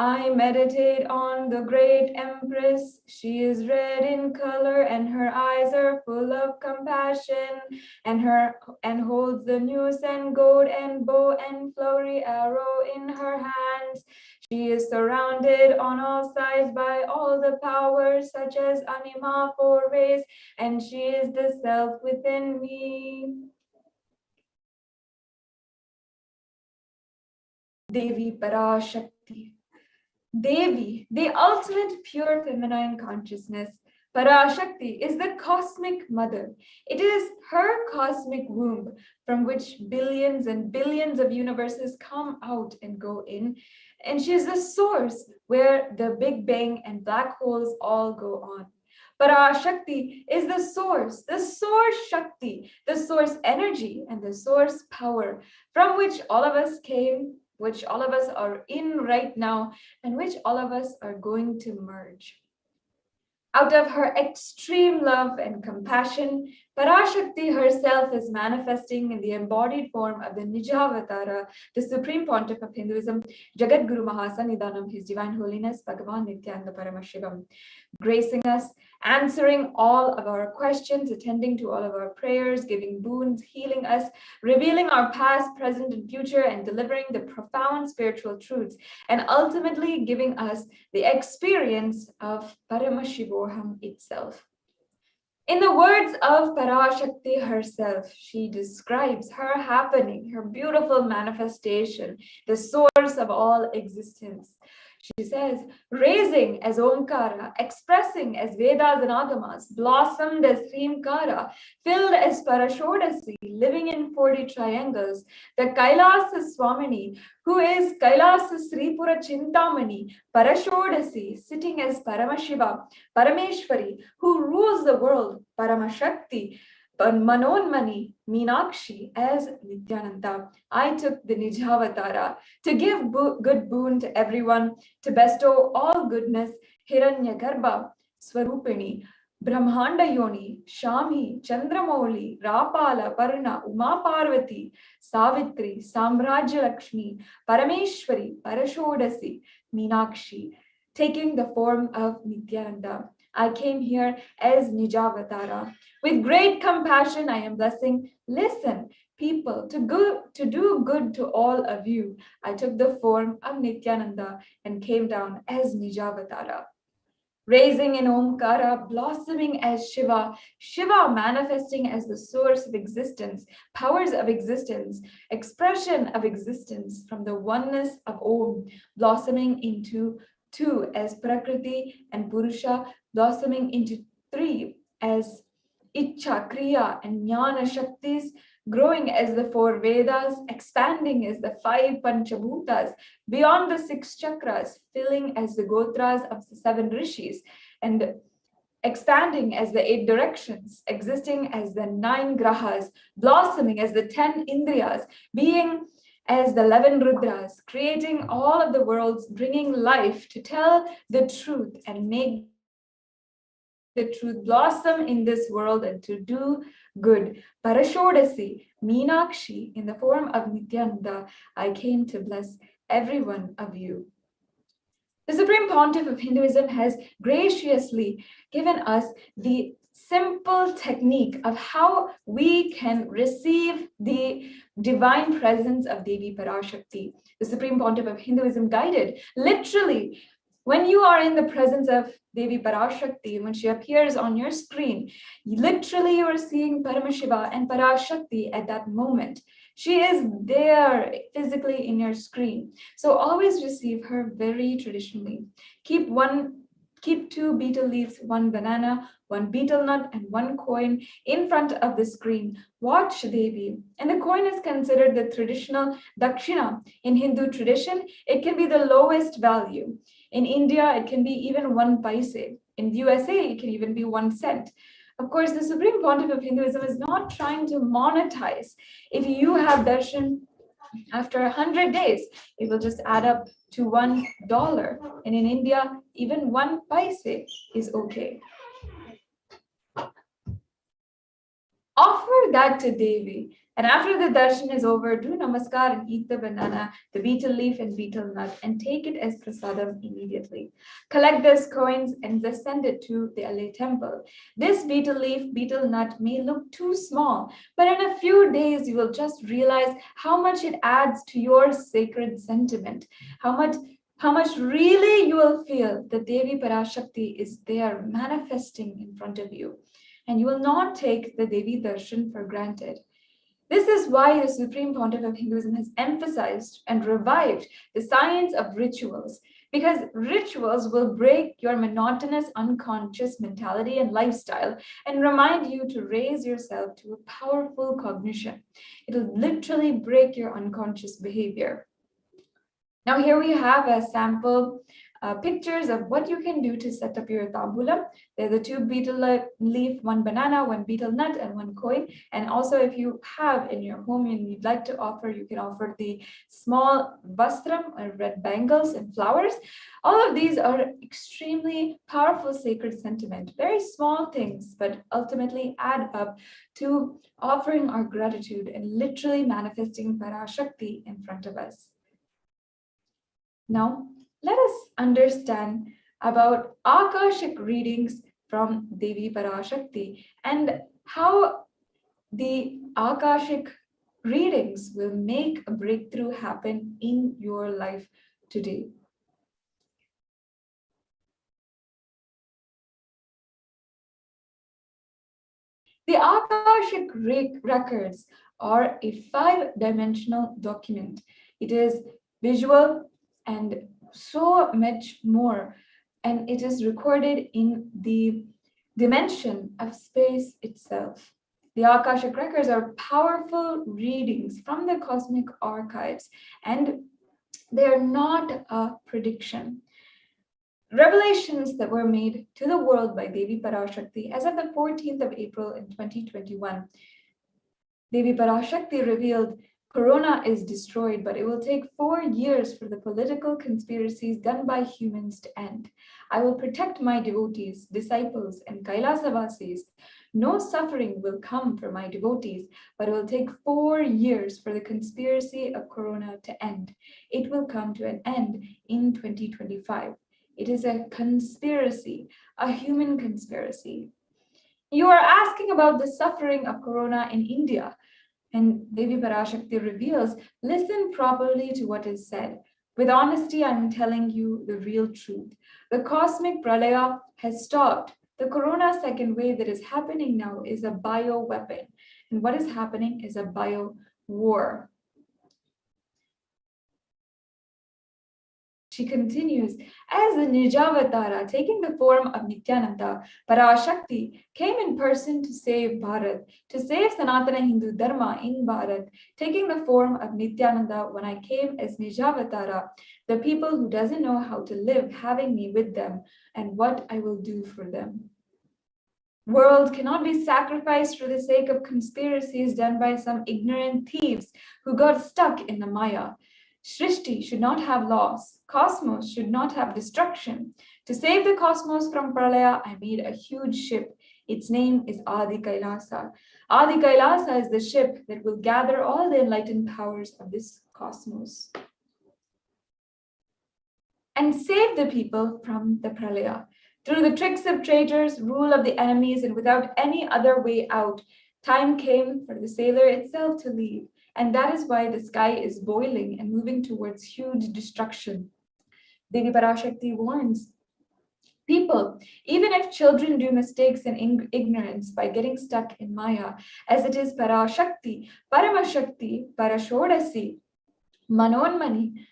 I meditate on the great Empress. She is red in color and her eyes are full of compassion, and holds the noose and goad and bow and flowery arrow in her hands. She is surrounded on all sides by all the powers such as Anima for rays, and she is the self within me. Devi Parashakti. Devi, the ultimate pure feminine consciousness. Parashakti is the cosmic mother. It is her cosmic womb from which billions and billions of universes come out and go in. And she is the source where the Big Bang and black holes all go on. Parashakti is the source Shakti, the source energy and the source power from which all of us came, which all of us are in right now, and which all of us are going to merge. Out of her extreme love and compassion, Parashakti herself is manifesting in the embodied form of the Nijavatara, the Supreme Pontiff of Hinduism, Jagadguru Mahasannidhanam, His Divine Holiness, Bhagavan Nityananda Paramashivam, gracing us, answering all of our questions, attending to all of our prayers, giving boons, healing us, revealing our past, present, and future, and delivering the profound spiritual truths, and ultimately giving us the experience of Paramashivoham itself. In the words of Parashakti herself, she describes her happening, her beautiful manifestation, the source of all existence. She says, raising as Omkara, expressing as Vedas and Agamas, blossomed as Hrimkara, filled as Parashodasi, living in 40 triangles, the Kailasa Swamini, who is Kailasa Sripura Chintamani, Parashodasi, sitting as Paramashiva, Parameshwari, who rules the world, Paramashakti, Manonmani, Meenakshi, as Nityananda. I took the Nijavatara to give good boon to everyone, to bestow all goodness, Hiranyagarbha, Swarupini, Brahmanda Yoni, Shami, Chandramouli, Rapala, Parna, Uma Parvati, Savitri, Samrajya Lakshmi, Parameshwari, Parashodasi, Meenakshi, taking the form of Nityananda. I came here as Nijavatara. With great compassion, I am blessing. Listen, people, to do good to all of you. I took the form of Nityananda and came down as Nijavatara. Raising in Omkara, blossoming as Shiva, Shiva manifesting as the source of existence, powers of existence, expression of existence from the oneness of Om, blossoming into two as Prakriti and Purusha, blossoming into three as Ichcha, Kriya, and Jnana Shaktis, growing as the four Vedas, expanding as the five Panchabhutas, beyond the six chakras, filling as the Gotras of the seven Rishis, and expanding as the eight directions, existing as the nine Grahas, blossoming as the 10 Indriyas, being as the 11 Rudras, creating all of the worlds, bringing life to tell the truth and make the truth blossom in this world and to do good. Parashodasi, Meenakshi, in the form of Nityananda, I came to bless every one of you. The Supreme Pontiff of Hinduism has graciously given us the simple technique of how we can receive the divine presence of Devi Parashakti. The Supreme Pontiff of Hinduism guided literally when you are in the presence of Devi Parashakti, when she appears on your screen, literally you are seeing Paramashiva and Parashakti at that moment. She is there physically in your screen. So always receive her very traditionally. Keep two betel leaves, one banana, one betel nut, and one coin in front of the screen. Watch Devi. And the coin is considered the traditional dakshina. In Hindu tradition, it can be the lowest value. In India, it can be even 1 paise. In the USA, it can even be 1 cent. Of course, the Supreme Pontiff of Hinduism is not trying to monetize. If you have darshan after 100 days, it will just add up to $1. And in India, even 1 paise is okay. Offer that to Devi. And after the darshan is over, do namaskar and eat the banana, the betel leaf and betel nut, and take it as prasadam immediately. Collect those coins and just send it to the LA temple. This betel leaf, betel nut may look too small, but in a few days you will just realize how much it adds to your sacred sentiment, how much really you will feel that Devi Parashakti is there manifesting in front of you. And you will not take the Devi Darshan for granted. This is why the Supreme Pontiff of Hinduism has emphasized and revived the science of rituals, because rituals will break your monotonous unconscious mentality and lifestyle and remind you to raise yourself to a powerful cognition. It will literally break your unconscious behavior. Now here we have a sample pictures of what you can do to set up your tambulam. There's the 2 betel leaf, 1 banana, 1 betel nut, and 1 coin. And also if you have in your home and you'd like to offer, you can offer the small vastram or red bangles and flowers. All of these are extremely powerful sacred sentiment, very small things, but ultimately add up to offering our gratitude and literally manifesting Parashakti in front of us. Now, let us understand about Akashic readings from Devi Parashakti and how the Akashic readings will make a breakthrough happen in your life today. The Akashic records are a 5-dimensional document. It is visual and so much more, and it is recorded in the dimension of space itself. The Akashic records are powerful readings from the cosmic archives, and they are not a prediction. Revelations that were made to the world by Devi Parashakti as of the 14th of April in 2021. Devi Parashakti revealed Corona is destroyed, but it will take 4 years for the political conspiracies done by humans to end. I will protect my devotees, disciples, and Kailasa Vasis. No suffering will come for my devotees, but it will take 4 years for the conspiracy of Corona to end. It will come to an end in 2025. It is a conspiracy, a human conspiracy. You are asking about the suffering of Corona in India. And Devi Parashakti reveals, listen properly to what is said. With honesty, I'm telling you the real truth. The cosmic pralaya has stopped. The Corona second wave that is happening now is a bioweapon. And what is happening is a bio war. She continues, as the Nijavatara, taking the form of Nityananda, Parashakti came in person to save Bharat, to save Sanatana Hindu Dharma in Bharat, taking the form of Nityananda when I came as Nijavatara, the people who doesn't know how to live, having me with them, and what I will do for them. World cannot be sacrificed for the sake of conspiracies done by some ignorant thieves who got stuck in the Maya. Srishti should not have loss. Cosmos should not have destruction. To save the cosmos from Pralaya, I made a huge ship. Its name is Adi Kailasa. Adi Kailasa is the ship that will gather all the enlightened powers of this cosmos and save the people from the Pralaya. Through the tricks of traitors, rule of the enemies, and without any other way out, time came for the sailor itself to leave. And that is why the sky is boiling and moving towards huge destruction. Devi Parashakti warns people, even if children do mistakes and ignorance by getting stuck in Maya, as it is Parashakti, Paramashakti, Parashodasi, Manonmani,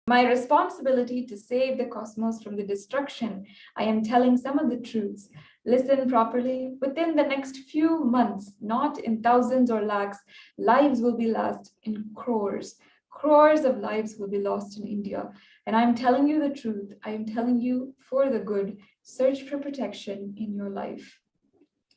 my responsibility to save the cosmos from the destruction. I am telling some of the truths. Listen properly. Within the next few months, not in thousands or lakhs, lives will be lost in crores. Crores of lives will be lost in India. And I'm telling you the truth. I am telling you for the good. Search for protection in your life.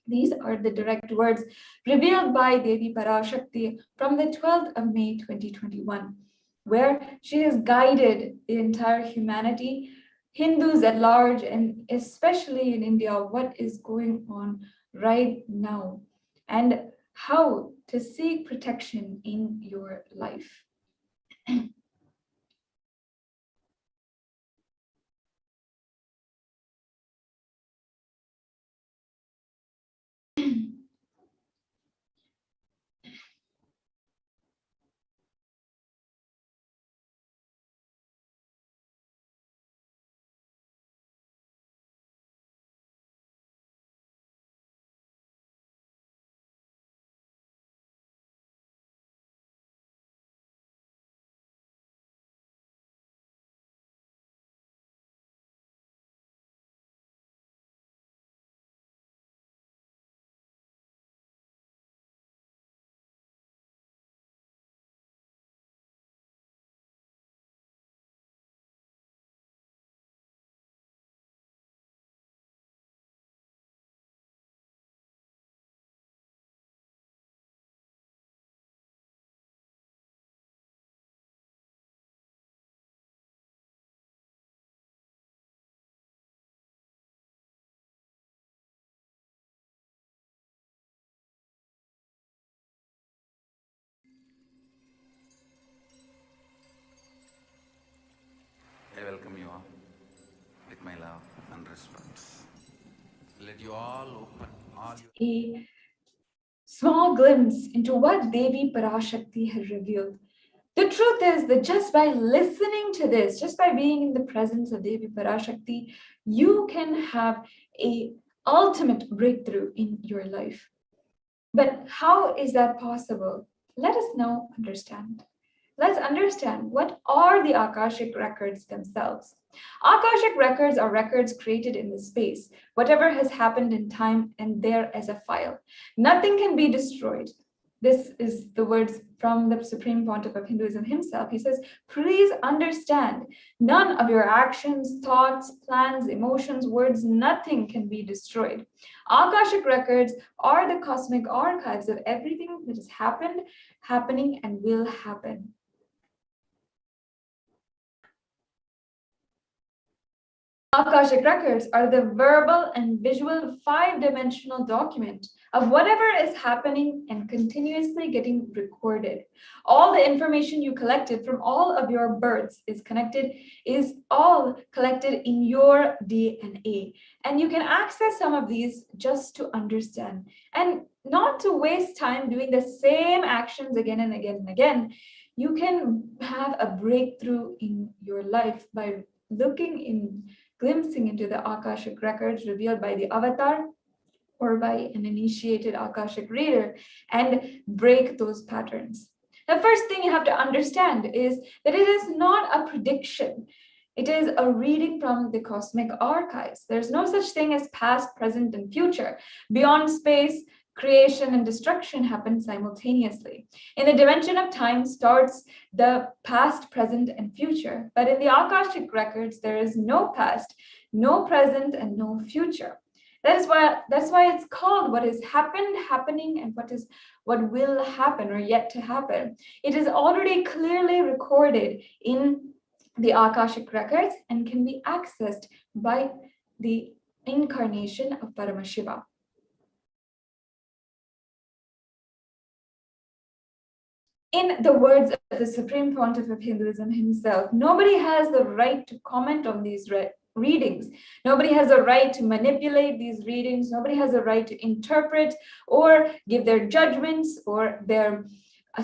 These are the direct words revealed by Devi Parashakti from the 12th of May 2021. Where she has guided the entire humanity, Hindus at large, and especially in India, what is going on right now, and how to seek protection in your life. I welcome you all with my love and respect. Let you all open all your. A small glimpse into what Devi Parashakti has revealed. The truth is that just by listening to this, just by being in the presence of Devi Parashakti, you can have a ultimate breakthrough in your life. But how is that possible? Let us now understand. Let's understand what are the Akashic records themselves. Akashic records are records created in the space, whatever has happened in time and there as a file. Nothing can be destroyed. This is the words from the Supreme Pontiff of Hinduism himself. He says, please understand, none of your actions, thoughts, plans, emotions, words, nothing can be destroyed. Akashic records are the cosmic archives of everything that has happened, happening, and will happen. Akashic records are the verbal and visual five-dimensional document of whatever is happening and continuously getting recorded. All the information you collected from all of your births is all collected in your DNA. And you can access some of these just to understand and not to waste time doing the same actions again and again and again. You can have a breakthrough in your life by glimpsing into the Akashic records revealed by the avatar or by an initiated Akashic reader and break those patterns. The first thing you have to understand is that it is not a prediction. It is a reading from the cosmic archives. There's no such thing as past, present, and future. Beyond space, creation and destruction happen simultaneously. In the dimension of time starts the past, present, and future. But in the Akashic records, there is no past, no present, and no future. That's why it's called what has happened, happening, and what will happen or yet to happen. It is already clearly recorded in the Akashic records and can be accessed by the incarnation of Paramashiva. In the words of the Supreme Pontiff of Hinduism himself, nobody has the right to comment on these readings. Nobody has a right to manipulate these readings. Nobody has a right to interpret or give their judgments or their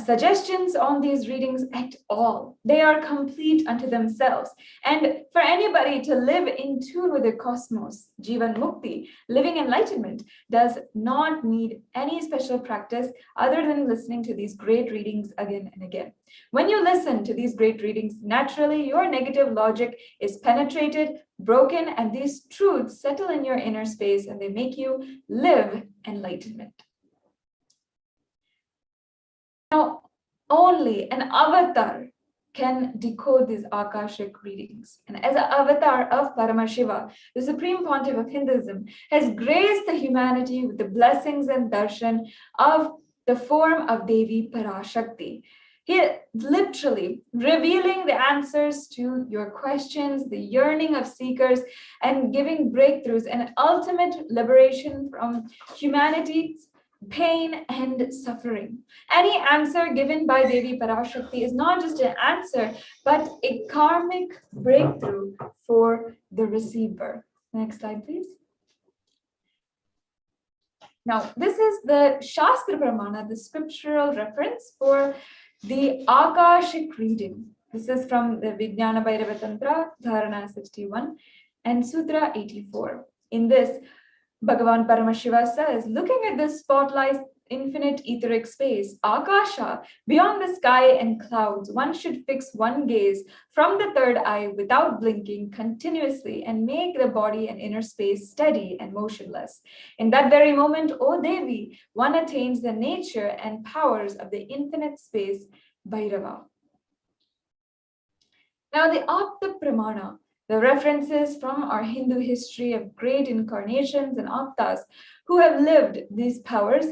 suggestions on these readings at all. They are complete unto themselves. And for anybody to live in tune with the cosmos, Jivan Mukti, living enlightenment, does not need any special practice other than listening to these great readings again and again. When you listen to these great readings, naturally your negative logic is penetrated, broken, and these truths settle in your inner space and they make you live enlightenment. Now, only an avatar can decode these Akashic readings. And as an avatar of Paramashiva, the Supreme Pontiff of Hinduism has graced the humanity with the blessings and darshan of the form of Devi Parashakti. He literally revealing the answers to your questions, the yearning of seekers, and giving breakthroughs and ultimate liberation from humanity's pain and suffering. Any answer given by Devi Parashakti is not just an answer, but a karmic breakthrough for the receiver. Next slide, please. Now, this is the Shastra Pramana, the scriptural reference for the Akashic reading. This is from the Vijnana Bhairava Tantra, Dharana 61 and Sutra 84. In this, Bhagavan Paramashiva says, looking at this spotlight infinite etheric space, Akasha, beyond the sky and clouds, one should fix one gaze from the third eye without blinking continuously and make the body and inner space steady and motionless. In that very moment, O Devi, one attains the nature and powers of the infinite space, Bhairava. Now, the Apta Pramana, the references from our Hindu history of great incarnations and Aptas who have lived these powers,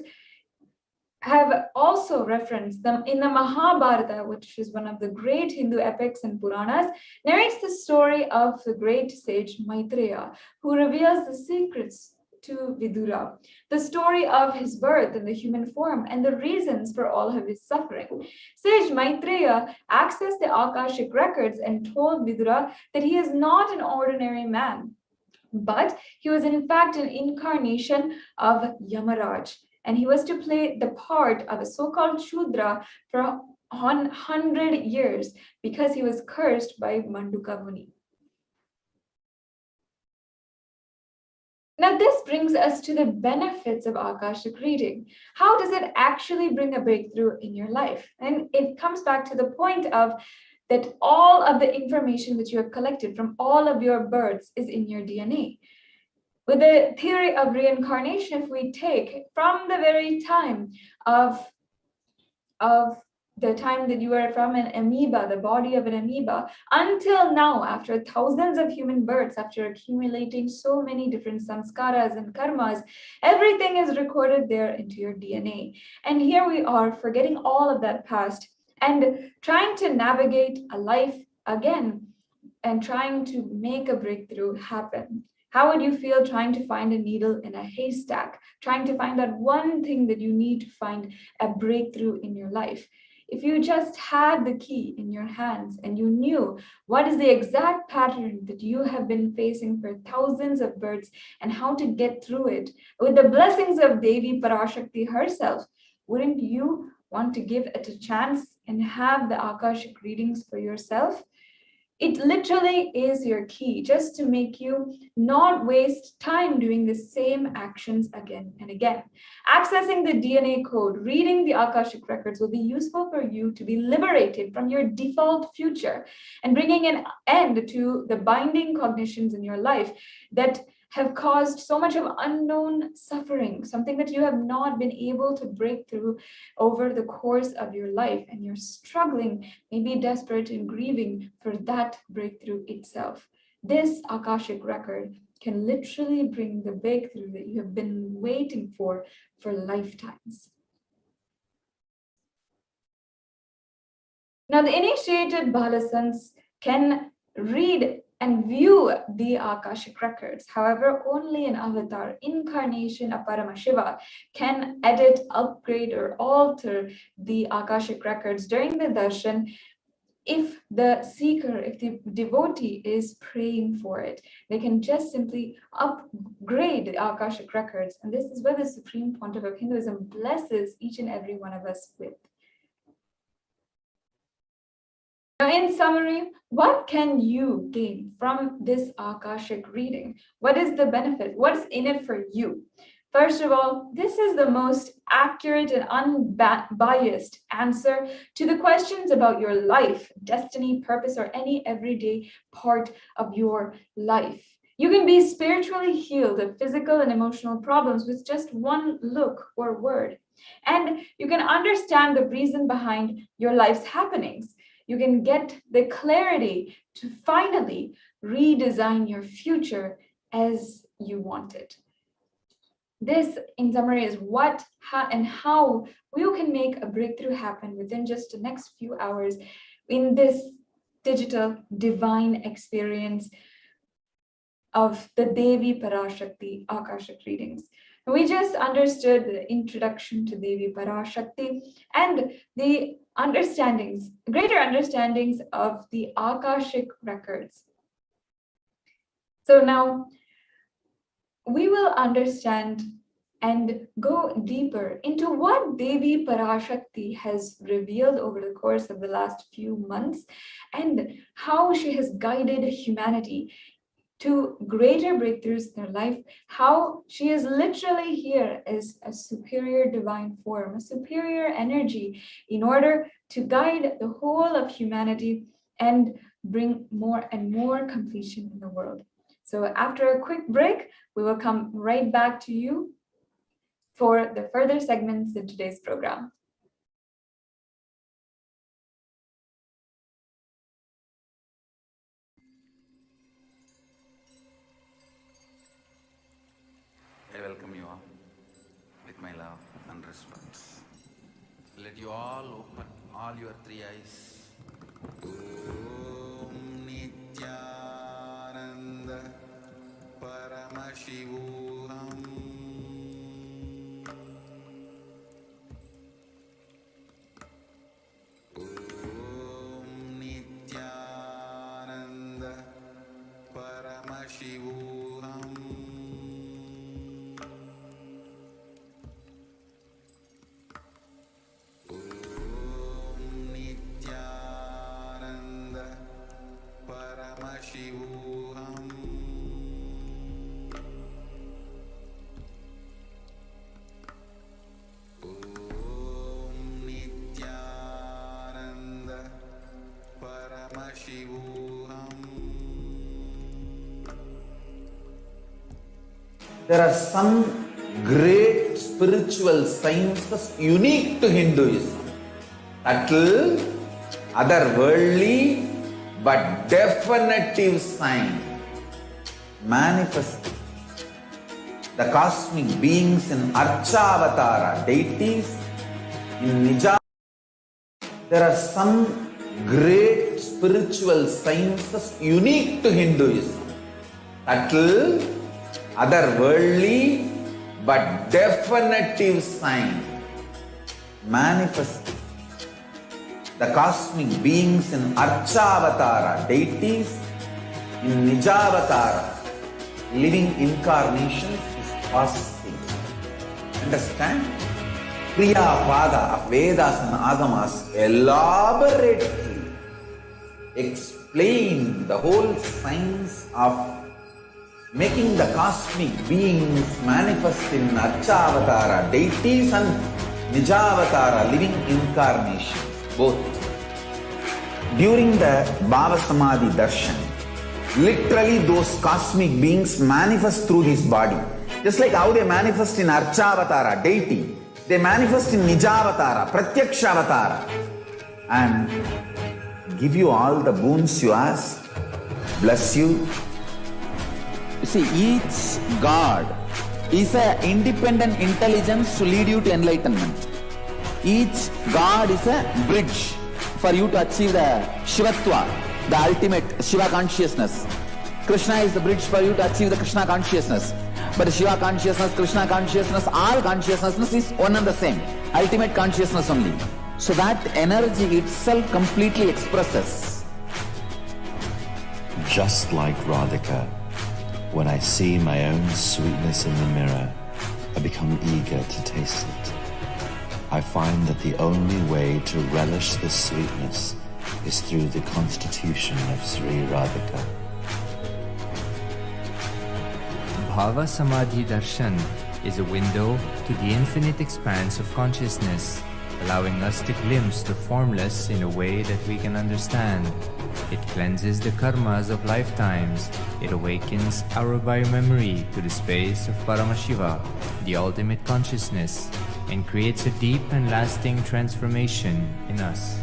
have also referenced them in the Mahabharata, which is one of the great Hindu epics and Puranas, narrates the story of the great sage Maitreya, who reveals the secrets to Vidura, the story of his birth in the human form and the reasons for all of his suffering. Sage Maitreya accessed the Akashic records and told Vidura that he is not an ordinary man, but he was in fact an incarnation of Yamaraj, and he was to play the part of a so-called Shudra for 100 years because he was cursed by Manduka Muni. Now, this brings us to the benefits of Akashic reading. How does it actually bring a breakthrough in your life? And it comes back to the point of that all of the information that you have collected from all of your births is in your DNA. With the theory of reincarnation, if we take from the very time of the time that you were from an amoeba, the body of an amoeba, until now, after thousands of human births, after accumulating so many different samskaras and karmas, everything is recorded there into your DNA. And here we are forgetting all of that past and trying to navigate a life again and trying to make a breakthrough happen. How would you feel trying to find a needle in a haystack, trying to find that one thing that you need to find a breakthrough in your life? If you just had the key in your hands and you knew what is the exact pattern that you have been facing for thousands of births and how to get through it with the blessings of Devi Parashakti herself, wouldn't you want to give it a chance and have the Akashic readings for yourself? It literally is your key just to make you not waste time doing the same actions again and again. Accessing the DNA code, reading the Akashic records will be useful for you to be liberated from your default future and bringing an end to the binding cognitions in your life that have caused so much of unknown suffering, something that you have not been able to break through over the course of your life, and you're struggling, maybe desperate and grieving for that breakthrough itself. This Akashic record can literally bring the breakthrough that you have been waiting for lifetimes. Now, the initiated Balasans can read and view the Akashic records. However, only an avatar, incarnation of Paramashiva, can edit, upgrade, or alter the Akashic records during the darshan if the seeker, if the devotee is praying for it. They can just simply upgrade the Akashic records. And this is where the Supreme Pontiff of Hinduism blesses each and every one of us with. Now, in summary, what can you gain from this Akashic reading? What is the benefit? What's in it for you? First of all, this is the most accurate and unbiased answer to the questions about your life, destiny, purpose, or any everyday part of your life. You can be spiritually healed of physical and emotional problems with just one look or word. And you can understand the reason behind your life's happenings. You can get the clarity to finally redesign your future as you want it. This, in summary, is what and how you can make a breakthrough happen within just the next few hours in this digital divine experience of the Devi Parashakti Akashic readings. We just understood the introduction to Devi Parashakti and the greater understandings of the Akashic records. So now we will understand and go deeper into what Devi Parashakti has revealed over the course of the last few months and how she has guided humanity to greater breakthroughs in their life, how she is literally here as a superior divine form, a superior energy in order to guide the whole of humanity and bring more and more completion in the world. So after a quick break, we will come right back to you for the further segments in today's program. I welcome you all with my love and respect. Let you all open all your three eyes. Om Nityananda Paramashivoham. Om Nityananda Paramashivoham. There are some great spiritual sciences unique to Hinduism. Subtle, otherworldly, but definitive sign. Manifest the cosmic beings in Archavatara, deities in Nija. There are some great spiritual sciences unique to Hinduism. Subtle, otherworldly, but definitive sign. Manifest the cosmic beings in Archavatara, deities in Nijavatara, living incarnations is possible. Understand? Kriya Pada of Vedas and Agamas elaborately explain the whole science of making the cosmic beings manifest in Archavatara, deities and Nijavatara, living incarnations, both. During the Bhava Samadhi Darshan, literally those cosmic beings manifest through this body. Just like how they manifest in Archavatara, deity, they manifest in Nijavatara, Pratyakshavatara, and give you all the boons you ask, bless you. You see, each God is an independent intelligence to lead you to enlightenment. Each God is a bridge for you to achieve the Shivatva, the ultimate Shiva consciousness. Krishna is the bridge for you to achieve the Krishna consciousness. But Shiva consciousness, Krishna consciousness, all consciousness is one and the same. Ultimate consciousness only. So that energy itself completely expresses. Just like Radhika, when I see my own sweetness in the mirror, I become eager to taste it. I find that the only way to relish this sweetness is through the constitution of Sri Radhika. Bhava Samadhi Darshan is a window to the infinite expanse of consciousness, allowing us to glimpse the formless in a way that we can understand. It cleanses the karmas of lifetimes. It awakens our biomemory to the space of Paramashiva, the ultimate consciousness, and creates a deep and lasting transformation in us.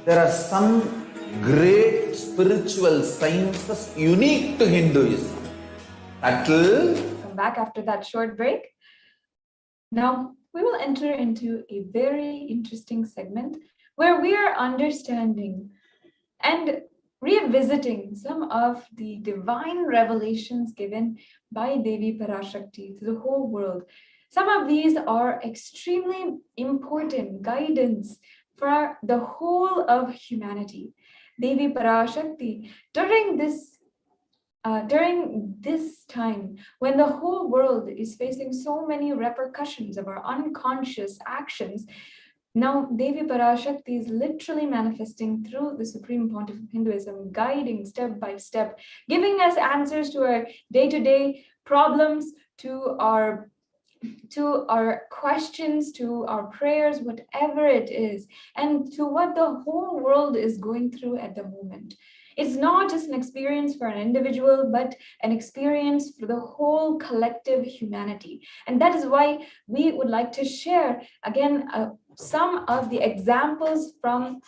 there are some great spiritual sciences unique to Hinduism. That will come back after that short break. Now, we will enter into a very interesting segment where we are understanding and revisiting some of the divine revelations given by Devi Parashakti to the whole world. Some of these are extremely important guidance for the whole of humanity. Devi Parashakti, during this time when the whole world is facing so many repercussions of our unconscious actions, now Devi Parashakti is literally manifesting through the Supreme Pontiff of Hinduism, guiding step by step, giving us answers to our day-to-day problems, to our questions, to our prayers, whatever it is, and to what the whole world is going through at the moment. It's not just an experience for an individual, but an experience for the whole collective humanity. And that is why we would like to share, again, some of the examples from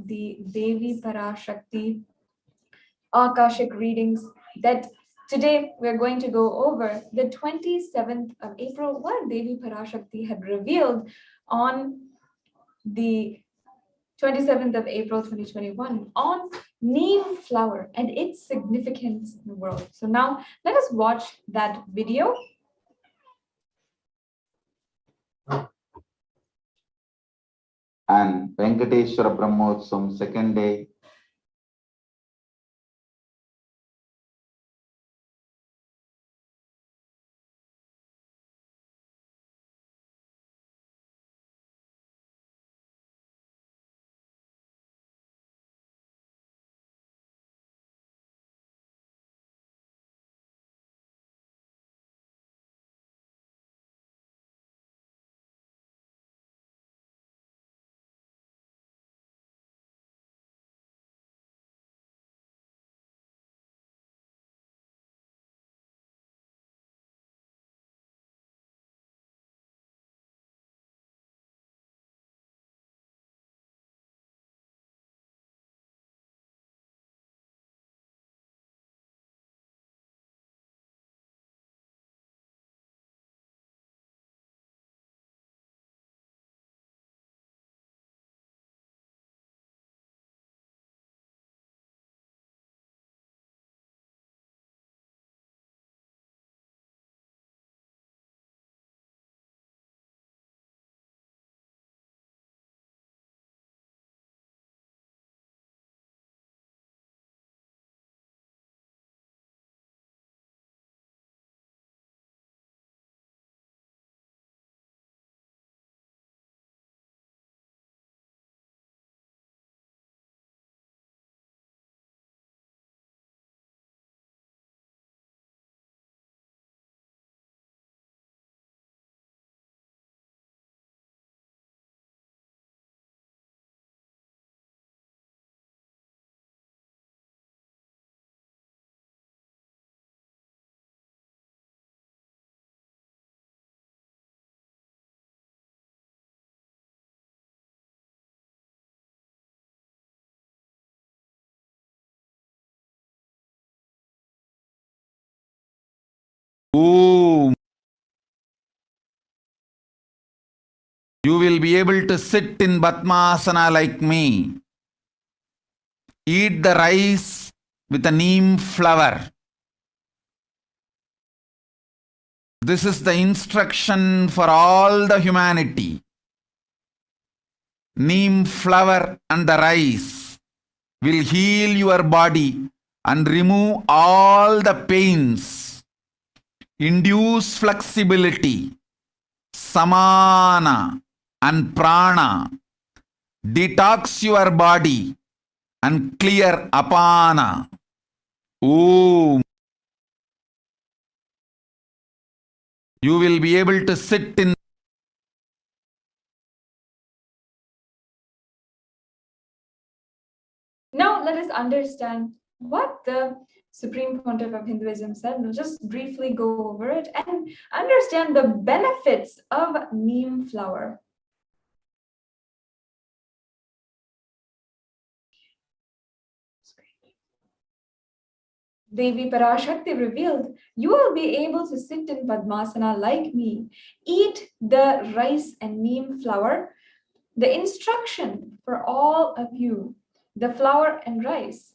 the Devi Parashakti Akashic readings that today we're going to go over the 27th of April, what Devi Parashakti had revealed on the 27th of April 2021 on neem flower and its significance in the world. So now let us watch that video. and Venkateshwara Brahmotsavam, second day. Ooh. You will be able to sit in Padmasana like me. Eat the rice with a neem flower. This is the instruction for all the humanity. Neem flower and the rice will heal your body and remove all the pains, induce flexibility, samana and prana, detox your body and clear apana. Om. You will be able to sit in. Now let us understand what the Supreme Pontiff of Hinduism said. We'll just briefly go over it and understand the benefits of neem flower. Devi Parashakti revealed, you will be able to sit in Padmasana like me, eat the rice and neem flower. The instruction for all of you, the flour and rice.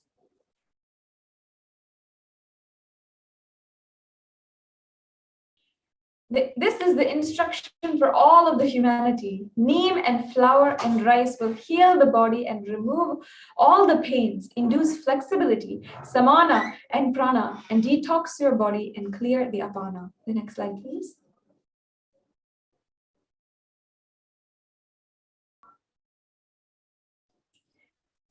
This is the instruction for all of the humanity. Neem and flour and rice will heal the body and remove all the pains, induce flexibility, samana and prana, and detox your body and clear the apana. The next slide, please.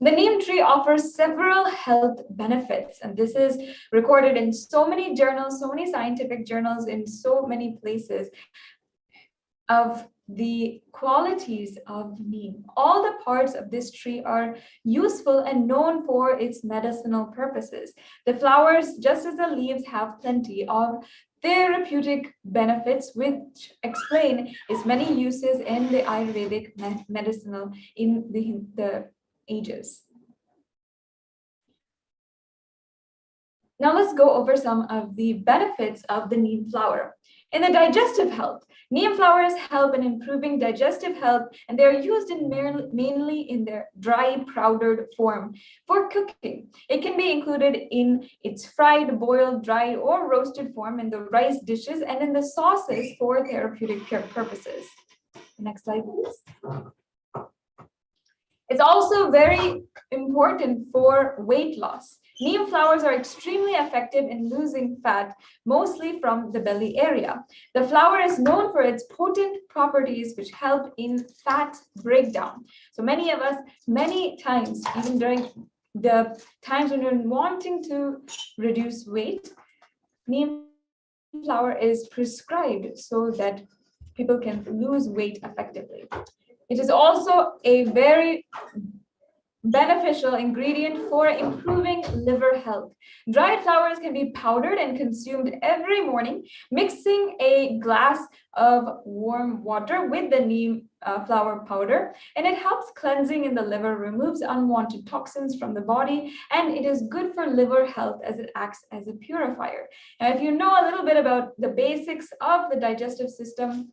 The neem tree offers several health benefits, and this is recorded in so many journals, so many scientific journals in so many places of the qualities of neem. All the parts of this tree are useful and known for its medicinal purposes. The flowers, just as the leaves, have plenty of therapeutic benefits, which explain its many uses in the Ayurvedic medicinal in the ages. Now let's go over some of the benefits of the neem flower. In the digestive health, neem flowers help in improving digestive health, and they are used mainly in their dry powdered form for cooking. It can be included in its fried, boiled, dried, or roasted form in the rice dishes and in the sauces for therapeutic purposes. Next slide, please. It's also very important for weight loss. Neem flowers are extremely effective in losing fat, mostly from the belly area. The flower is known for its potent properties, which help in fat breakdown. So many of us, many times, even during the times when you're wanting to reduce weight, neem flower is prescribed so that people can lose weight effectively. It is also a very beneficial ingredient for improving liver health. Dried flowers can be powdered and consumed every morning, mixing a glass of warm water with the neem flower powder, and it helps cleansing in the liver, removes unwanted toxins from the body, and it is good for liver health as it acts as a purifier. Now, if you know a little bit about the basics of the digestive system,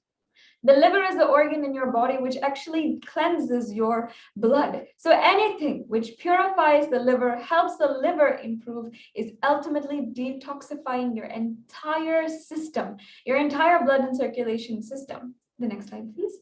the liver is the organ in your body which actually cleanses your blood. So anything which purifies the liver, helps the liver improve, is ultimately detoxifying your entire system, your entire blood and circulation system. The next slide, please.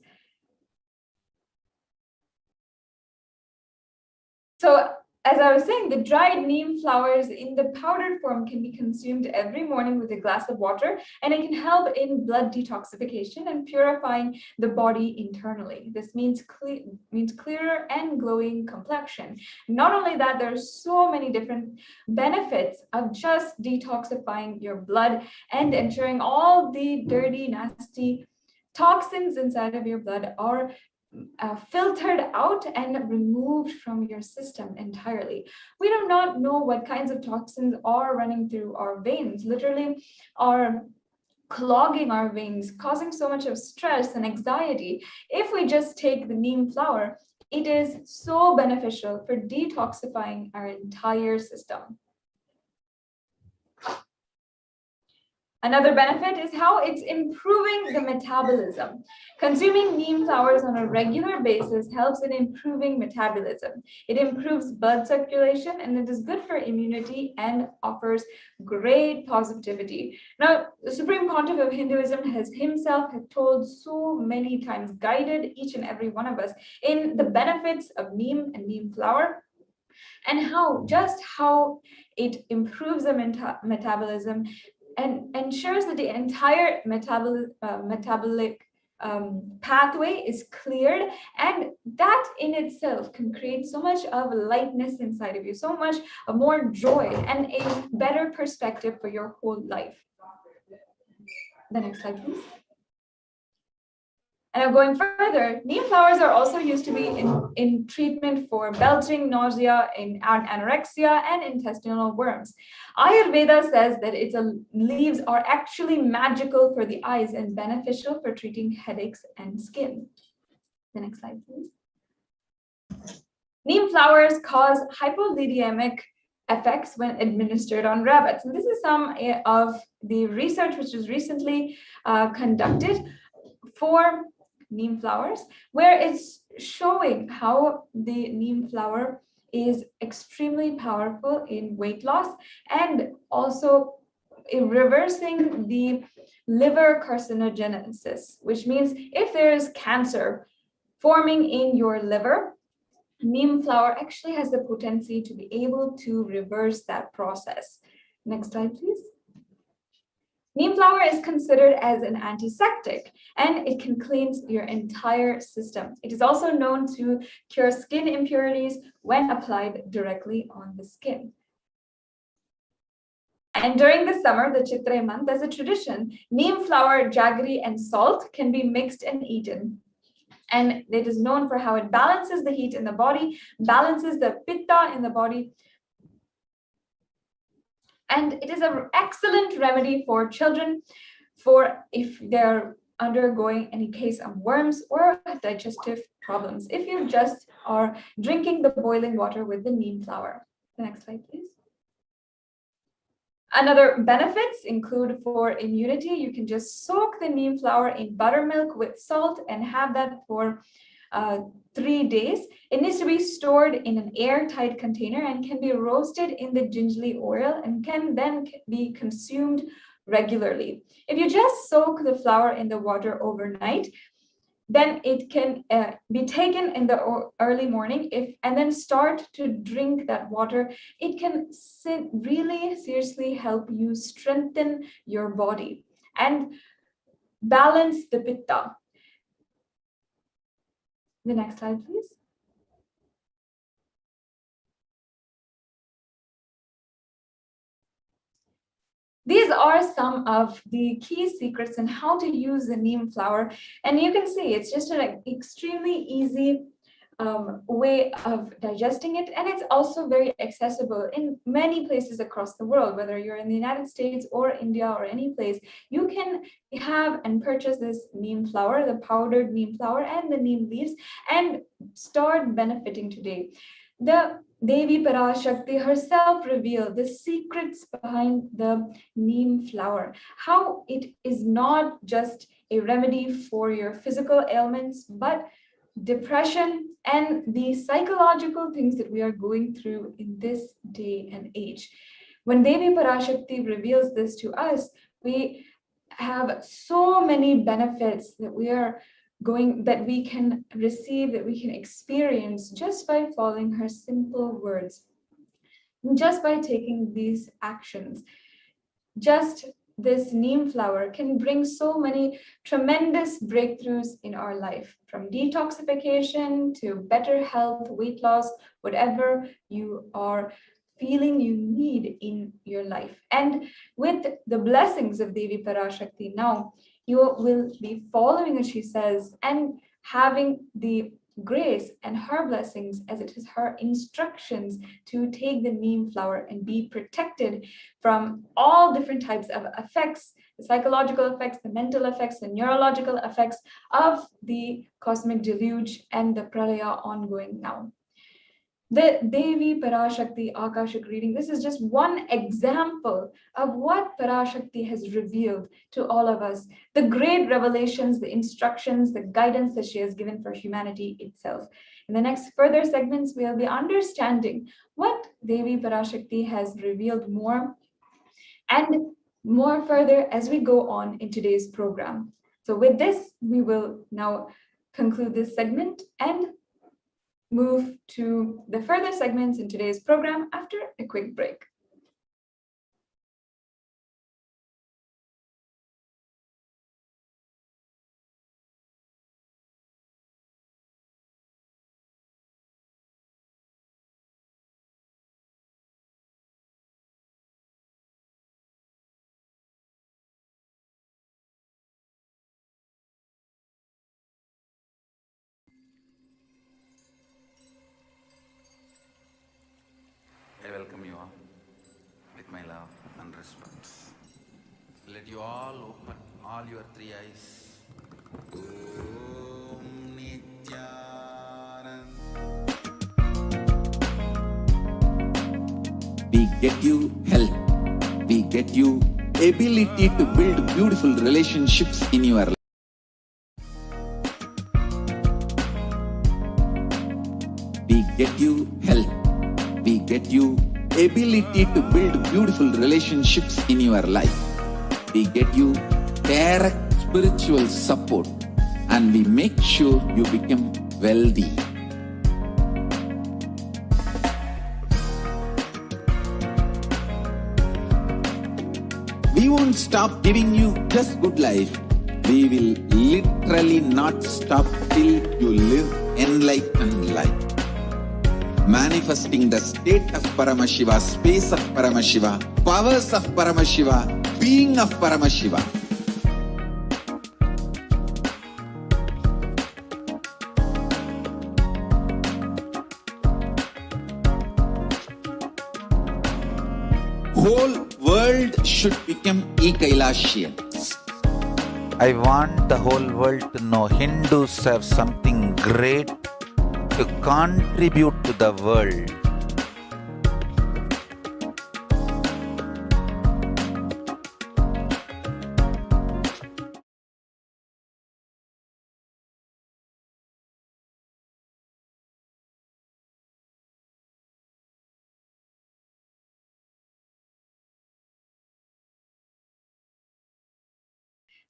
So, as I was saying, the dried neem flowers in the powdered form can be consumed every morning with a glass of water, and it can help in blood detoxification and purifying the body internally. This means clearer and glowing complexion. Not only that, there are so many different benefits of just detoxifying your blood and ensuring all the dirty, nasty toxins inside of your blood are filtered out and removed from your system entirely. We do not know what kinds of toxins are running through our veins, literally are clogging our veins, causing so much of stress and anxiety. If we just take the neem flower, it is so beneficial for detoxifying our entire system. Another benefit is how it's improving the metabolism. Consuming neem flowers on a regular basis helps in improving metabolism. It improves blood circulation, and it is good for immunity and offers great positivity. Now, the Supreme Pontiff of Hinduism has himself told so many times, guided each and every one of us in the benefits of neem and neem flower, and how it improves the metabolism and ensures that the entire metabolic pathway is cleared, and that in itself can create so much of lightness inside of you, so much of more joy and a better perspective for your whole life. The next slide, please. And now going further, neem flowers are also used to be in treatment for belching, nausea, in anorexia, and intestinal worms. Ayurveda says that its leaves are actually magical for the eyes and beneficial for treating headaches and skin. The next slide, please. Neem flowers cause hypolidemic effects when administered on rabbits. And this is some of the research which was recently conducted for neem flowers, where it's showing how the neem flower is extremely powerful in weight loss and also in reversing the liver carcinogenesis, which means if there is cancer forming in your liver, neem flower actually has the potency to be able to reverse that process. Next slide, please. Neem flower is considered as an antiseptic and it can cleanse your entire system. It is also known to cure skin impurities when applied directly on the skin. And during the summer, the Chitra month, as a tradition, neem flower, jaggery, and salt can be mixed and eaten. And it is known for how it balances the heat in the body, balances the pitta in the body, and it is an excellent remedy for children for if they're undergoing any case of worms or digestive problems, if you just are drinking the boiling water with the neem flower. The next slide, please. Another benefits include for immunity. You can just soak the neem flower in buttermilk with salt and have that for 3 days. It needs to be stored in an airtight container and can be roasted in the gingerly oil and can then be consumed regularly. If you just soak the flower in the water overnight, then it can be taken in the early morning and then start to drink that water. It can really seriously help you strengthen your body and balance the pitta. The next slide, please. These are some of the key secrets in how to use the neem flower. And you can see it's just an extremely easy way of digesting it. And it's also very accessible in many places across the world, whether you're in the United States or India or any place, you can have and purchase this neem flower, the powdered neem flower and the neem leaves, and start benefiting today. The Devi Parashakti herself revealed the secrets behind the neem flower, how it is not just a remedy for your physical ailments, but depression and the psychological things that we are going through in this day and age. When Devi Parashakti reveals this to us, we have so many benefits that we can receive, that we can experience just by following her simple words, just by taking these actions. Just this neem flower can bring so many tremendous breakthroughs in our life, from detoxification to better health, weight loss, whatever you are feeling you need in your life. And with the blessings of Devi Parashakti now, you will be following as she says and having the grace and her blessings as it is her instructions to take the neem flower and be protected from all different types of effects, the psychological effects, the mental effects, the neurological effects of the cosmic deluge and the pralaya ongoing now. The Devi Parashakti Akashic reading, this is just one example of what Parashakti has revealed to all of us, the great revelations, the instructions, the guidance that she has given for humanity itself. In the next further segments, we'll be understanding what Devi Parashakti has revealed more and more further as we go on in today's program. So with this, we will now conclude this segment and move to the further segments in today's program after a quick break. response. Let you all open all your three eyes. Om Nityanand. We get you health. We get you ability to build beautiful relationships in your life. We get you health. We get you ability to build beautiful relationships in your life. We get you direct spiritual support, and we make sure you become wealthy. We won't stop giving you just good life. We will literally not stop till you live enlightened life. Manifesting the state of Paramashiva, space of Paramashiva, powers of Paramashiva, being of Paramashiva. Whole world should become Kailasians. I want the whole world to know Hindus have something great to contribute to the world.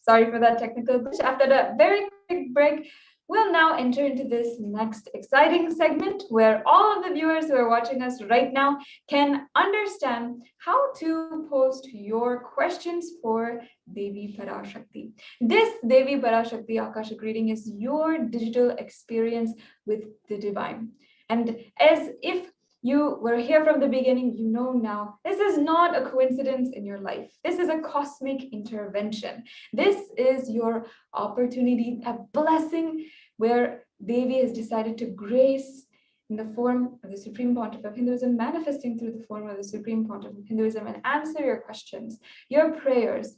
Sorry for that technical glitch. After a very quick break, we'll now enter into this next exciting segment where all of the viewers who are watching us right now can understand how to post your questions for Devi Parashakti. This Devi Parashakti Akashic reading is your digital experience with the divine. And as if you were here from the beginning, you know now, this is not a coincidence in your life. This is a cosmic intervention. This is your opportunity, a blessing where Devi has decided to grace in the form of the Supreme Pontiff of Hinduism, manifesting through the form of the Supreme Pontiff of Hinduism, and answer your questions, your prayers,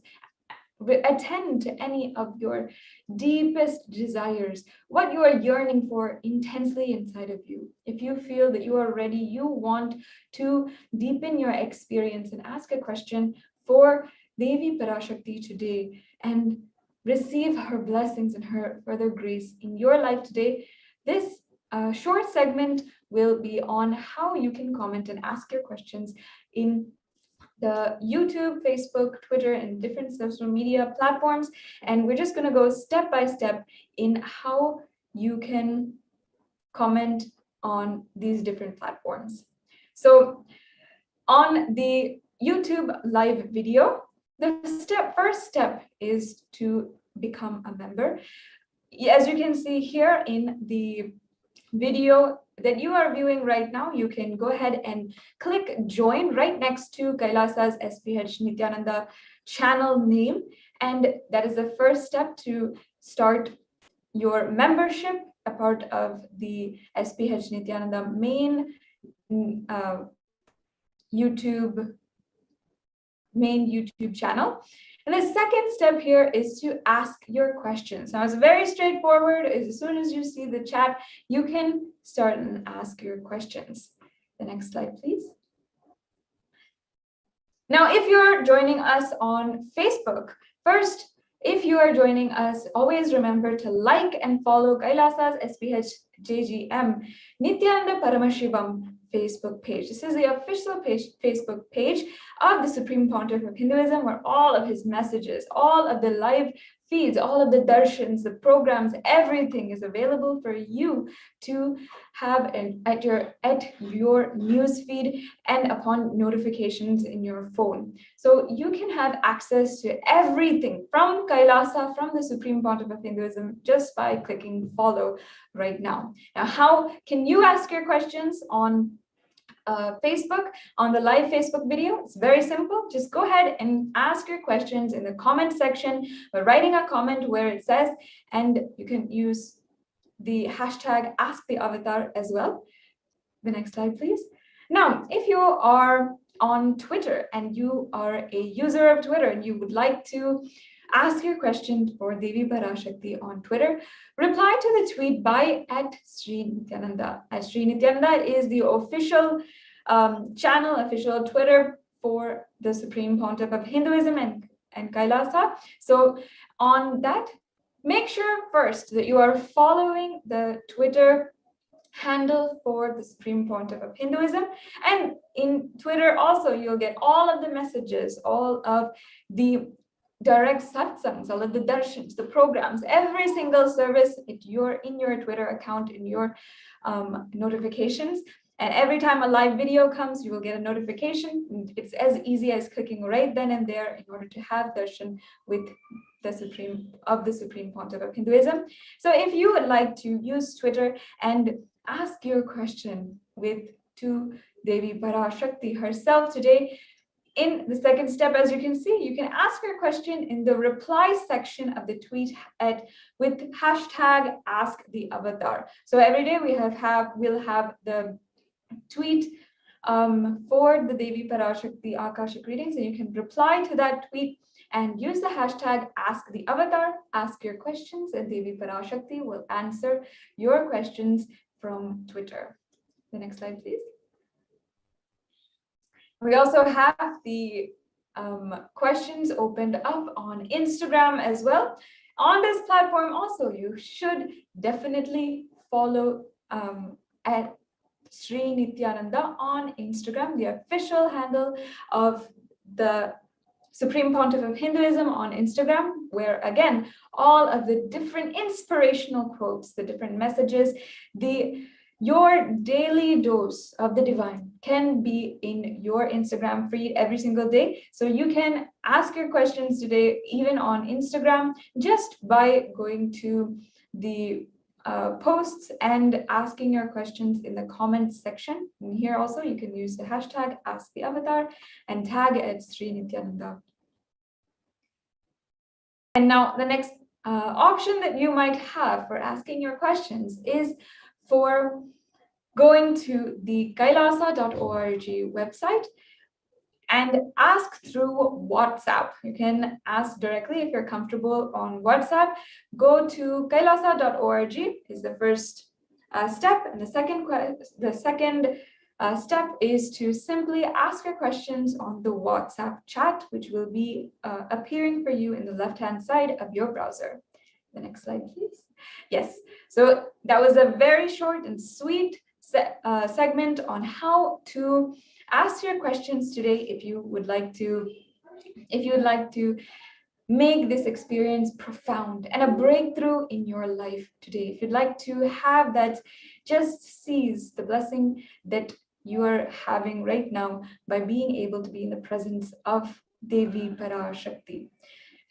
attend to any of your deepest desires, what you are yearning for intensely inside of you. If you feel that you are ready, you want to deepen your experience and ask a question for Devi Parashakti today and receive her blessings and her further grace in your life today, this short segment will be on how you can comment and ask your questions in the YouTube, Facebook, Twitter, and different social media platforms. And we're just going to go step by step in how you can comment on these different platforms. So on the YouTube live video, the first step is to become a member. As you can see here in the video that you are viewing right now, you can go ahead and click join right next to Kailasa's SPH Nityananda channel name. And that is the first step to start your membership, a part of the SPH Nityananda main YouTube channel. And the second step here is to ask your questions. Now, it's very straightforward. As soon as you see the chat, you can start and ask your questions. The next slide, please. Now, if you're joining us on Facebook, first, if you are joining us, always remember to like and follow Kailasa's SPH JGM Nityananda Paramashivam Facebook page. This is the official Facebook page of the Supreme Pontiff of Hinduism, where all of his messages, all of the live feeds, all of the darshans, the programs, everything is available for you to have at your news feed and upon notifications in your phone. So you can have access to everything from Kailasa, from the Supreme Pontiff of Hinduism, just by clicking follow right now. Now, how can you ask your questions on Facebook, on the live Facebook video? It's very simple. Just go ahead and ask your questions in the comment section by writing a comment where it says, and you can use the hashtag AskTheAvatar as well. The next slide, please. Now, if you are on Twitter and you are a user of Twitter and you would like to ask your question for Devi Parashakti on Twitter, reply to the tweet by @Srinityananda. As Srinityananda is the official channel, official Twitter for the Supreme Pontiff of Hinduism and Kailasa. So on that, make sure first that you are following the Twitter handle for the Supreme Pontiff of Hinduism. And in Twitter also, you'll get all of the messages, all of the direct satsangs, all of the darshans, the programs, every single service in your Twitter account, in your notifications. And every time a live video comes, you will get a notification. It's as easy as clicking right then and there in order to have darshan with the Supreme Pontiff of Hinduism. So if you would like to use Twitter and ask your question to Devi Parashakti herself today, in the second step, as you can see, you can ask your question in the reply section of the tweet with hashtag #AskTheAvatar. So every day we'll have the tweet for the Devi Parashakti Akashic readings, and you can reply to that tweet and use the hashtag #AskTheAvatar, ask your questions, and Devi Parashakti will answer your questions from Twitter. The next slide, please. We also have the questions opened up on Instagram as well. On this platform also, you should definitely follow at Sri Nityananda on Instagram, the official handle of the Supreme Pontiff of Hinduism on Instagram, where again, all of the different inspirational quotes, the different messages, your daily dose of the divine can be in your Instagram feed every single day. So you can ask your questions today, even on Instagram, just by going to the posts and asking your questions in the comments section. And here also, you can use the hashtag #AskTheAvatar and tag @Sri Nityananda. And now the next option that you might have for asking your questions is for going to the kailasa.org website and ask through WhatsApp. You can ask directly if you're comfortable on WhatsApp. Go to kailasa.org is the first step, and the second step is to simply ask your questions on the WhatsApp chat, which will be appearing for you in the left-hand side of your browser. The next slide, please. Yes, so that was a very short and sweet segment on how to ask your questions today if you would like to make this experience profound and a breakthrough in your life today. If you'd like to have that, just seize the blessing that you are having right now by being able to be in the presence of Devi Parashakti.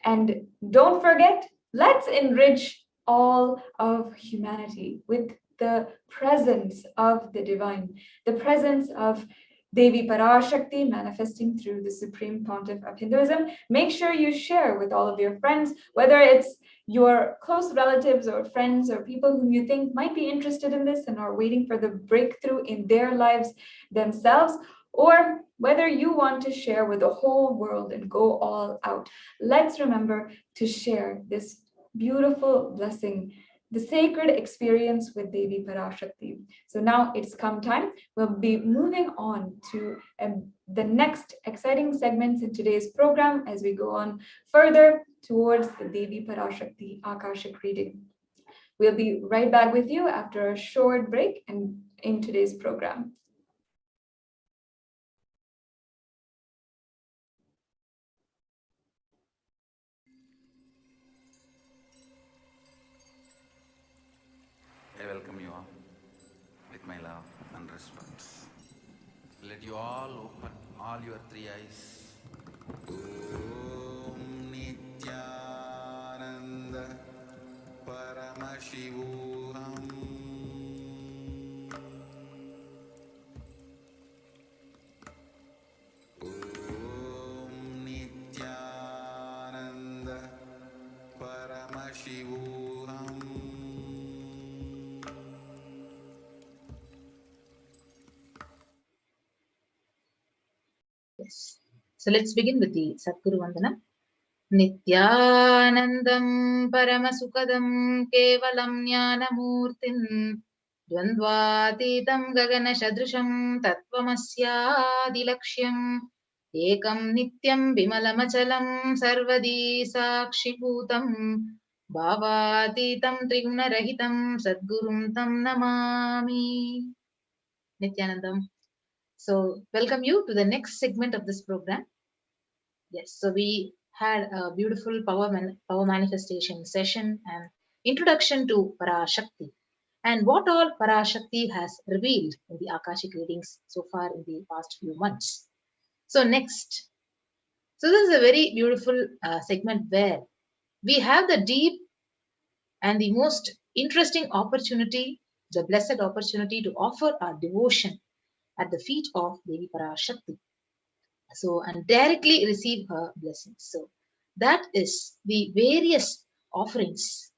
And don't forget, let's enrich all of humanity with the presence of the divine, the presence of Devi Parashakti manifesting through the Supreme Pontiff of Hinduism. Make sure you share with all of your friends, whether it's your close relatives or friends or people whom you think might be interested in this and are waiting for the breakthrough in their lives themselves, or whether you want to share with the whole world and go all out. Let's remember to share this beautiful blessing, the sacred experience with Devi Parashakti. So now it's come time. We'll be moving on to the next exciting segments in today's program as we go on further towards the Devi Parashakti Akashic reading. We'll be right back with you after a short break and in today's program. I welcome you all with my love and respect. Let you all open all your three eyes. Om Nityananda Paramashivoham Om Nityananda Paramashivoham Yes. So let's begin with the Sadguru Vandanam. Nityanandam Paramasukadam Kevalam Jnanamurtin Dvandvatitam Gagana Shadrisham Tattvamasyaadilakshyan Ekam Nityam Bimalamachalam Sarvadi Sakshibhutam Bhavatitam Triguna-rahitam Sadgurum Tam Namami. Nityanandam. So, welcome you to the next segment of this program. Yes, so we had a beautiful power manifestation session and introduction to Parashakti and what all Parashakti has revealed in the Akashic readings so far in the past few months. So, next. So, this is a very beautiful segment where we have the deep and the most interesting opportunity, the blessed opportunity to offer our devotion at the feet of Devi Parashakti. So, and directly receive her blessings. So, that is the various offerings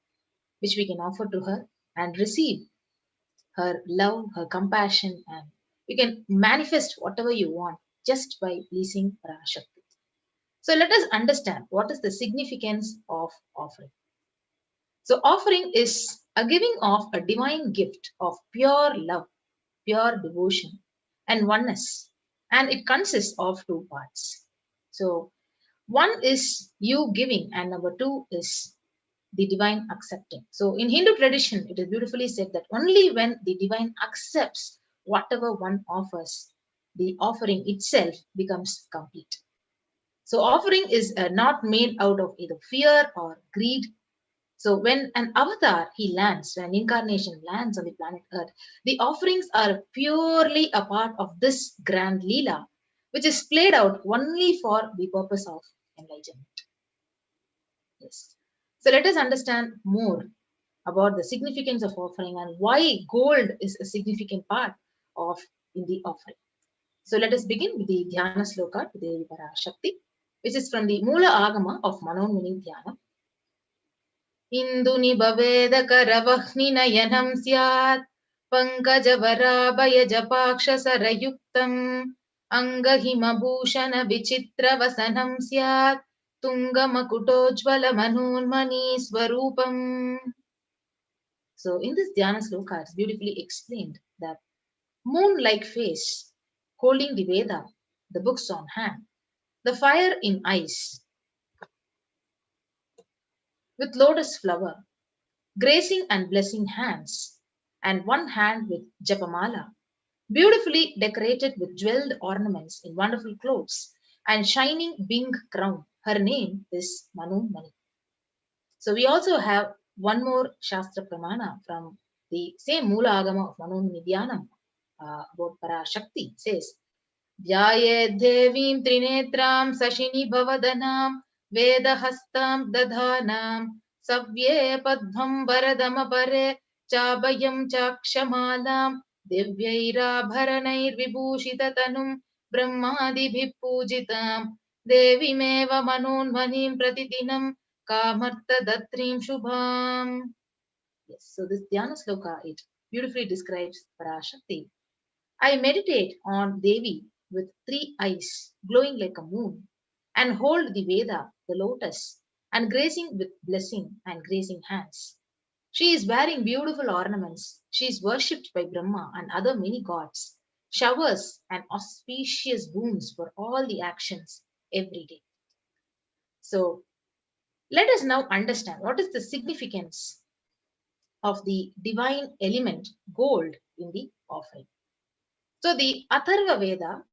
which we can offer to her and receive her love, her compassion, and you can manifest whatever you want just by pleasing Parashakti. So, let us understand what is the significance of offering. So, offering is a giving of a divine gift of pure love, pure devotion, and oneness. And it consists of two parts. So, one is you giving, and number two is the divine accepting. So, in Hindu tradition, it is beautifully said that only when the divine accepts whatever one offers, the offering itself becomes complete. So, offering is not made out of either fear or greed. So when an avatar he lands, when an incarnation lands on the planet Earth, the offerings are purely a part of this grand Leela, which is played out only for the purpose of enlightenment. Yes. So let us understand more about the significance of offering and why gold is a significant part of in the offering. So let us begin with the Dhyana Sloka to Devi Parashakti, which is from the Mula Agama of Manonmuni Dhyana. इन्दुनिभवेदकरवह्निनयनं स्यात् पङ्कजवराभयजपाक्षसरयुक्तम् अङ्गहिमभूषणविचित्रवसनं स्यात् तुङ्गमकुटोज्ज्वलमनोन्मणीस्वरूपम्. So in this Dhyana Sloka, it's beautifully explained that moon-like face, holding the Veda, the books on hand, the fire in eyes, with lotus flower, gracing and blessing hands, and one hand with japamala, beautifully decorated with jeweled ornaments in wonderful clothes, and shining wing crown. Her name is Manu Mani. So we also have one more Shastra Pramana from the same Mula Agama of Manu Mani Dhyanam about Parashakti. It says, Vyayed Devim Trinetram Sashini Bhavadanam Vedahastam Dadhanam Savye Padvam Varadamapare Chabayam Chakshamalam Divyairabharanair Vibhushitatanum Brahmadibhi Pujitam Devimeva Manonmanim Pratidinam Kamarta Datrim Shubham. Yes, so this Dhyana Sloka, it beautifully describes Parashakti. I meditate on Devi with three eyes glowing like a moon and hold the Veda, the lotus, and gracing with blessing and gracing hands. She is wearing beautiful ornaments. She is worshipped by Brahma and other many gods, showers and auspicious boons for all the actions every day. So, let us now understand what is the significance of the divine element gold in the offering. So, the Atharva Veda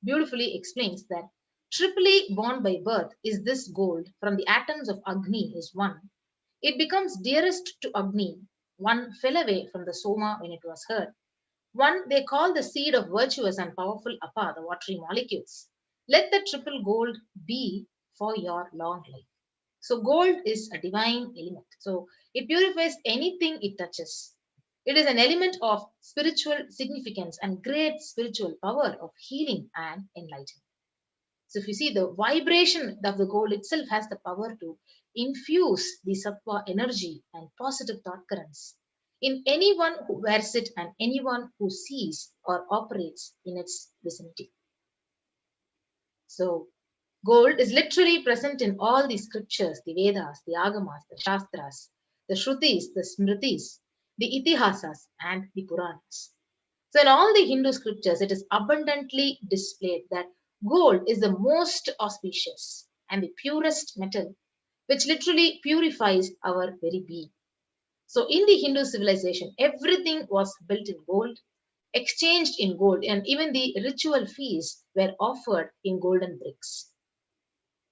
beautifully explains that triply born by birth is this gold from the atoms of Agni is one. It becomes dearest to Agni. One fell away from the Soma when it was heard. One they call the seed of virtuous and powerful Apa, the watery molecules. Let the triple gold be for your long life. So gold is a divine element. So it purifies anything it touches. It is an element of spiritual significance and great spiritual power of healing and enlightenment. So if you see, the vibration of the gold itself has the power to infuse the sattva energy and positive thought currents in anyone who wears it and anyone who sees or operates in its vicinity. So gold is literally present in all the scriptures, the Vedas, the Agamas, the Shastras, the Shrutis, the Smritis, the Itihasas, and the Puranas. So in all the Hindu scriptures, it is abundantly displayed that gold is the most auspicious and the purest metal, which literally purifies our very being. So in the Hindu civilization, everything was built in gold, exchanged in gold, and even the ritual feasts were offered in golden bricks.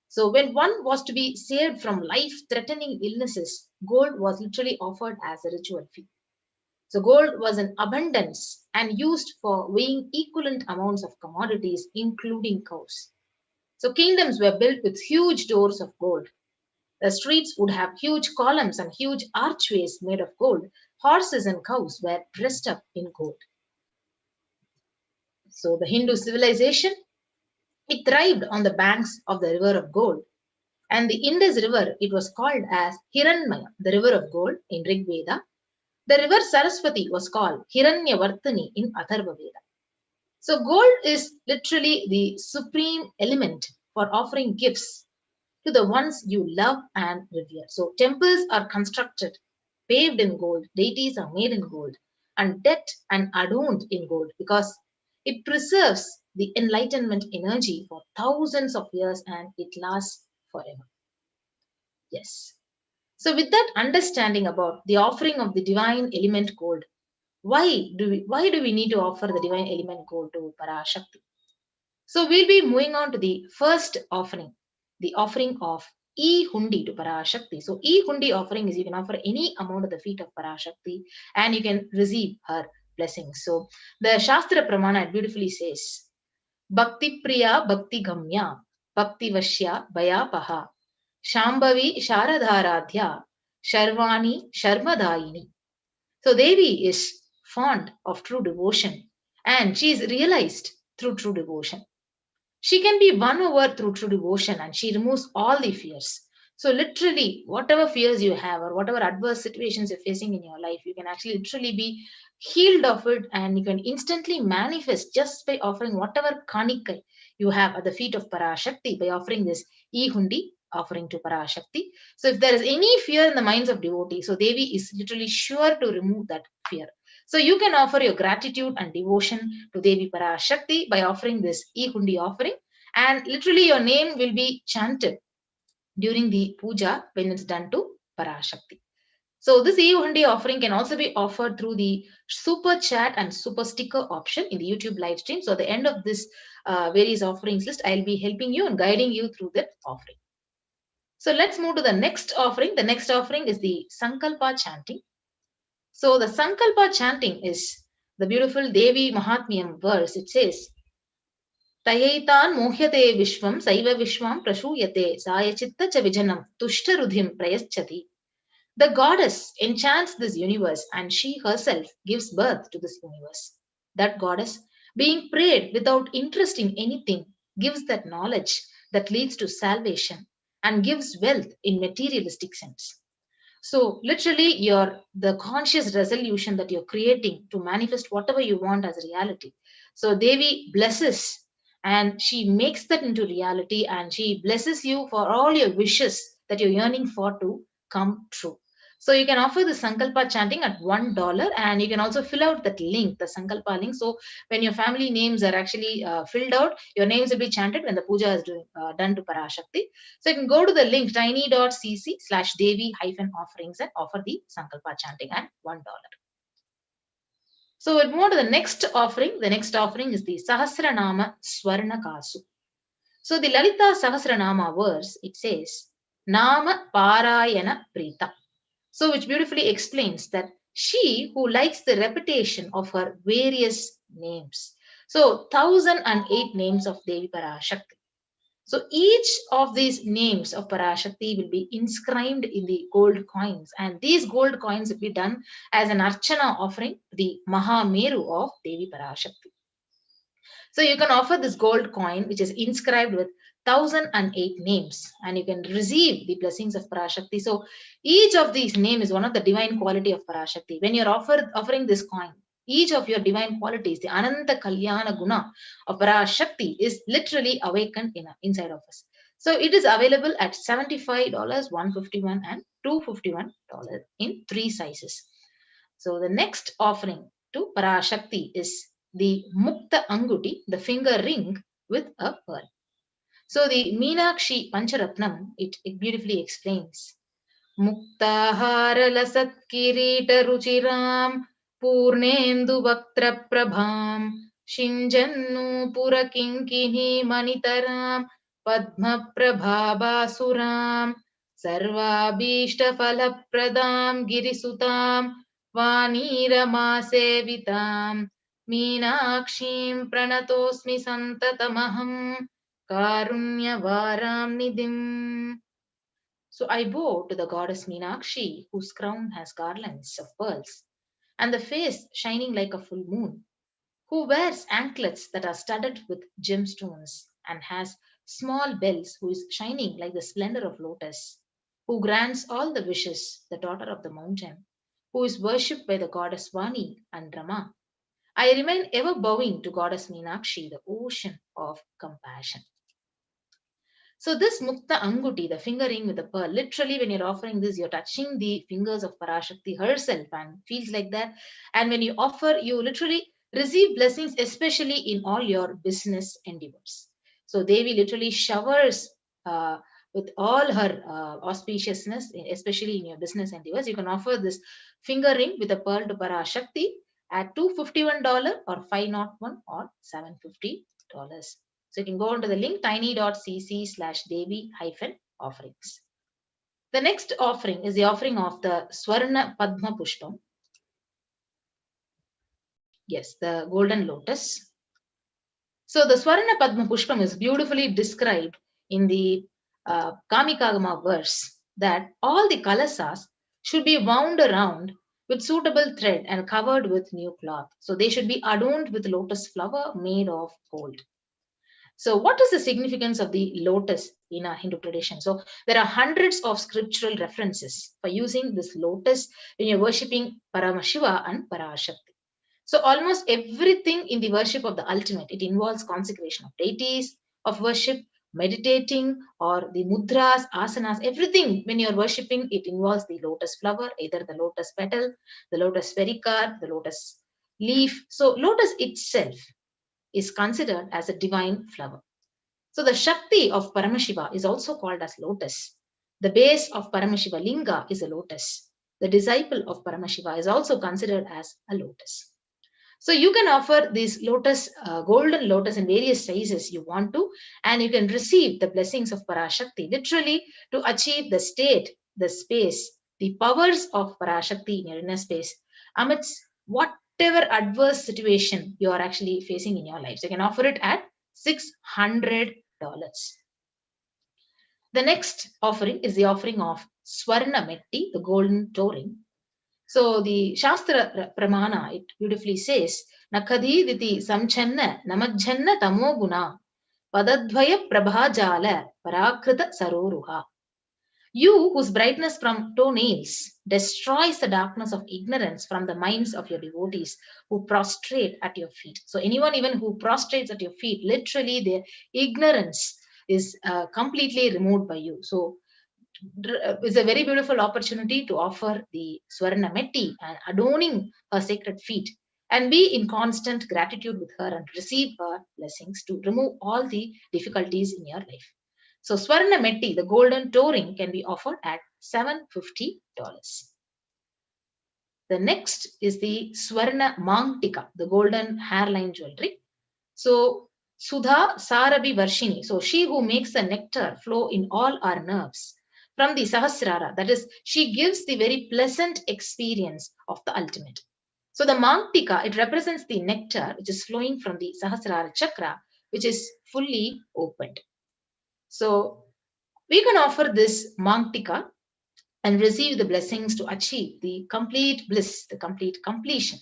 So when one was to be saved from life-threatening illnesses, gold was literally offered as a ritual fee. So gold was in abundance and used for weighing equivalent amounts of commodities, including cows. So kingdoms were built with huge doors of gold. The streets would have huge columns and huge archways made of gold. Horses and cows were dressed up in gold. So the Hindu civilization, it thrived on the banks of the river of gold. And the Indus River, it was called as Hiranmaya, the river of gold in Rig Veda. The river Saraswati was called Hiranyavartani in Atharva Veda. So gold is literally the supreme element for offering gifts to the ones you love and revere. So temples are constructed, paved in gold, deities are made in gold, and decked and adorned in gold because it preserves the enlightenment energy for thousands of years and it lasts forever. Yes. So with that understanding about the offering of the divine element gold, why do we need to offer the divine element gold to Parashakti? So we'll be moving on to the first offering, the offering of E-Hundi to Parashakti. So E-Hundi offering is you can offer any amount at the feet of Parashakti and you can receive her blessings. So the Shastra Pramana beautifully says, Bhakti Priya Bhakti Gamya Bhakti Vashya Bhayapaha Shambhavi Sharadharadhya Sharvani Sharmadayini. So Devi is fond of true devotion and she is realized through true devotion. She can be won over through true devotion and she removes all the fears. So literally, whatever fears you have or whatever adverse situations you're facing in your life, you can actually literally be healed of it and you can instantly manifest just by offering whatever kanika you have at the feet of Parashakti by offering this E-Hundi offering to Parashakti. So if there is any fear in the minds of devotees, so Devi is literally sure to remove that fear. So you can offer your gratitude and devotion to Devi Parashakti by offering this E-Hundi offering and literally your name will be chanted during the puja when it's done to Parashakti. So this E-Hundi offering can also be offered through the super chat and super sticker option in the YouTube live stream. So at the end of this various offerings list, I'll be helping you and guiding you through that offering. So let's move to the next offering. The next offering is the Sankalpa chanting. So the Sankalpa chanting is the beautiful Devi Mahatmyam verse. It says, Tayaitan mohyate vishvam saiva vishwam prashuyate sayachitta cha vijanam tushtarudhim prayaschati. The goddess enchants this universe and she herself gives birth to this universe. That goddess, being prayed without interest in anything, gives that knowledge that leads to salvation and gives wealth in materialistic sense. So literally the conscious resolution that you're creating to manifest whatever you want as reality. So Devi blesses and she makes that into reality and she blesses you for all your wishes that you're yearning for to come true. So you can offer the Sankalpa chanting at $1 and you can also fill out that link, the Sankalpa link. So when your family names are actually filled out, your names will be chanted when the puja is done to Parashakti. So you can go to the link tiny.cc/Devi-offerings and offer the Sankalpa chanting at $1. So we'll move on to the next offering. The next offering is the Sahasranama Swarna Kasu. So the Lalita Sahasranama verse, it says, Nama Parayana Prita. So which beautifully explains that she who likes the repetition of her various names. So 1008 names of Devi Parashakti. So each of these names of Parashakti will be inscribed in the gold coins and these gold coins will be done as an Archana offering, the Mahameru of Devi Parashakti. So you can offer this gold coin which is inscribed with 1008 names and you can receive the blessings of Parashakti. So each of these names is one of the divine quality of Parashakti. When you're offering this coin, each of your divine qualities, the Ananta Kalyana Guna of Parashakti is literally awakened inside of us. So it is available at $75, $151 and $251 in 3 sizes. So the next offering to Parashakti is the Mukta Anguti, the finger ring with a pearl. So the Meenakshi Pancharatnam, it beautifully explains. Muktahara lasat kirita ruchiram purnendu vaktra prabham shinjannu pura kinkini manitaram padma prabhabasuram sarvabhishta phalapradam girisutam vaniramasevitam meenakshim pranatosmi santatamaham karunyavaram nidim. So I bow to the goddess Meenakshi, whose crown has garlands of pearls, and the face shining like a full moon, who wears anklets that are studded with gemstones and has small bells, who is shining like the splendor of lotus, who grants all the wishes, the daughter of the mountain, who is worshipped by the goddess Vani and Rama. I remain ever bowing to goddess Meenakshi, the ocean of compassion. So this Mukta Anguti, the finger ring with the pearl, literally when you're offering this, you're touching the fingers of Parashakti herself and feels like that. And when you offer, you literally receive blessings, especially in all your business endeavors. So Devi literally showers with all her auspiciousness, especially in your business endeavors. You can offer this finger ring with a pearl to Parashakti at $251 or $501 or $750. So you can go onto the link tiny.cc/Devi-offerings. The next offering is the offering of the Swarna Padma Pushpam. Yes, the golden lotus. So the Swarna Padma Pushpam is beautifully described in the Kamikagama verse that all the kalasas should be wound around with suitable thread and covered with new cloth. So they should be adorned with lotus flower made of gold. So what is the significance of the lotus in our Hindu tradition? So there are hundreds of scriptural references for using this lotus when you're worshipping Paramashiva and Parashakti. So almost everything in the worship of the ultimate, it involves consecration of deities, of worship, meditating, or the mudras, asanas, everything when you're worshipping, it involves the lotus flower, either the lotus petal, the lotus pericarp, the lotus leaf. So lotus itself is considered as a divine flower. So the Shakti of Paramashiva is also called as lotus. The base of Paramashiva Linga is a lotus. The disciple of Paramashiva is also considered as a lotus. So you can offer these lotus, golden lotus in various sizes you want to, and you can receive the blessings of Parashakti, literally to achieve the state, the space, the powers of Parashakti in your inner space amidst whatever adverse situation you are actually facing in your life. So you can offer it at $600. The next offering is the offering of Swarna Metti, the golden touring. So the Shastra Pramana, it beautifully says, Nakadi Viti Samchanna Namajjanna Tamoguna Padadvaya Prabhajala Parakrita Saroruha. You, whose brightness from toenails destroys the darkness of ignorance from the minds of your devotees who prostrate at your feet. So anyone even who prostrates at your feet, literally their ignorance is completely removed by you. So it's a very beautiful opportunity to offer the Swarna Metti and adorning her sacred feet and be in constant gratitude with her and receive her blessings to remove all the difficulties in your life. So Swarna Metti, the golden touring, can be offered at $750. The next is the Swarna Mangtika, the golden hairline jewelry. So Sudha Sarabi Varshini, so she who makes the nectar flow in all our nerves from the Sahasrara, that is, she gives the very pleasant experience of the ultimate. So the Mangtika, it represents the nectar which is flowing from the Sahasrara chakra, which is fully opened. So we can offer this Mangtika and receive the blessings to achieve the complete bliss, the complete completion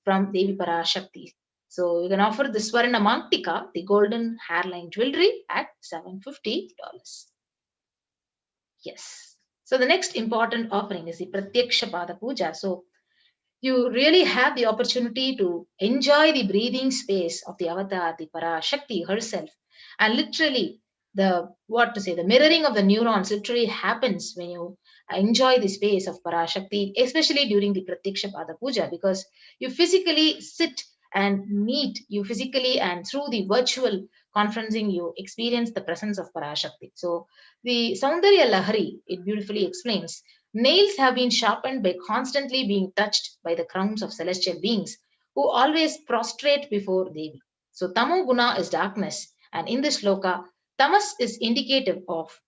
from Devi Parashakti. So you can offer the Swarna Mangtika, the golden hairline jewelry, at $750. Yes. So the next important offering is the Pratyaksha Pada Puja. So you really have the opportunity to enjoy the breathing space of the avatar, the Parashakti herself. And literally, the mirroring of the neurons literally happens when you enjoy the space of Parashakti, especially during the Pratyaksha Pada Puja, because you physically sit and meet, you physically and through the virtual conferencing, you experience the presence of Parashakti. So the Saundarya Lahari, it beautifully explains, nails have been sharpened by constantly being touched by the crowns of celestial beings who always prostrate before Devi. So Tamo Guna is darkness, and in this shloka, Tamas is indicative of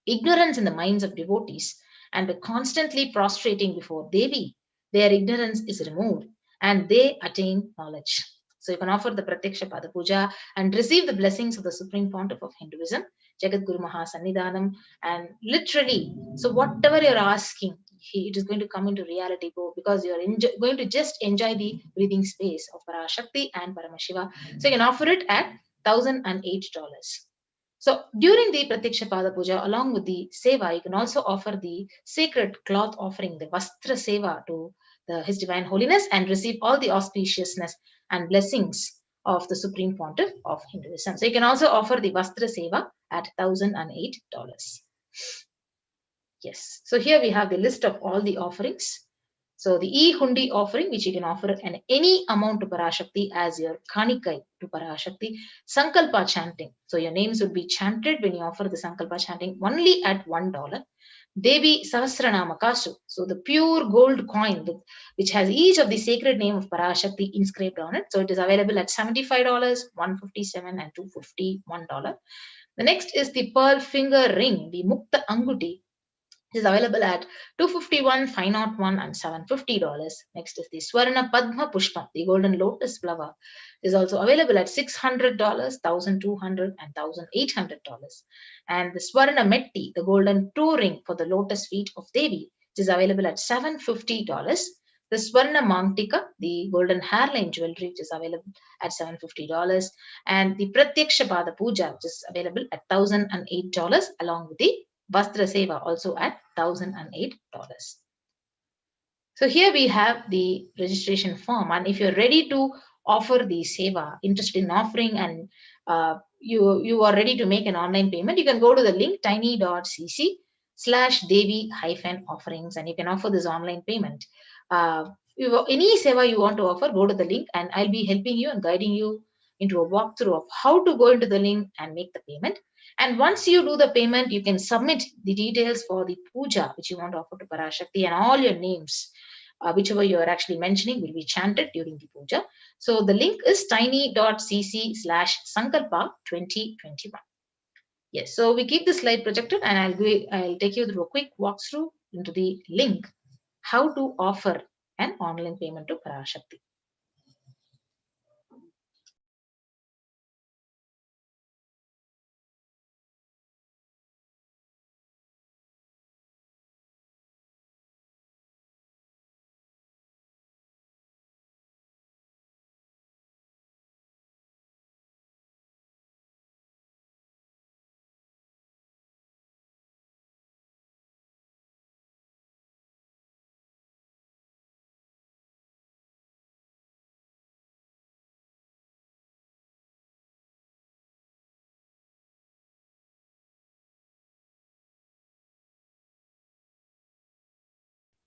ignorance in the minds of devotees, and by constantly prostrating before Devi, their ignorance is removed and they attain knowledge. So you can offer the Pratyaksha Pada Puja and receive the blessings of the Supreme Pontiff of Hinduism, Jagat Guru Maha Sannidhanam, and literally, so whatever you're asking, it is going to come into reality because you're going to just enjoy the breathing space of Parashakti and Paramashiva. So you can offer it at $1,008. So during the Pratyaksha Pada Puja, along with the Seva, you can also offer the sacred cloth offering, the Vastra Seva, to His Divine Holiness and receive all the auspiciousness and blessings of the Supreme Pontiff of Hinduism. So you can also offer the Vastra Seva at $1,008. Yes. So here we have the list of all the offerings. So the e-hundi offering, which you can offer an any amount to Parashakti as your kanikai to Parashakti. Sankalpa chanting. So your names would be chanted when you offer the Sankalpa chanting only at $1. Devi Sahasranama Kasu. So the pure gold coin which has each of the sacred name of Parashakti inscribed on it. So it is available at $75, $157, and $251. The next is the pearl finger ring, the Mukta Anguti. It is available at $251, $501, and $750. Next is the Swarna Padma Pushpam, the golden lotus flower. It is also available at $600, $1,200, and $1,800. And the Swarna Metti, the golden toe ring for the lotus feet of Devi, it is available at $750. The Swarna Mangtika, the golden hairline jewelry, which is available at $750. And the Pratyaksha Pada Puja, which is available at $1,008, along with the Vastra Seva, also at $1,008. So here we have the registration form, and if you're ready to offer the Seva, interested in offering, and you are ready to make an online payment, you can go to the link tiny.cc/Devi-offerings, and you can offer this online payment. Any Seva you want to offer, go to the link, and I'll be helping you and guiding you into a walkthrough of how to go into the link and make the payment. And once you do the payment, you can submit the details for the puja which you want to offer to Parashakti, and all your names, whichever you are actually mentioning, will be chanted during the puja. So the link is tiny.cc/Sankalpa2021. Yes, so we keep the slide projected, and I'll take you through a quick walkthrough into the link, how to offer an online payment to Parashakti.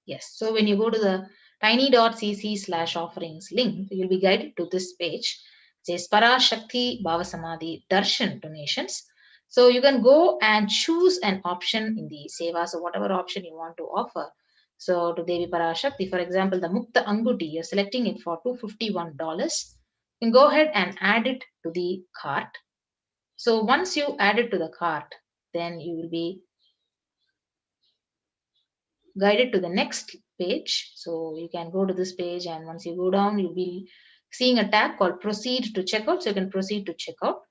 Yes, so when you go to the tiny.cc/offerings link, you'll be guided to this page. It says Parashakti Bhavasamadhi Darshan donations. So you can go and choose an option in the Seva, so whatever option you want to offer. So to Devi Parashakti, for example, the Mukta Anguti, you're selecting it for $251. You can go ahead and add it to the cart. So once you add it to the cart, then you will be guided to the next page. So you can go to this page, and once you go down, you'll be seeing a tab called proceed to checkout. So you can proceed to checkout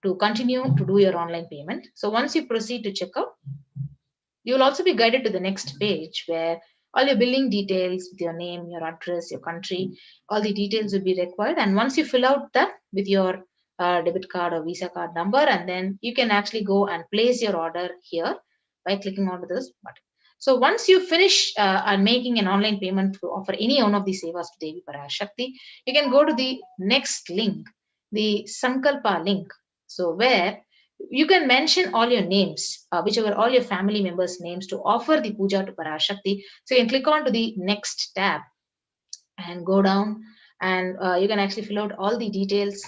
to continue to do your online payment. So once you proceed to checkout, you will also be guided to the next page where all your billing details with your name, your address, your country, all the details will be required. And once you fill out that with your debit card or Visa card number, and then you can actually go and place your order here by clicking onto this button. So once you finish making an online payment to offer any one of these sevas to Devi Parashakti, you can go to the next link, the Sankalpa link. So where you can mention all your names, whichever all your family members' names to offer the puja to Parashakti. So you can click on to the next tab and go down, and you can actually fill out all the details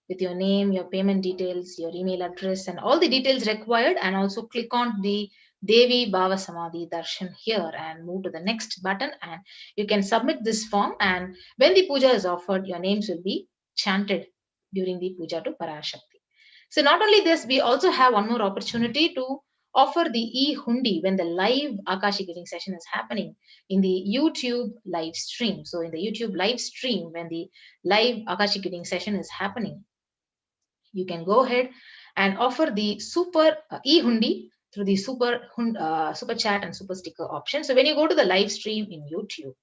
with your name, your payment details, your email address, and all the details required, and also click on the Devi Bhava Samadhi Darshan here and move to the next button, and you can submit this form. And when the puja is offered, your names will be chanted during the puja to Parashakti. So not only this, we also have one more opportunity to offer the e-hundi when the live Akashic reading session is happening in the YouTube live stream. So in the YouTube live stream, when the live Akashic reading session is happening, you can go ahead and offer the super e-hundi through the super chat and super sticker option. So when you go to the live stream in YouTube,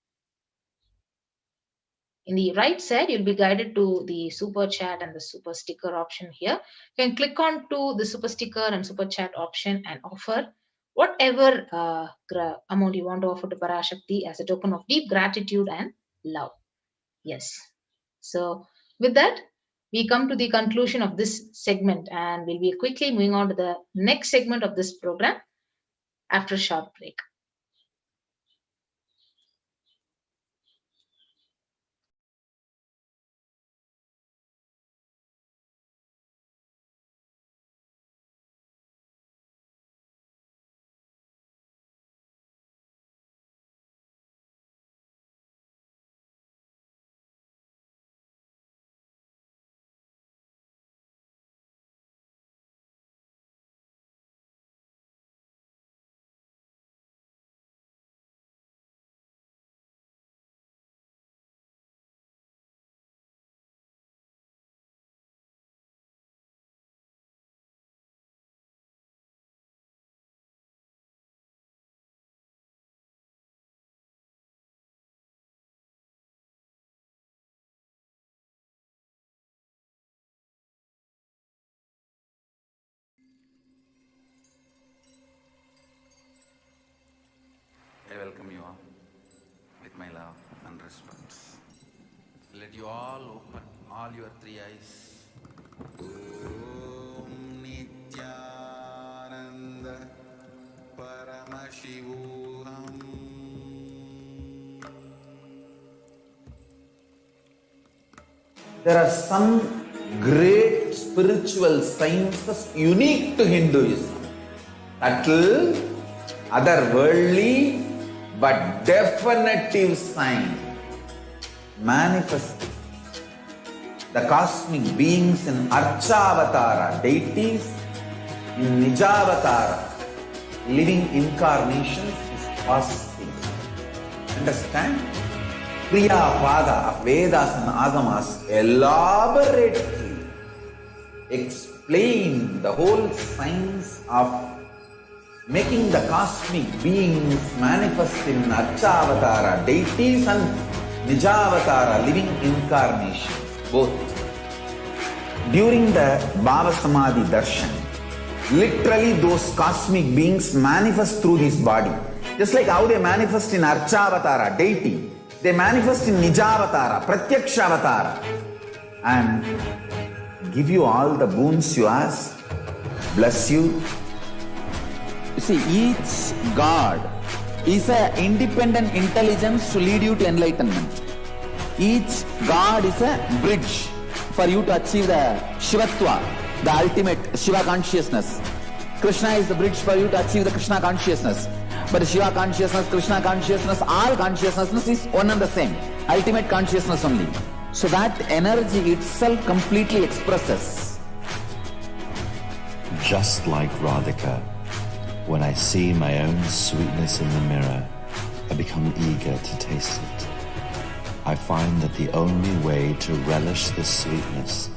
in the right side, you'll be guided to the super chat and the super sticker option here. You can click on to the super sticker and super chat option and offer whatever amount you want to offer to Parashakti as a token of deep gratitude and love. Yes. So with that, we come to the conclusion of this segment, and we'll be quickly moving on to the next segment of this program after a short break. I welcome you all with my love and respects. Let you all open all your three eyes. Om Nityananda Paramashivoham. There are some great spiritual sciences unique to Hinduism. Subtle, otherworldly, but definitive sign. Manifesting the cosmic beings in Archavatara, deities in Nijavatara, living incarnations is possible. Understand? Kriya Pada of Vedas and Agamas elaborately explain the whole science of making the cosmic beings manifest in Archavatara, deities and Nijavatara, living incarnations, both. During the Bhava Samadhi Darshan, literally those cosmic beings manifest through this body. Just like how they manifest in Archavatara, deity, they manifest in Nijavatara, Pratyakshavatara, and give you all the boons you ask, bless you. You see, each God is an independent intelligence to lead you to enlightenment. Each God is a bridge for you to achieve the Shivatva, the ultimate Shiva consciousness. Krishna is the bridge for you to achieve the Krishna consciousness. But Shiva consciousness, Krishna consciousness, all consciousness is one and the same. Ultimate consciousness only. So that energy itself completely expresses. Just like Radhika, when I see my own sweetness in the mirror, I become eager to taste it. I find that the only way to relish this sweetness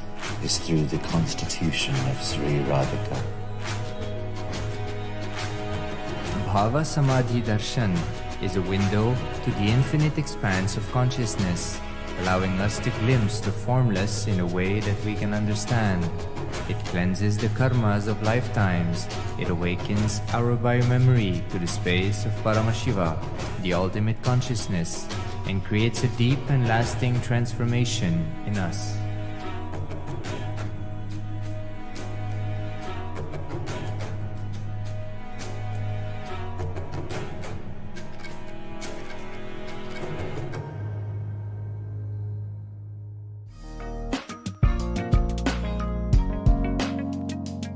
is through the constitution of Sri Radhika. Bhava Samadhi Darshan is a window to the infinite expanse of consciousness, allowing us to glimpse the formless in a way that we can understand. It cleanses the karmas of lifetimes. It awakens our biomemory to the space of Paramashiva, the ultimate consciousness, and creates a deep and lasting transformation in us.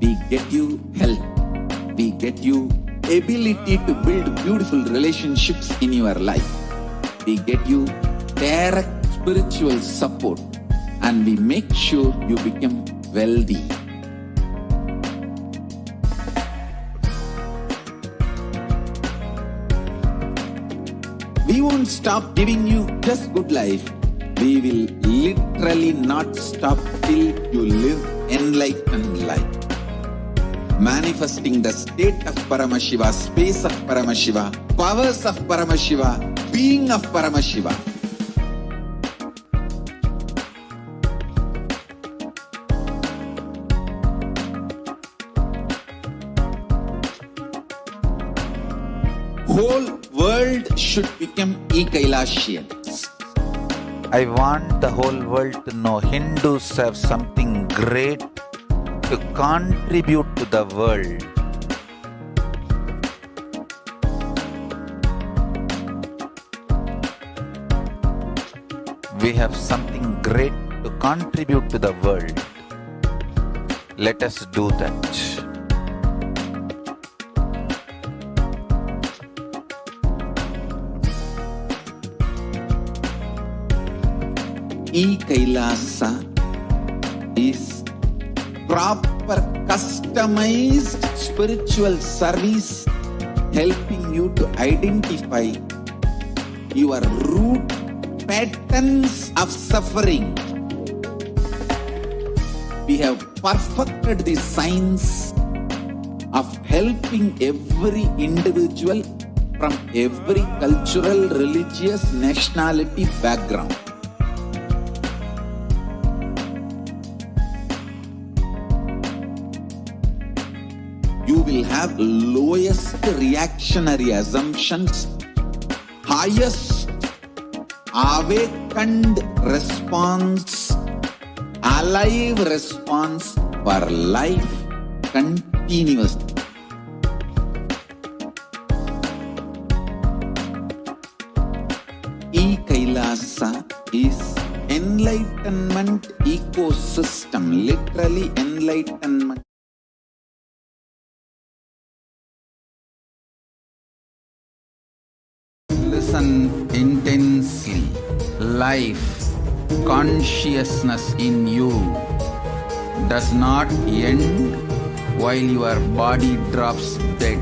We get you health. We get you ability to build beautiful relationships in your life. We get you direct spiritual support, and we make sure you become wealthy. We won't stop giving you just good life. We will literally not stop till you live enlightened life. Manifesting the state of Paramashiva, space of Paramashiva, powers of Paramashiva, being of Paramashiva. Whole world should become Kailasians. I want the whole world to know Hindus have something great to contribute to the world. We have something great to contribute to the world. Let us do that. Kailasa is proper customized spiritual service helping you to identify your root patterns of suffering. We have perfected the science of helping every individual from every cultural, religious, nationality background. You will have lowest reactionary assumptions, highest awakened response, alive response for life continuously. Kailasa is enlightenment ecosystem, literally enlightenment. Listen intensely. Life, consciousness in you does not end while your body drops dead.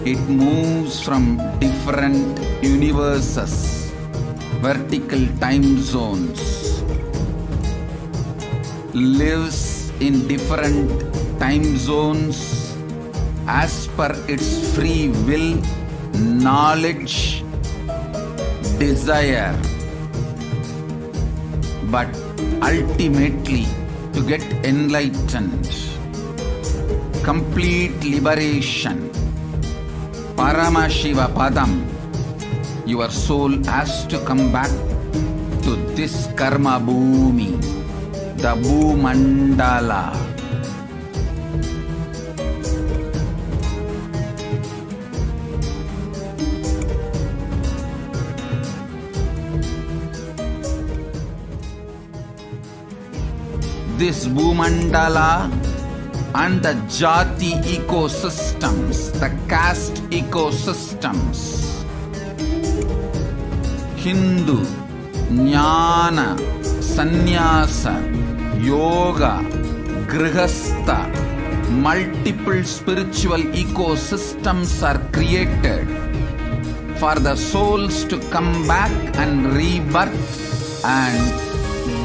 It moves from different universes, vertical time zones, lives in different time zones as per its free will, knowledge, desire, but ultimately to get enlightened, complete liberation, Paramashiva Padam, your soul has to come back to this Karma Bhumi, the Bhumandala. This Bhumandala and the Jati ecosystems, the caste ecosystems, Hindu, Jnana, Sannyasa, Yoga, Grihastha, multiple spiritual ecosystems are created for the souls to come back and rebirth and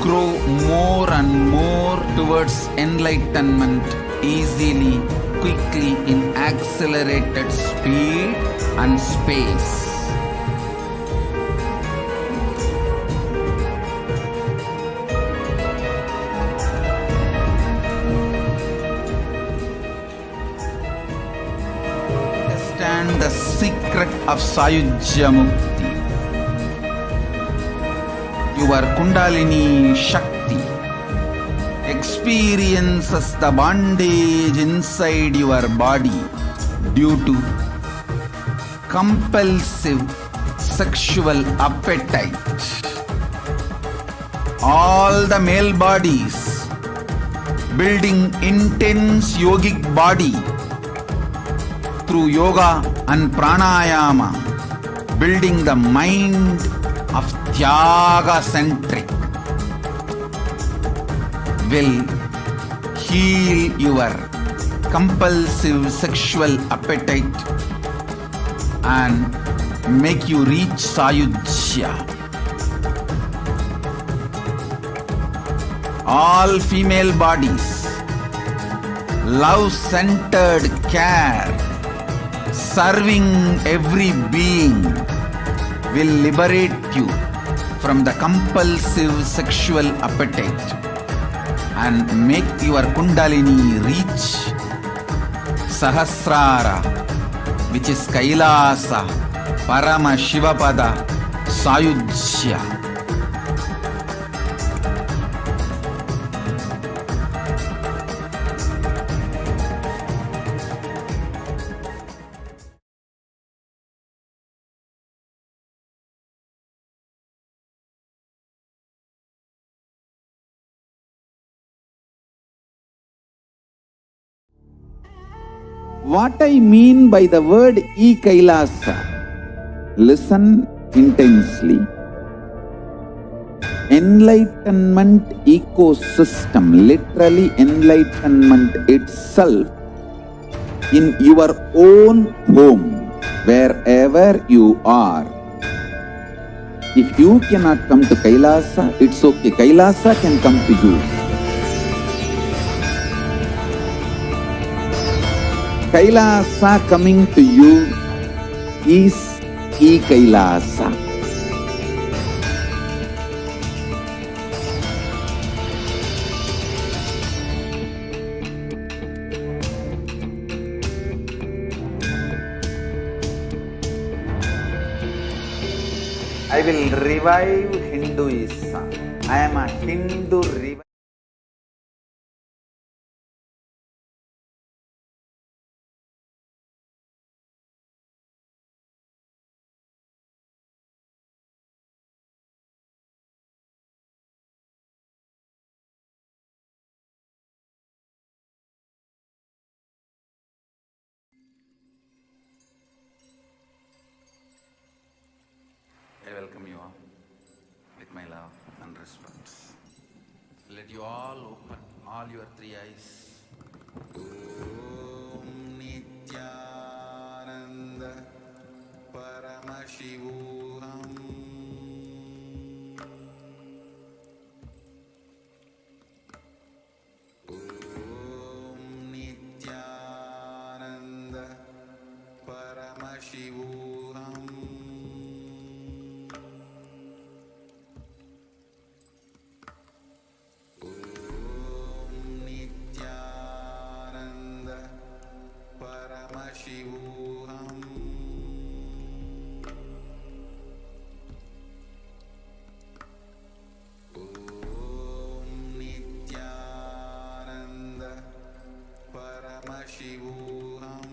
grow more and more towards enlightenment easily, quickly, in accelerated speed and space. of Sayujya Mukti. Your Kundalini Shakti experiences the bondage inside your body due to compulsive sexual appetite. All the male bodies building intense yogic body through yoga and pranayama, building the mind of Tyaga centric, will heal your compulsive sexual appetite and make you reach Sayujya. All female bodies, love-centered care, serving every being will liberate you from the compulsive sexual appetite and make your Kundalini reach Sahasrara, which is Kailasa, Parama Shivapada, Sayujya. What I mean by the word Kailasa, listen intensely. Enlightenment ecosystem, literally enlightenment itself, in your own home, wherever you are. If you cannot come to Kailasa, it's okay. Kailasa can come to you. Kailasa coming to you is Kailasa. I will revive Hinduism. I am a Hindu revival. I welcome you all with my love and respect. Let you all open all your three eyes. Om Nityananda Paramashivoham. Om Nityananda Paramashivoham. Paramashivoham. Om Nityananda Paramashivoham. Om Nityananda Paramashivoham.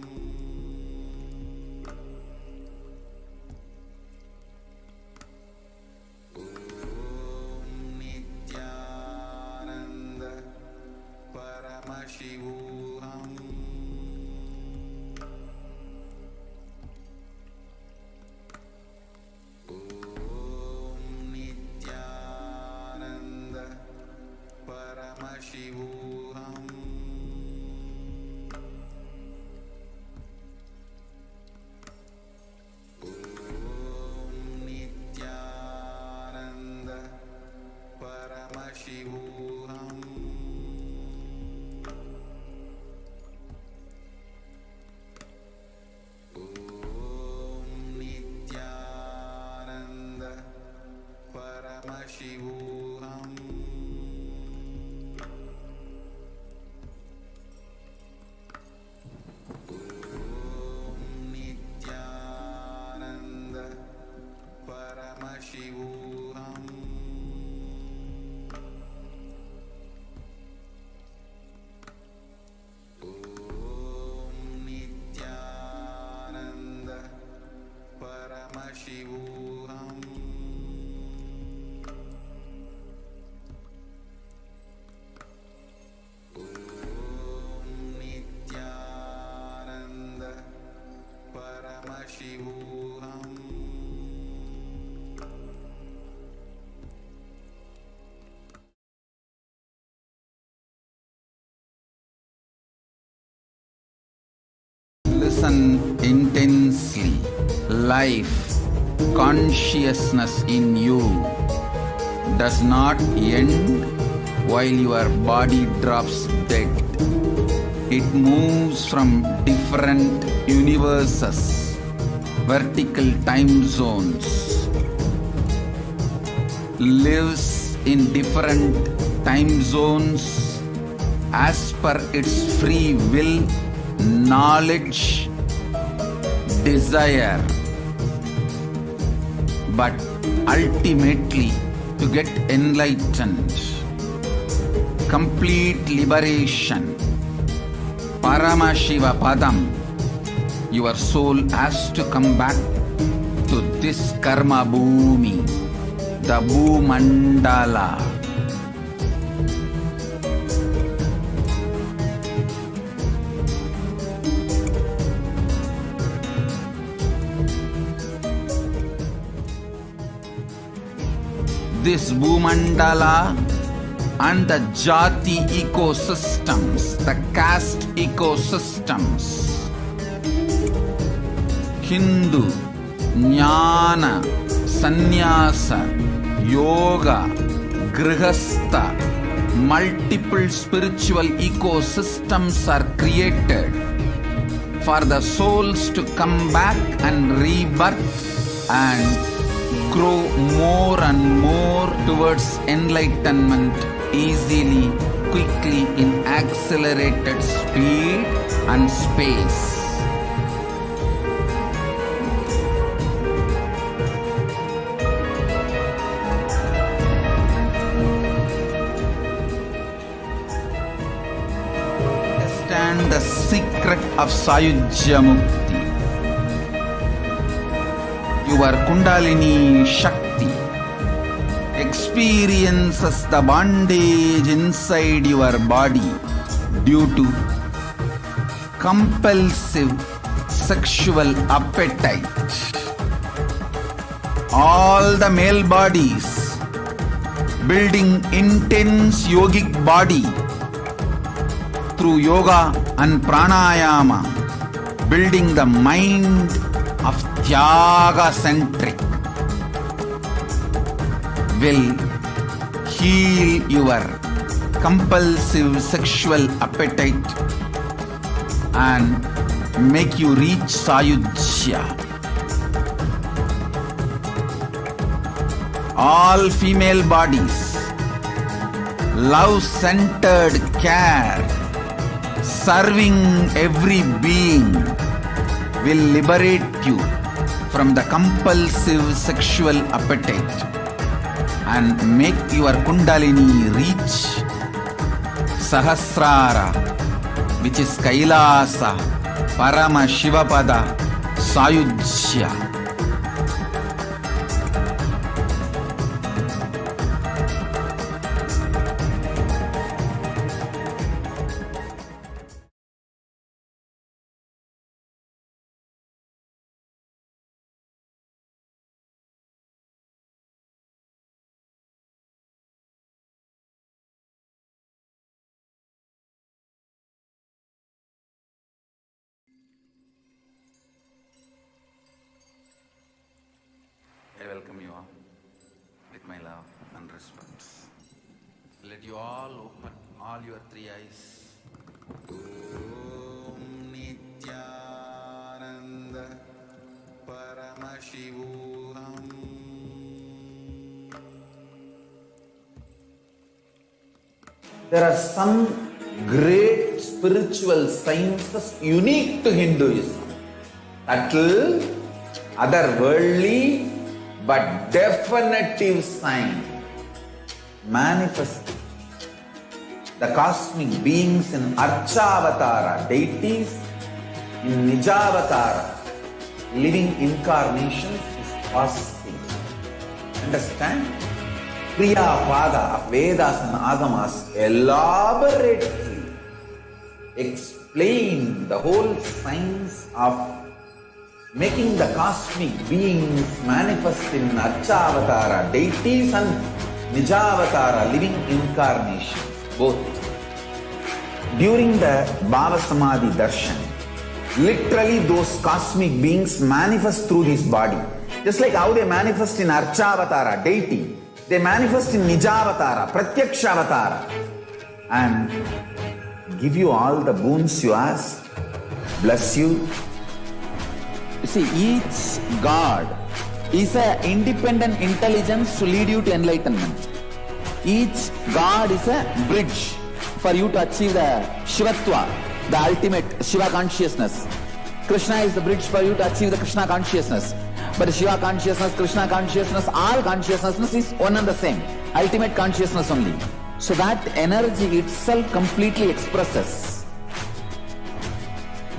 Paramashivoham. Om Nityananda Paramashivoham. Om Nityananda Paramashivoham. Om Nityananda listen intensely. Life, consciousness in you does not end while your body drops dead. It moves from different universes, vertical time zones, lives in different time zones as per its free will, knowledge, desire, but ultimately to get enlightened, complete liberation, Paramashiva Padam, your soul has to come back to this Karma Bhumi, the Bhumandala. This Bhumandala and the Jati ecosystems, the caste ecosystems, Hindu, Jnana, Sannyasa, Yoga, Grihastha, multiple spiritual ecosystems are created for the souls to come back and rebirth and grow more and more towards enlightenment easily, quickly, in accelerated speed and space. Understand the secret of Sayujya Mukti. Your Kundalini Shakti experiences the bondage inside your body due to compulsive sexual appetite. All the male bodies building intense yogic body through yoga and pranayama, building the mind of Tyaga-centric, will heal your compulsive sexual appetite and make you reach Sayujya. All female bodies, love-centered care, serving every being, will liberate you from the compulsive sexual appetite and make your Kundalini reach Sahasrara, which is Kailasa, Parama Shivapada, Sayujya. I welcome you all with my love and respect. Let you all open all your three eyes. Om Nityananda Paramashivoham. There are some great spiritual sciences unique to Hinduism. Subtle, otherworldly, but definitive sign manifesting the cosmic beings in Archavatara, deities in Nijavatara, living incarnations is fasting. Understand? Kriya Pada of Vedas and Agamas elaborately explain the whole science of making the cosmic beings manifest in Archavatara, deities and Nijavatara, living incarnations, both. During the Bhava Samadhi Darshan, Literally, those cosmic beings manifest through this body. Just like how they manifest in Archavatara, deity, they manifest in Nijavatara, Pratyakshavatara, and give you all the boons you ask, bless you. You see, each God is an independent intelligence to lead you to enlightenment. Each God is a bridge for you to achieve the Shivatva, the ultimate Shiva consciousness. Krishna is the bridge for you to achieve the Krishna consciousness. But Shiva consciousness, Krishna consciousness, all consciousness is one and the same. Ultimate consciousness only. So that energy itself completely expresses.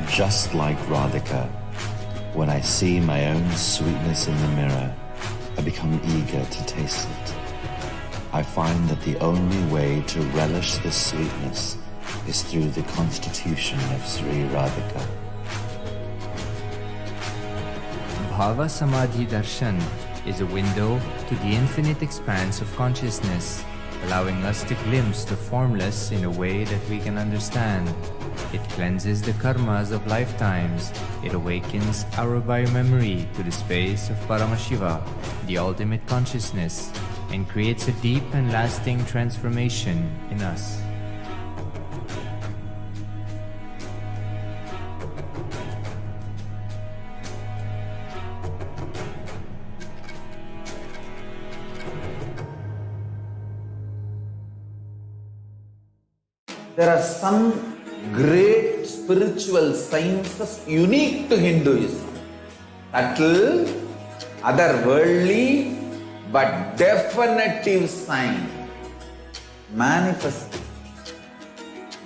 Just like Radhika, when I see my own sweetness in the mirror, I become eager to taste it. I find that the only way to relish this sweetness is through the constitution of Sri Radhika. Bhava Samadhi Darshan is a window to the infinite expanse of consciousness, allowing us to glimpse the formless in a way that we can understand. It cleanses the karmas of lifetimes. It awakens our biomemory to the space of Paramashiva, the ultimate consciousness, and creates a deep and lasting transformation in us. There are some great spiritual sciences unique to Hinduism. Subtle, otherworldly, but definitive sign. Manifesting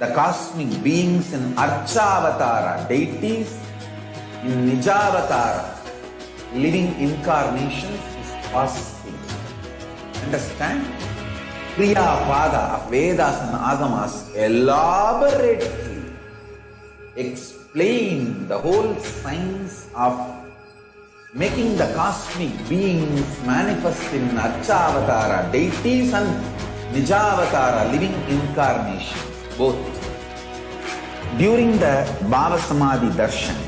the cosmic beings in Archavatara, deities, in Nijavatara, living incarnations is possible. Understand? Kriya Pada of Vedas and Agamas elaborately explain the whole science of making the cosmic beings manifest in Archavatara, deities, and Nijavatara, living incarnations, both. During the Bhava Samadhi Darshan,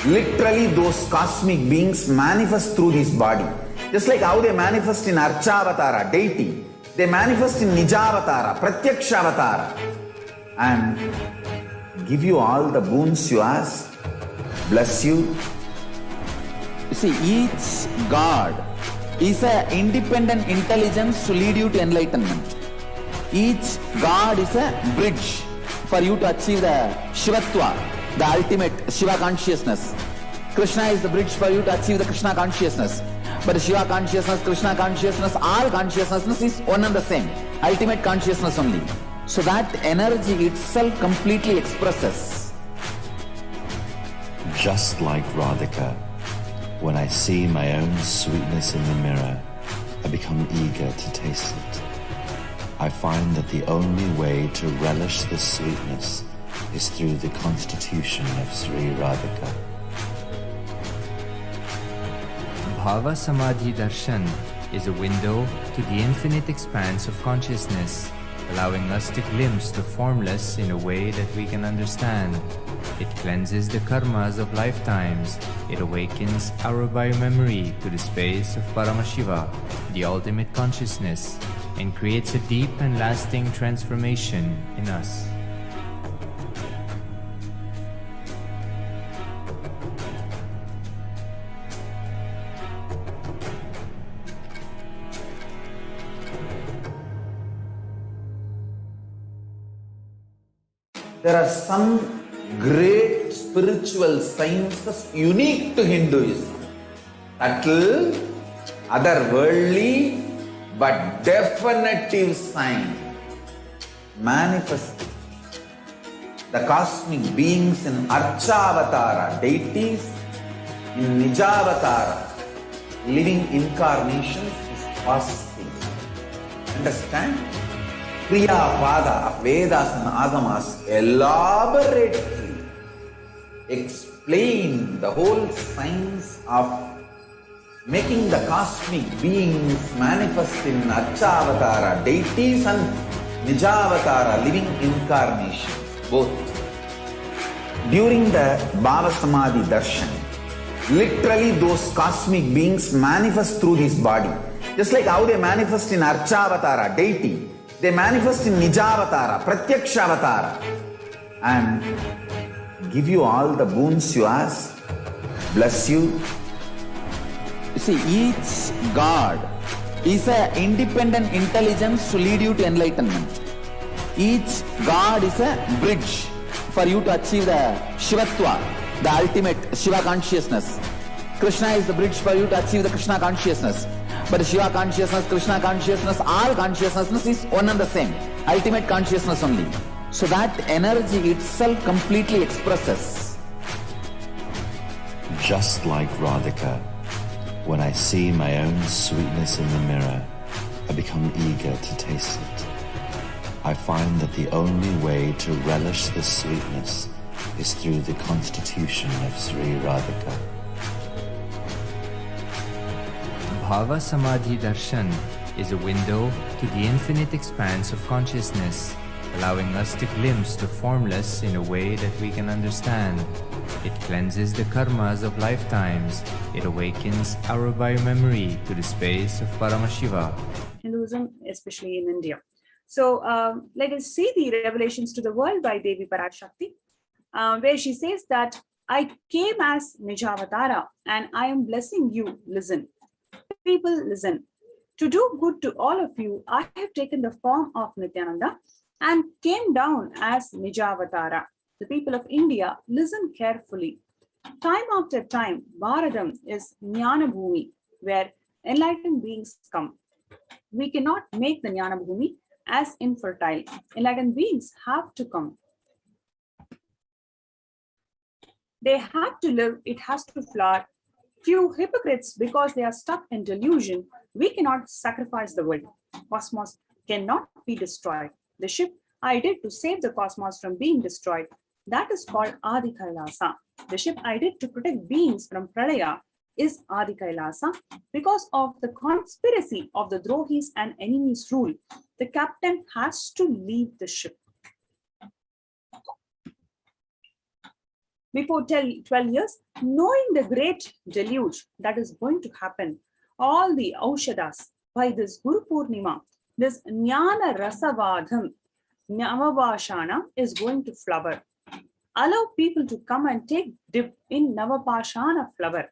literally those cosmic beings manifest through this body. Just like how they manifest in Archavatara, deity, they manifest in Nijavatara, Pratyakshavatara, and give you all the boons you ask, bless you. You see, each God is an independent intelligence to lead you to enlightenment. Each God is a bridge for you to achieve the Shivatva, the ultimate Shiva consciousness. Krishna is the bridge for you to achieve the Krishna consciousness. But Shiva consciousness, Krishna consciousness, all consciousness is one and the same. Ultimate consciousness only. So that energy itself completely expresses. Just like Radhika, when I see my own sweetness in the mirror, I become eager to taste it. I find that the only way to relish this sweetness is through the constitution of Sri Radhika. Bhava Samadhi Darshan is a window to the infinite expanse of consciousness, allowing us to glimpse the formless in a way that we can understand. It cleanses the karmas of lifetimes. It awakens our biomemory to the space of Paramashiva, the ultimate consciousness, and creates a deep and lasting transformation in us. There are some great spiritual sciences unique to Hinduism. Subtle, otherworldly, but definitive sign. Manifesting the cosmic beings in Archavatara, deities, in Nijavatara, living incarnations is possible. Understand? Kriya Pada of Vedas and Agamas elaborately explain the whole science of making the cosmic beings manifest in Archavatara, deities, and Nijavatara, living incarnations, both. during the Bhava Samadhi Darshan, literally those cosmic beings manifest through his body. Just like how they manifest in Archavatara, deity, they manifest in Nijavatara, Pratyakshavatara, and give you all the boons you ask, bless you. You see, each god is an independent intelligence to lead you to enlightenment. Each god is a bridge for you to achieve the Shivatva, the ultimate Shiva consciousness. Krishna is the bridge for you to achieve the Krishna consciousness. But Shiva consciousness, Krishna consciousness, all consciousness is one and the same. Ultimate consciousness only. So that energy itself completely expresses. Just like Radhika, when I see my own sweetness in the mirror, I become eager to taste it. I find that the only way to relish this sweetness is through the constitution of Sri Radhika. Bhava Samadhi Darshan is a window to the infinite expanse of consciousness, allowing us to glimpse the formless in a way that we can understand. It cleanses the karmas of lifetimes. It awakens our biomemory to the space of Paramashiva. Hinduism, especially in India. So let us see the revelations to the world by Devi Parashakti, where she says that I came as Nijavatara and I am blessing you. Listen. People, listen. To do good to all of you, I have taken the form of Nityananda and came down as Nijavatara. The people of India, listen carefully. Time after time, Bharadam is Jnana Bhumi, where enlightened beings come. We cannot make the Jnana Bhumi as infertile. Enlightened beings have to come. They have to live, it has to flower. Few hypocrites, because they are stuck in delusion, we cannot sacrifice the world. Cosmos cannot be destroyed. The ship I did to save the cosmos from being destroyed, that is called Adi Kailasa. The ship I did to protect beings from Pralaya is Adi Kailasa. Because of the conspiracy of the Drohis and enemies' rule, the captain has to leave the ship. Before 12 years, knowing the great deluge that is going to happen, all the Aushadas by this Guru Purnima, this Jnana Rasavadham, Navapashana is going to flower. Allow people to come and take dip in Navapashana flower.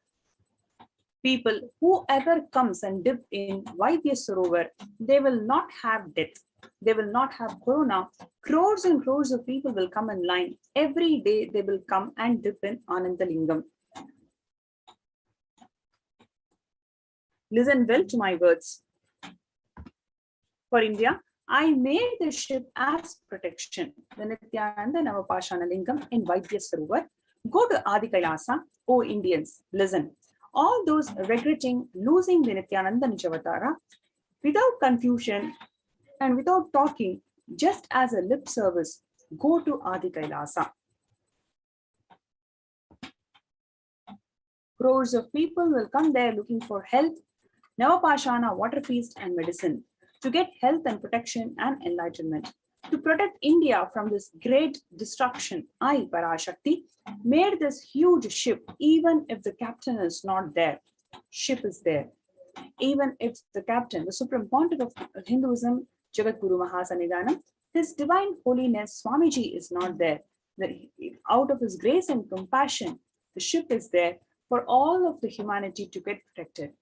People, whoever comes and dip in Vaidya Sarovar, they will not have death. They will not have corona. Crores and crores of people will come in line. Every day they will come and dip in Anandalingam. Listen well to my words. For India, I made the ship as protection. The Nityananda Navapashana Lingam in Vaidya Sarovar. Go to Adi Kailasa, O Indians, listen. All those regretting losing the Nityananda Nijavatara, without confusion and without talking, just as a lip service, go to Adi Kailasa. Crores of people will come there looking for health, Navapashana, water feast and medicine, to get health and protection and enlightenment. To protect India from this great destruction, I, Parashakti, made this huge ship, even if the captain is not there. Ship is there. Even if the captain, the supreme pontiff of Hinduism, Jagat Guru Mahasannidhanam, His Divine Holiness Swamiji is not there. Out of His grace and compassion, the ship is there for all of the humanity to get protected.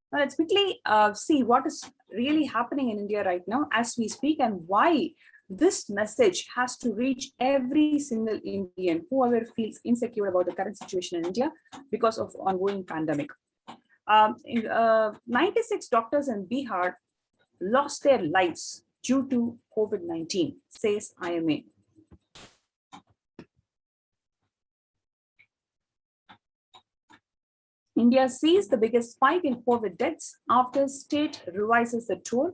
Now let's quickly see what is really happening in India right now as we speak, and why this message has to reach every single Indian, whoever feels insecure about the current situation in India because of ongoing pandemic. 96 doctors in Bihar lost their lives due to COVID-19, says IMA. India sees the biggest spike in COVID deaths after state revises the toll.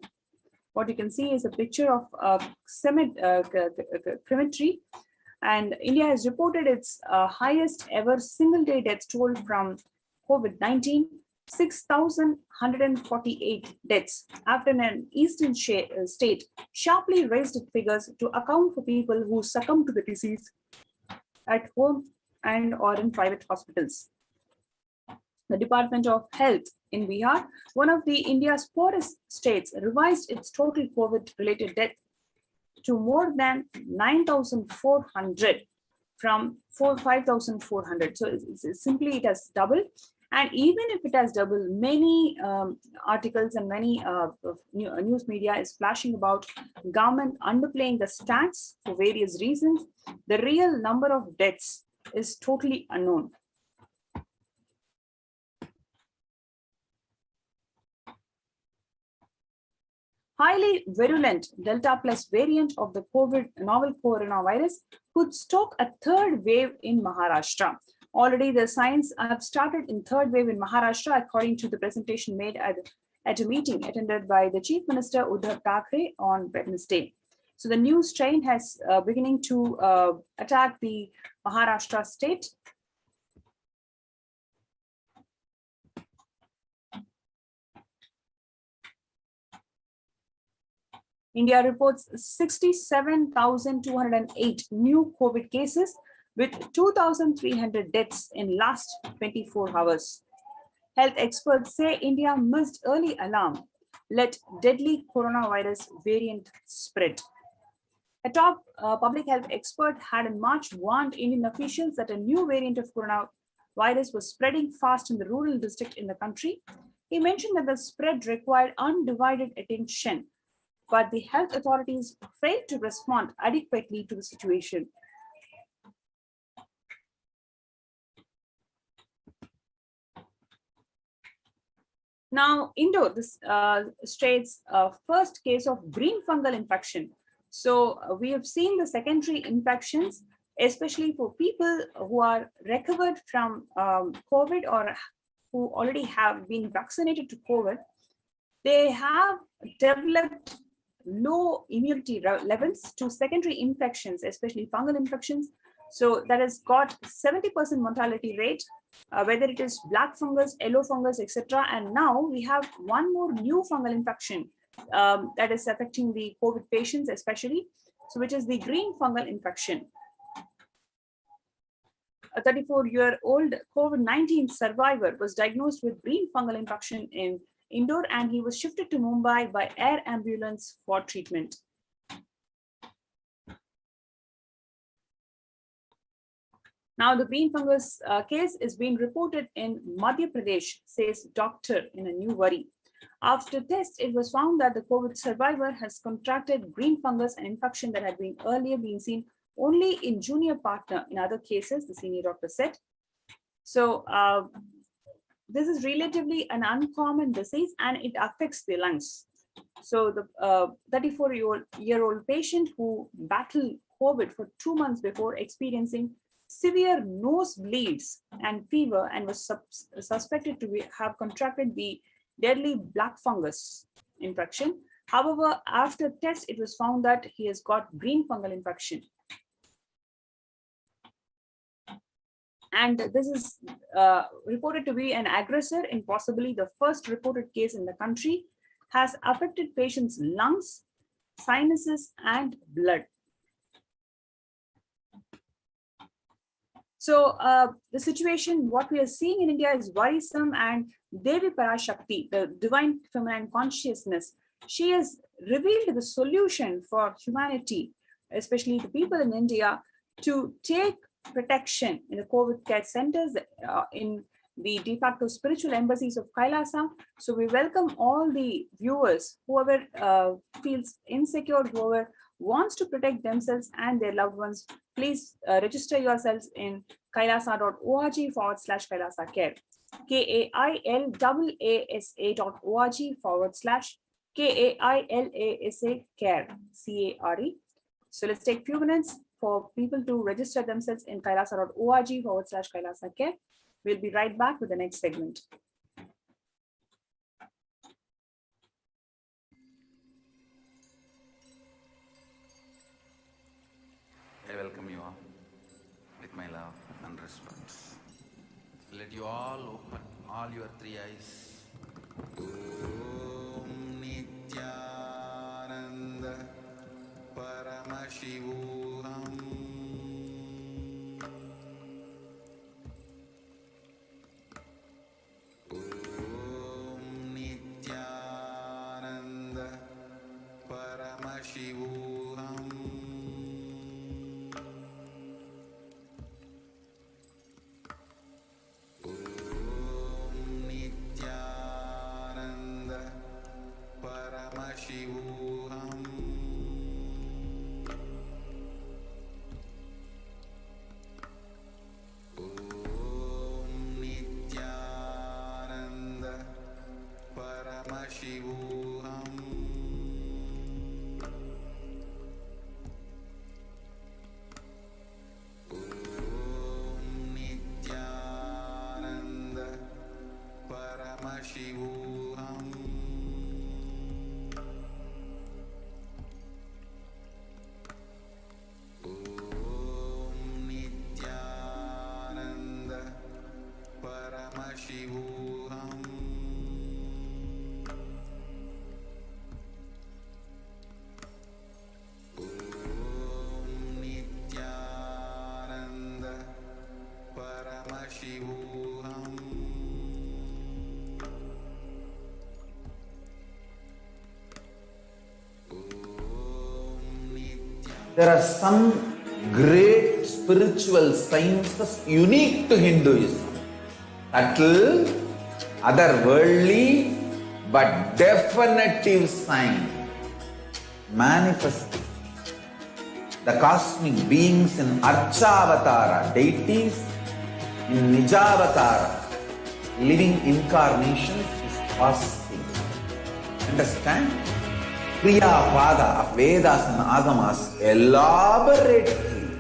What you can see is a picture of a cemetery, and India has reported its highest ever single day death toll from COVID-19. 6,148 deaths after an eastern state sharply raised its figures to account for people who succumbed to the disease at home and or in private hospitals. The Department of Health in Bihar, one of the India's poorest states, revised its total COVID-related death to more than 9,400 from 5,400. So simply it has doubled. And even if it has doubled, many articles and many news media is flashing about government underplaying the stats for various reasons. The real number of deaths is totally unknown. Highly virulent Delta Plus variant of the novel coronavirus could stoke a third wave in Maharashtra. Already the signs have started in third wave in Maharashtra, according to the presentation made at a meeting attended by the Chief Minister Uddhav Thackeray on Wednesday. So the new strain has beginning to attack the Maharashtra state. India reports 67,208 new COVID cases with 2,300 deaths in last 24 hours. Health experts say India missed early alarm, let deadly coronavirus variant spread. A top public health expert had in March warned Indian officials that a new variant of coronavirus was spreading fast in the rural district in the country. He mentioned that the spread required undivided attention, but the health authorities failed to respond adequately to the situation. Now, Indore, this state's first case of green fungal infection. So we have seen the secondary infections, especially for people who are recovered from COVID or who already have been vaccinated to COVID. They have developed low immunity levels to secondary infections, especially fungal infections. So that has got 70% mortality rate, whether it is black fungus, yellow fungus, etc. And now we have one more new fungal infection that is affecting the COVID patients especially, so which is the green fungal infection. A 34-year-old COVID-19 survivor was diagnosed with green fungal infection in Indore, and he was shifted to Mumbai by air ambulance for treatment. Now, the green fungus case is being reported in Madhya Pradesh, says doctor in a new worry. After tests, it was found that the COVID survivor has contracted green fungus, an infection that had been earlier been seen only in junior partner in other cases, the senior doctor said. So, this is relatively an uncommon disease and it affects the lungs. So the 34-year-old patient who battled COVID for 2 months before experiencing severe nosebleeds and fever and was suspected to have contracted the deadly black fungus infection. However, after test, it was found that he has got green fungal infection. And this is reported to be an aggressor in possibly the first reported case in the country, has affected patients' lungs, sinuses, and blood. So the situation, what we are seeing in India is worrisome, and Devi Parashakti, the divine feminine consciousness, she has revealed the solution for humanity, especially the people in India, to take protection in the COVID care centers, in the de facto spiritual embassies of Kailasa. So we welcome all the viewers, whoever feels insecure, whoever wants to protect themselves and their loved ones, please register yourselves in kailasa.org/Kailasa Care. KAILASA.org/KAILASA Care, CARE. So let's take a few minutes for people to register themselves in kailasa.org/Kailasa Care. We'll be right back with the next segment. I welcome you all with my love and respect. Let you all open all your three eyes. Om Nityananda Paramashivoham. Om Nityananda Paramashivoham. Om Nityananda Paramashivoham. Om Nityananda Paramashivoham. Om Nityananda Paramashivoham. Om Nityananda Paramashivoham. Om Nityananda Paramashivoham. There are some great spiritual sciences unique to Hinduism. Subtle, otherworldly, but definitive sign manifesting the cosmic beings in Archavatara, deities in Nijavatara, living incarnations is fasting. Understand? Kriya Pada of Vedas and Agamas elaborately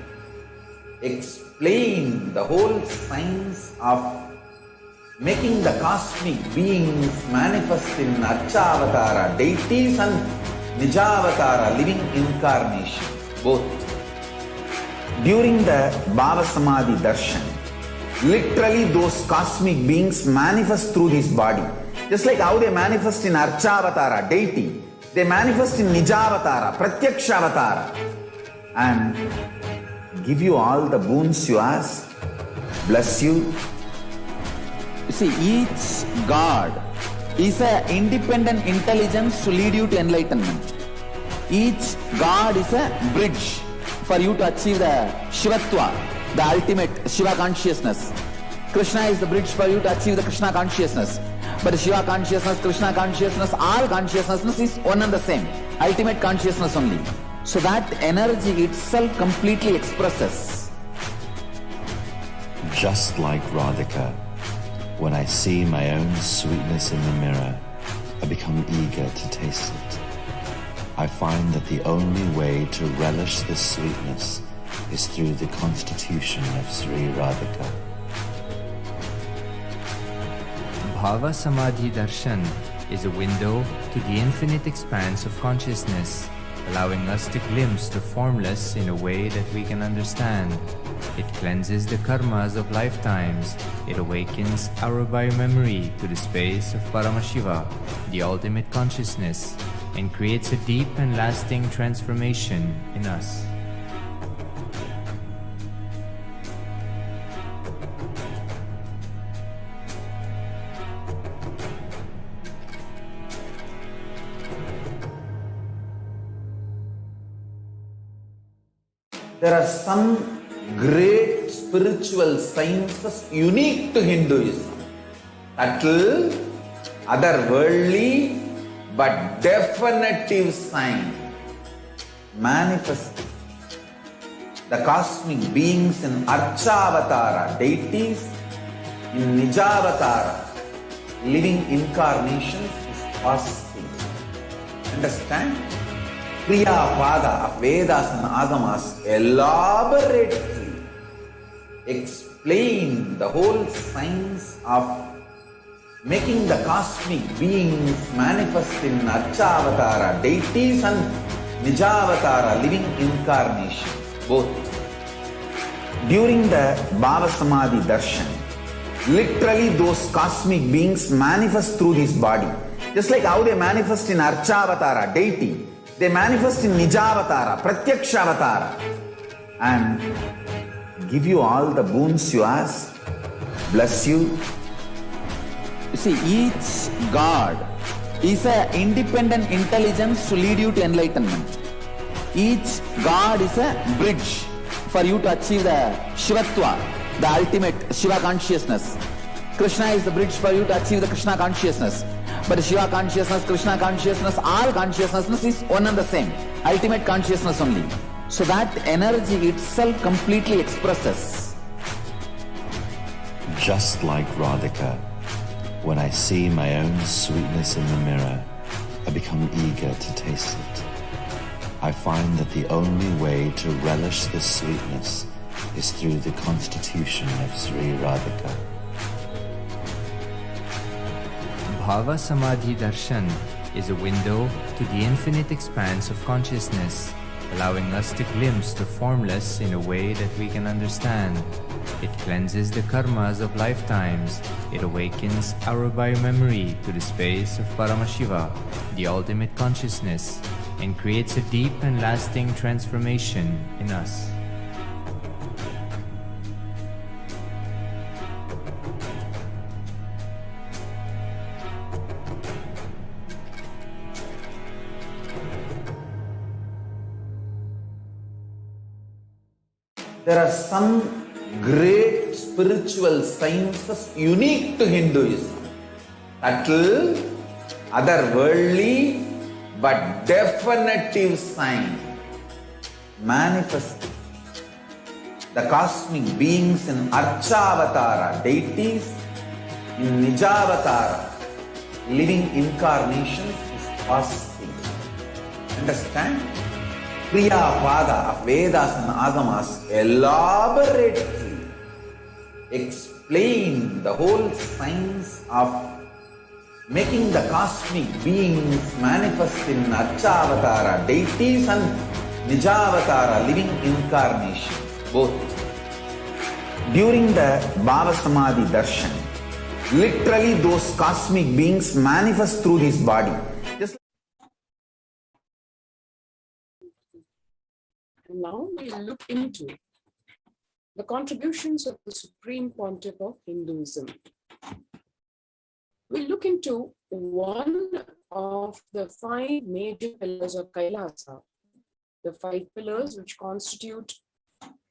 explain the whole science of making the cosmic beings manifest in Archavatara, deities and Nijavatara, living incarnations, both. During the Bhava Samadhi Darshan, literally those cosmic beings manifest through this body. Just like how they manifest in Archavatara, deity, they manifest in Nijavatara, Pratyakshavatara, and give you all the boons you ask, bless you. You see, each God is an independent intelligence to lead you to enlightenment. Each God is a bridge for you to achieve the Shivatva, the ultimate Shiva consciousness. Krishna is the bridge for you to achieve the Krishna consciousness. But the Shiva consciousness, Krishna consciousness, all consciousness is one and the same. Ultimate consciousness only. So that energy itself completely expresses. Just like Radhika, when I see my own sweetness in the mirror, I become eager to taste it. I find that the only way to relish this sweetness is through the constitution of Sri Radhika. Bhava Samadhi Darshan is a window to the infinite expanse of consciousness, allowing us to glimpse the formless in a way that we can understand. It cleanses the karmas of lifetimes. It awakens our biomemory to the space of Paramashiva, the ultimate consciousness, and creates a deep and lasting transformation in us. There are some great spiritual sciences unique to Hinduism. Subtle, otherworldly, but definitive sign manifesting the cosmic beings in Archavatara, deities in Nijavatara, living incarnations is fasting. Understand? Kriya Pada of Vedas and Agamas elaborately explain the whole science of making the cosmic beings manifest in Archavatara, deities and Nijavatara, living incarnations, both. During the Bhava Samadhi Darshan, Literally, those cosmic beings manifest through this body. Just like how they manifest in Archavatara, deity, they manifest in Nijavatara, Pratyakshavatara, and give you all the boons you ask, bless you. You see, each God is an independent intelligence to lead you to enlightenment. Each God is a bridge for you to achieve the Shivatva, the ultimate Shiva consciousness. Krishna is the bridge for you to achieve the Krishna consciousness. But Shiva consciousness, Krishna consciousness, all consciousness is one and the same. Ultimate consciousness only. So that energy itself completely expresses. Just like Radhika, when I see my own sweetness in the mirror, I become eager to taste it. I find that the only way to relish this sweetness is through the constitution of Sri Radhika. Bhava Samadhi Darshan is a window to the infinite expanse of consciousness, allowing us to glimpse the formless in a way that we can understand. It cleanses the karmas of lifetimes. It awakens our biomemory to the space of Paramashiva, the ultimate consciousness, and creates a deep and lasting transformation in us. There are some great spiritual sciences unique to Hinduism. Subtle, otherworldly, but definitive sign. Manifesting the cosmic beings in Archavatara, deities, in Nijavatara, living incarnations is possible. Understand? Kriya Pada of Vedas and Agamas elaborately explain the whole science of making the cosmic beings manifest in Archavatara, deities, and Nijavatara, living incarnations, both. During the Bhava Samadhi Darshan, literally those cosmic beings manifest through this body. Just Now we look into the contributions of the Supreme Pontiff of Hinduism. We look into one of the 5 major pillars of Kailasa, the 5 pillars which constitute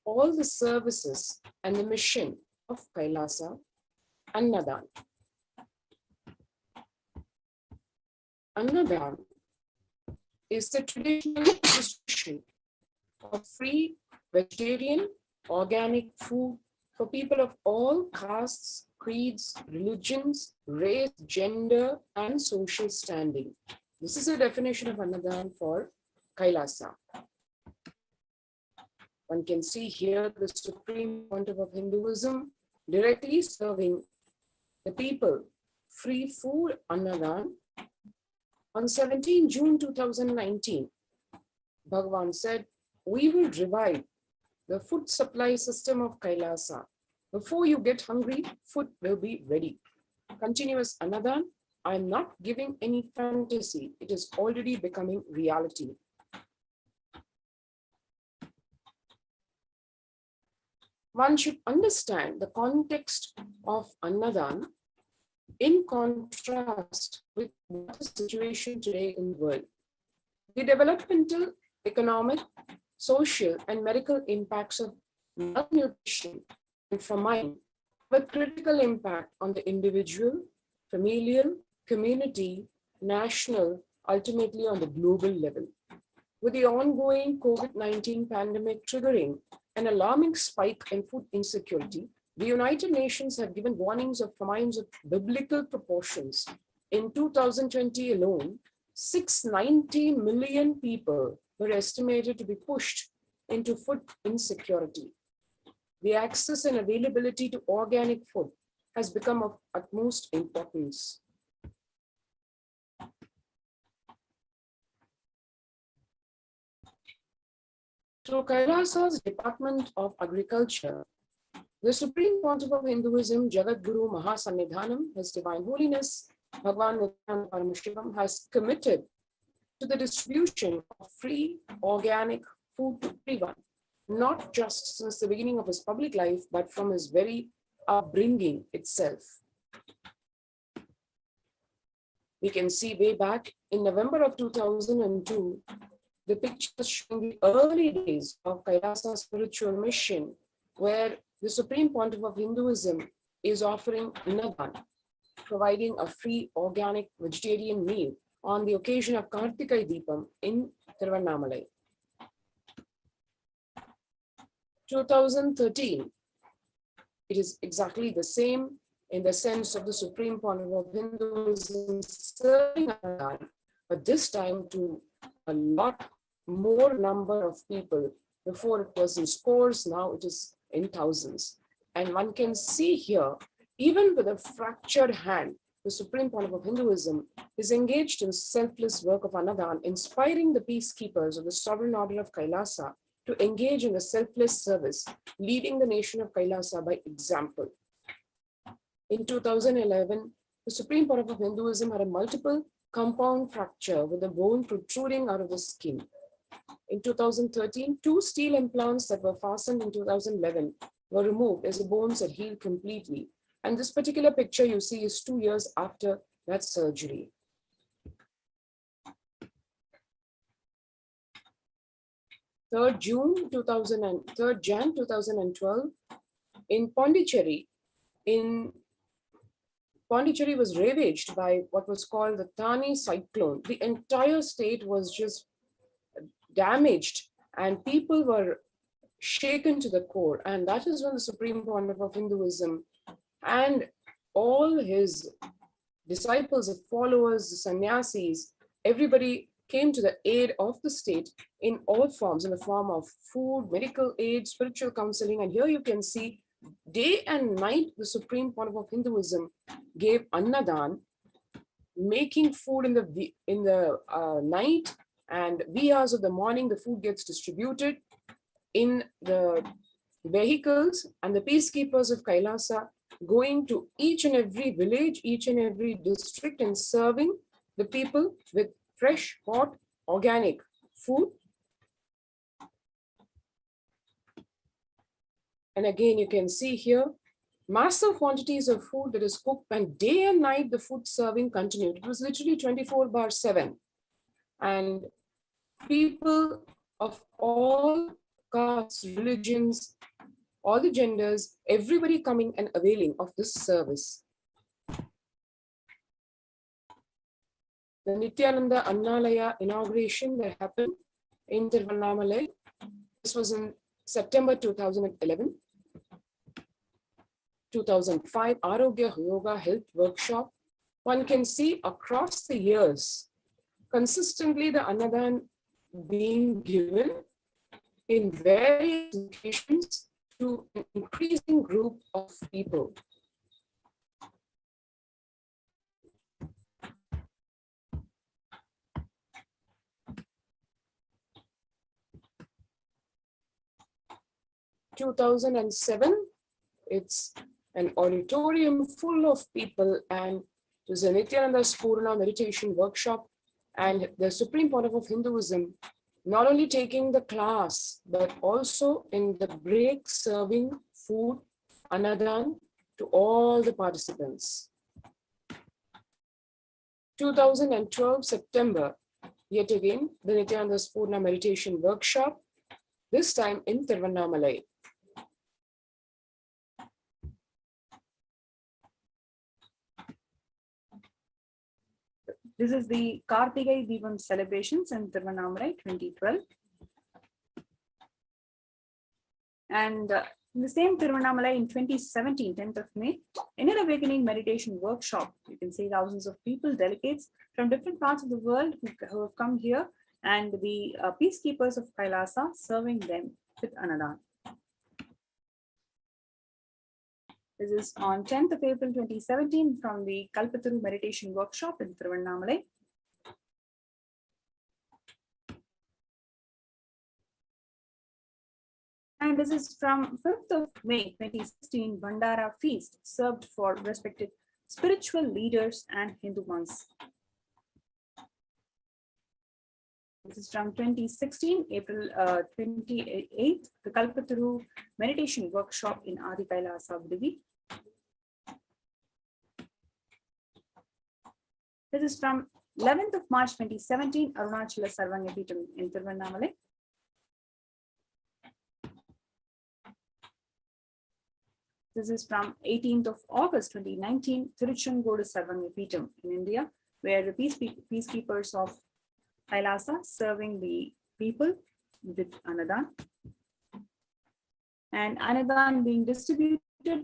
all the services and the mission of Kailasa, Annadan. Annadan is the traditional distribution of free vegetarian organic food for people of all castes, creeds, religions, race, gender, and social standing. This is a definition of Annadan for Kailasa. One can see here the Supreme Pontiff of Hinduism directly serving the people free food Annadan. On 17 June 2019, Bhagavan said, "We will revive the food supply system of Kailasa. Before you get hungry, food will be ready. Continuous Annadan. I am not giving any fantasy. It is already becoming reality." One should understand the context of Annadan in contrast with what is the situation today in the world. The developmental, economic, social, and medical impacts of malnutrition and famine have a critical impact on the individual, familial, community, national, ultimately on the global level. With the ongoing COVID-19 pandemic triggering an alarming spike in food insecurity, the United Nations have given warnings of famines of biblical proportions. In 2020 alone, 690 million people were estimated to be pushed into food insecurity. The access and availability to organic food has become of utmost importance. Through Kailasa's Department of Agriculture, The Supreme Pontiff of Hinduism, Jagat Guru Mahasannidhanam, His Divine Holiness, Bhagwan Nityananda Paramashivam, has committed to the distribution of free organic food to everyone, not just since the beginning of his public life, but from his very upbringing itself. We can see way back in November of 2002, the pictures showing the early days of Kailasa spiritual mission, where the Supreme Pontiff of Hinduism is offering Annadan, providing a free organic vegetarian meal on the occasion of Kartika Deepam in Tiruvannamalai. 2013, it is exactly the same in the sense of the Supreme Pontiff of Hinduism serving Annadan, but this time to a lot more number of people. Before it was in scores, now it is in thousands. And one can see here, even with a fractured hand, the Supreme Pontiff of Hinduism is engaged in selfless work of Annadan, inspiring the peacekeepers of the Sovereign Order of Kailasa to engage in a selfless service, leading the nation of Kailasa by example. In 2011, the Supreme Pontiff of Hinduism had a multiple compound fracture with the bone protruding out of the skin. In 2013, 2 steel implants that were fastened in 2011 were removed as the bones had healed completely. And this particular picture you see is 2 years after that surgery. Third Jan 2012, in Pondicherry, Pondicherry was ravaged by what was called the Thani cyclone. The entire state was just damaged and people were shaken to the core. And that is when the Supreme Pontiff of Hinduism and all his disciples, the followers, the sannyasis, everybody came to the aid of the state in all forms, in the form of food, medical aid, spiritual counseling. And here you can see day and night, the Supreme Pontiff of Hinduism gave Annadan, making food in the night, and wee hours of the morning, the food gets distributed in the vehicles, and the peacekeepers of Kailasa going to each and every village, each and every district, and serving the people with fresh, hot, organic food. And again, you can see here, massive quantities of food that is cooked, and day and night the food serving continued. It was literally 24/7. And people of all castes, religions, all the genders, everybody coming and availing of this service. The Nityananda Annalaya inauguration that happened in Tiruvannamalai, this was in September 2011. 2005, Arogya Yoga Health Workshop. One can see across the years, consistently the Annadan being given in various locations to an increasing group of people. In 2007, it's an auditorium full of people, and it was a Nityananda Spurna meditation workshop, and the Supreme Pontiff of Hinduism not only taking the class, but also in the break serving food, Annadan, to all the participants. 2012 September, yet again, the Nityananda Spurna meditation workshop, this time in Tiruvannamalai. This is the Kartika Deepam celebrations in Tiruvannamalai 2012. And in the same Tiruvannamalai in 2017, 10th of May, Inner Awakening Meditation Workshop. You can see thousands of people, delegates from different parts of the world who have come here, and the peacekeepers of Kailasa serving them with Annadan. This is on 10th of April 2017 from the Kalpataru Meditation Workshop in Tiruvannamalai. And this is from 5th of May 2016 Bandara feast served for respected spiritual leaders and Hindu monks. This is from 2016 April 28th, the Kalpataru meditation workshop in Adi Kailasa, Vidivi. This is from 11th of March 2017 Arunachala Sarvanya Peetham in Tiruvannamalai. This is from 18th of August 2019, Tiruchengodu Sarvanya Peetham in India, where the peacekeepers of Kailasa serving the people with Anadan. And Anadan being distributed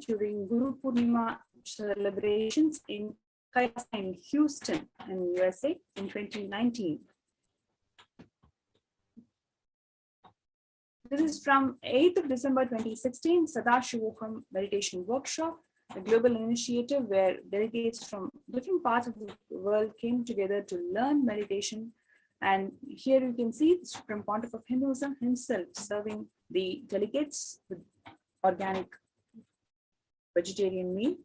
during Guru Purnima celebrations in Kailasa in Houston in USA in 2019. This is from 8th of December 2016, Sadashivoham meditation workshop, a global initiative where delegates from different parts of the world came together to learn meditation. And here you can see the Supreme Pontiff of Hinduism himself serving the delegates with organic vegetarian meal.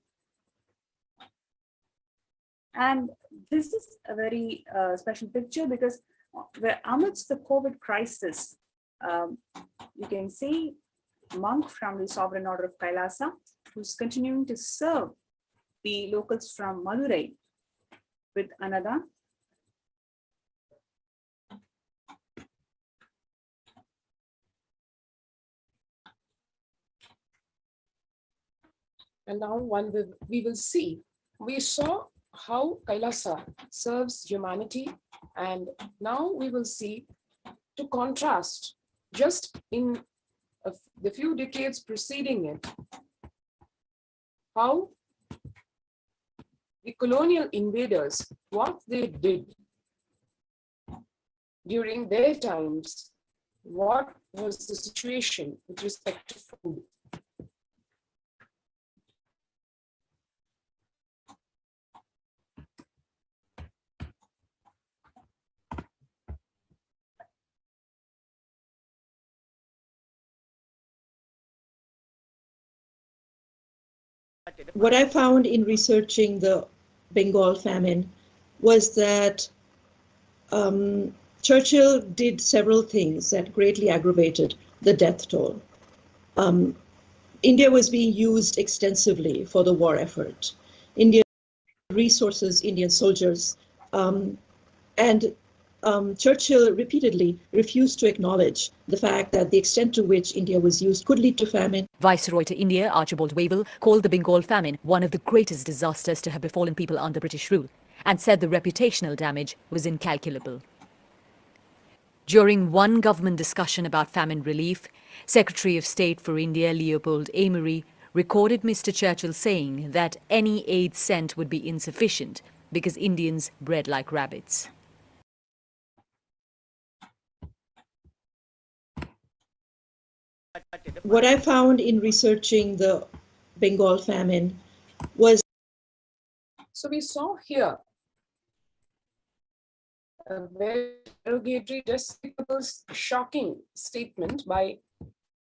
And this is a very special picture because where amidst the COVID crisis, you can see a monk from the Sovereign Order of Kailasa who's continuing to serve the locals from Madurai with Anadan. And now we will see, we saw how Kailasa serves humanity, and now we will see, to contrast, just in the few decades preceding it, how the colonial invaders, what they did during their times, what was the situation with respect to food. What I found in researching the Bengal famine was that Churchill did several things that greatly aggravated the death toll. India was being used extensively for the war effort. Indian resources, Indian soldiers, and Churchill repeatedly refused to acknowledge the fact that the extent to which India was used could lead to famine. Viceroy to India, Archibald Wavell, called the Bengal famine one of the greatest disasters to have befallen people under British rule, and said the reputational damage was incalculable. During one government discussion about famine relief, Secretary of State for India Leopold Amery recorded Mr. Churchill saying that any aid sent would be insufficient because Indians bred like rabbits. What I found in researching the Bengal famine was... So we saw here a very derogatory, despicable, shocking statement by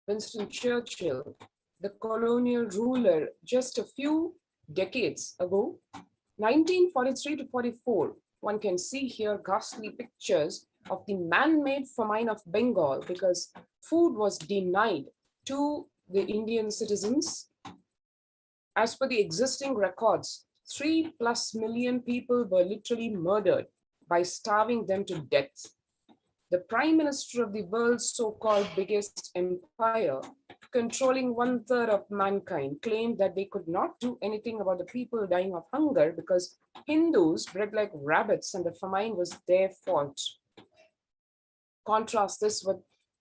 Winston Churchill, the colonial ruler, just a few decades ago, 1943 to 44. One can see here ghastly pictures of the man-made famine of Bengal because food was denied to the Indian citizens. As per the existing records, 3+ million people were literally murdered by starving them to death. The Prime Minister of the world's so-called biggest empire, controlling 1/3 of mankind, claimed that they could not do anything about the people dying of hunger because Hindus bred like rabbits and the famine was their fault. Contrast this with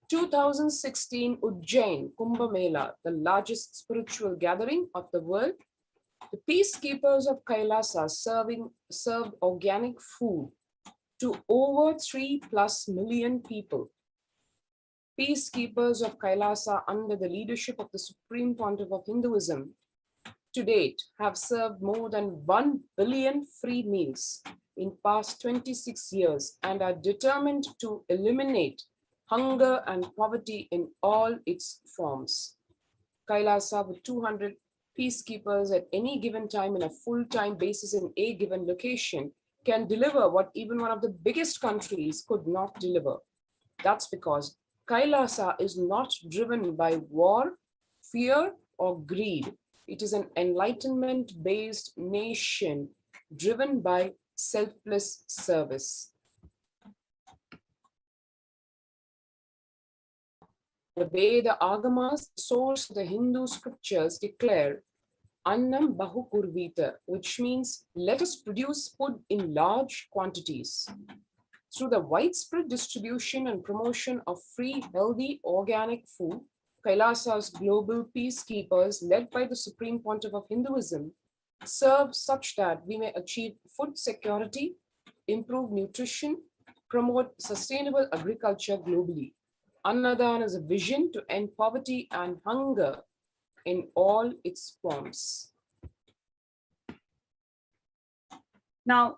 2016 Ujjain Kumbh Mela, the largest spiritual gathering of the world. The peacekeepers of Kailasa served organic food to over 3+ million people. Peacekeepers of Kailasa, under the leadership of the Supreme Pontiff of Hinduism, to date have served more than 1 billion free meals in past 26 years and are determined to eliminate hunger and poverty in all its forms. Kailasa, with 200 peacekeepers at any given time in a full-time basis in a given location, can deliver what even one of the biggest countries could not deliver. That's because Kailasa is not driven by war, fear, or greed. It is an enlightenment-based nation driven by selfless service. The way the Agamas, the source of the Hindu scriptures, declare Annam Bahu Kurvita, which means let us produce food in large quantities. Through the widespread distribution and promotion of free, healthy, organic food, Kailasa's global peacekeepers, led by the Supreme Pontiff of Hinduism, serve such that we may achieve food security, improve nutrition, promote sustainable agriculture globally. Annadan is a vision to end poverty and hunger in all its forms. Now,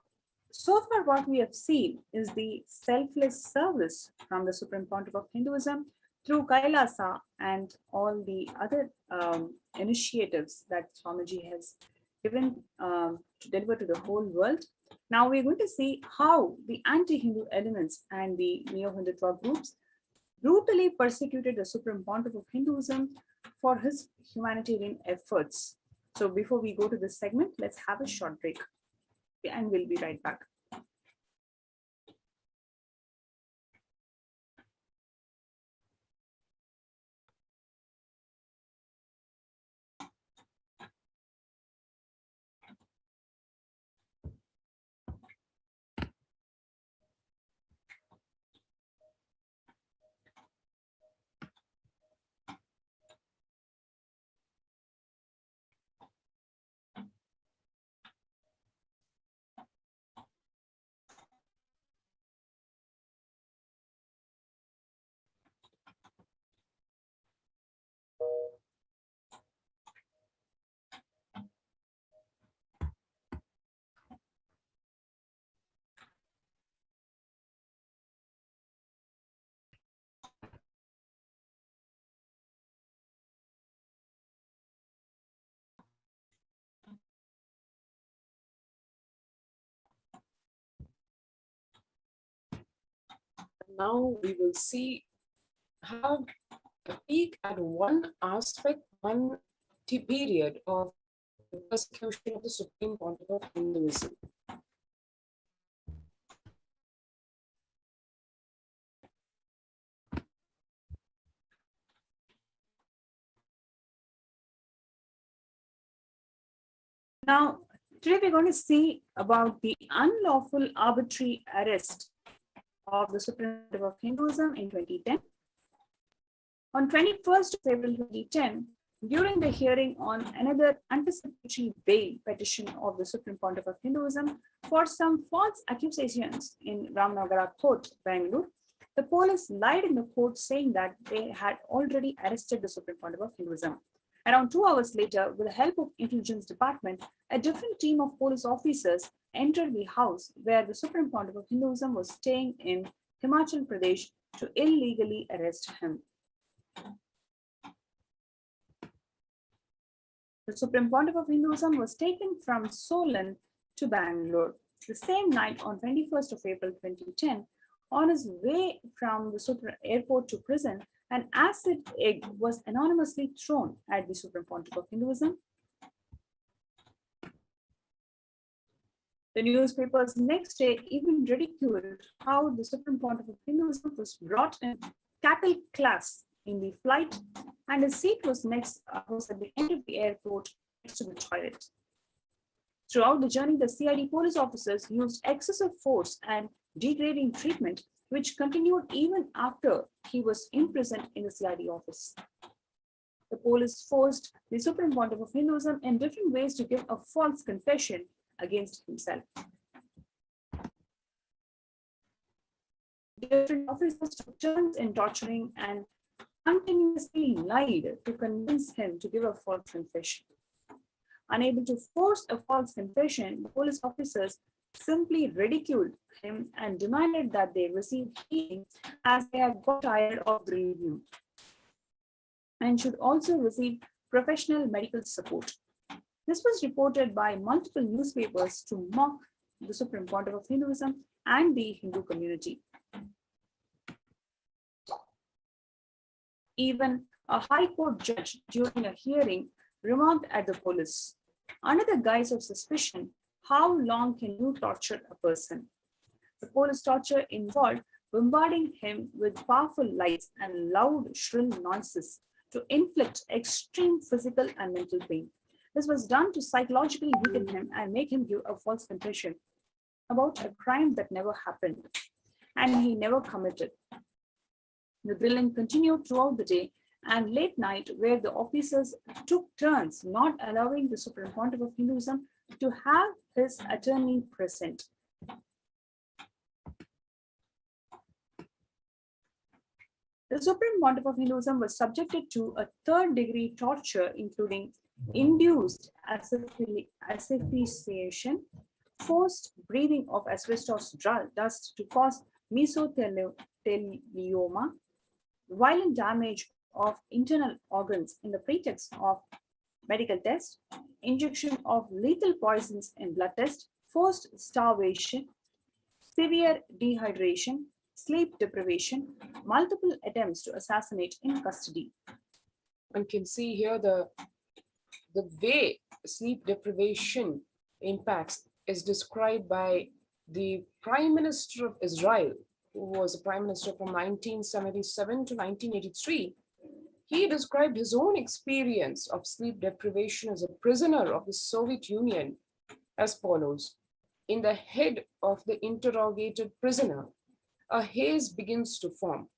so far what we have seen is the selfless service from the Supreme Pontiff of Hinduism through Kailasa and all the other initiatives that Swamiji has given to deliver to the whole world. Now we're going to see how the anti-Hindu elements and the neo-Hindutva groups brutally persecuted the Supreme Pontiff of Hinduism for his humanitarian efforts. So before we go to this segment, let's have a short break and we'll be right back. Now we will have a peek at one aspect, one period of the persecution of the Supreme Pontiff of Hinduism. Now, today we're going to see about the unlawful arbitrary arrest of the Supreme Pontiff of Hinduism in 2010. On 21st of April 2010, during the hearing on another anticipatory bail petition of the Supreme Pontiff of Hinduism for some false accusations in Ramnagara Court, Bangalore, the police lied in the court saying that they had already arrested the Supreme Pontiff of Hinduism. Around 2 hours later, with the help of Intelligence Department, a different team of police officers entered the house where the Supreme Pontiff of Hinduism was staying in Himachal Pradesh to illegally arrest him. The Supreme Pontiff of Hinduism was taken from Solan to Bangalore. The same night, on 21st of April 2010, on his way from the airport to prison, an acid egg was anonymously thrown at the Supreme Pontiff of Hinduism. The newspapers next day even ridiculed how the Supreme Pontiff of Hinduism was brought in cattle class in the flight, and his seat was at the end of the airport next to the toilet. Throughout the journey, the CID police officers used excessive force and degrading treatment, which continued even after he was imprisoned in the CID office. The police forced the Supreme Pontiff of Hinduism in different ways to give a false confession against himself. Different officers took turns in torturing and continuously lied to convince him to give a false confession. Unable to force a false confession, the police officers simply ridiculed him and demanded that they receive healing as they had got tired of grieving and should also receive professional medical support. This was reported by multiple newspapers to mock the Supreme Pontiff of Hinduism and the Hindu community. Even a High Court judge during a hearing remarked at the police, under the guise of suspicion, how long can you torture a person? The police torture involved bombarding him with powerful lights and loud, shrill noises to inflict extreme physical and mental pain. This was done to psychologically weaken him and make him give a false confession about a crime that never happened and he never committed. The drilling continued throughout the day and late night, where the officers took turns not allowing the Supreme Pontiff of Hinduism to have his attorney present. The Supreme Pontiff of Hinduism was subjected to a third-degree torture, including induced asphyxiation, forced breathing of asbestos dust to cause mesothelioma, violent damage of internal organs in the pretext of medical test, injection of lethal poisons in blood test, forced starvation, severe dehydration, sleep deprivation, multiple attempts to assassinate in custody. One can see here the way sleep deprivation impacts is described by the Prime Minister of Israel, who was a Prime Minister from 1977 to 1983. He described his own experience of sleep deprivation as a prisoner of the Soviet Union as follows. In the head of the interrogated prisoner, a haze begins to form.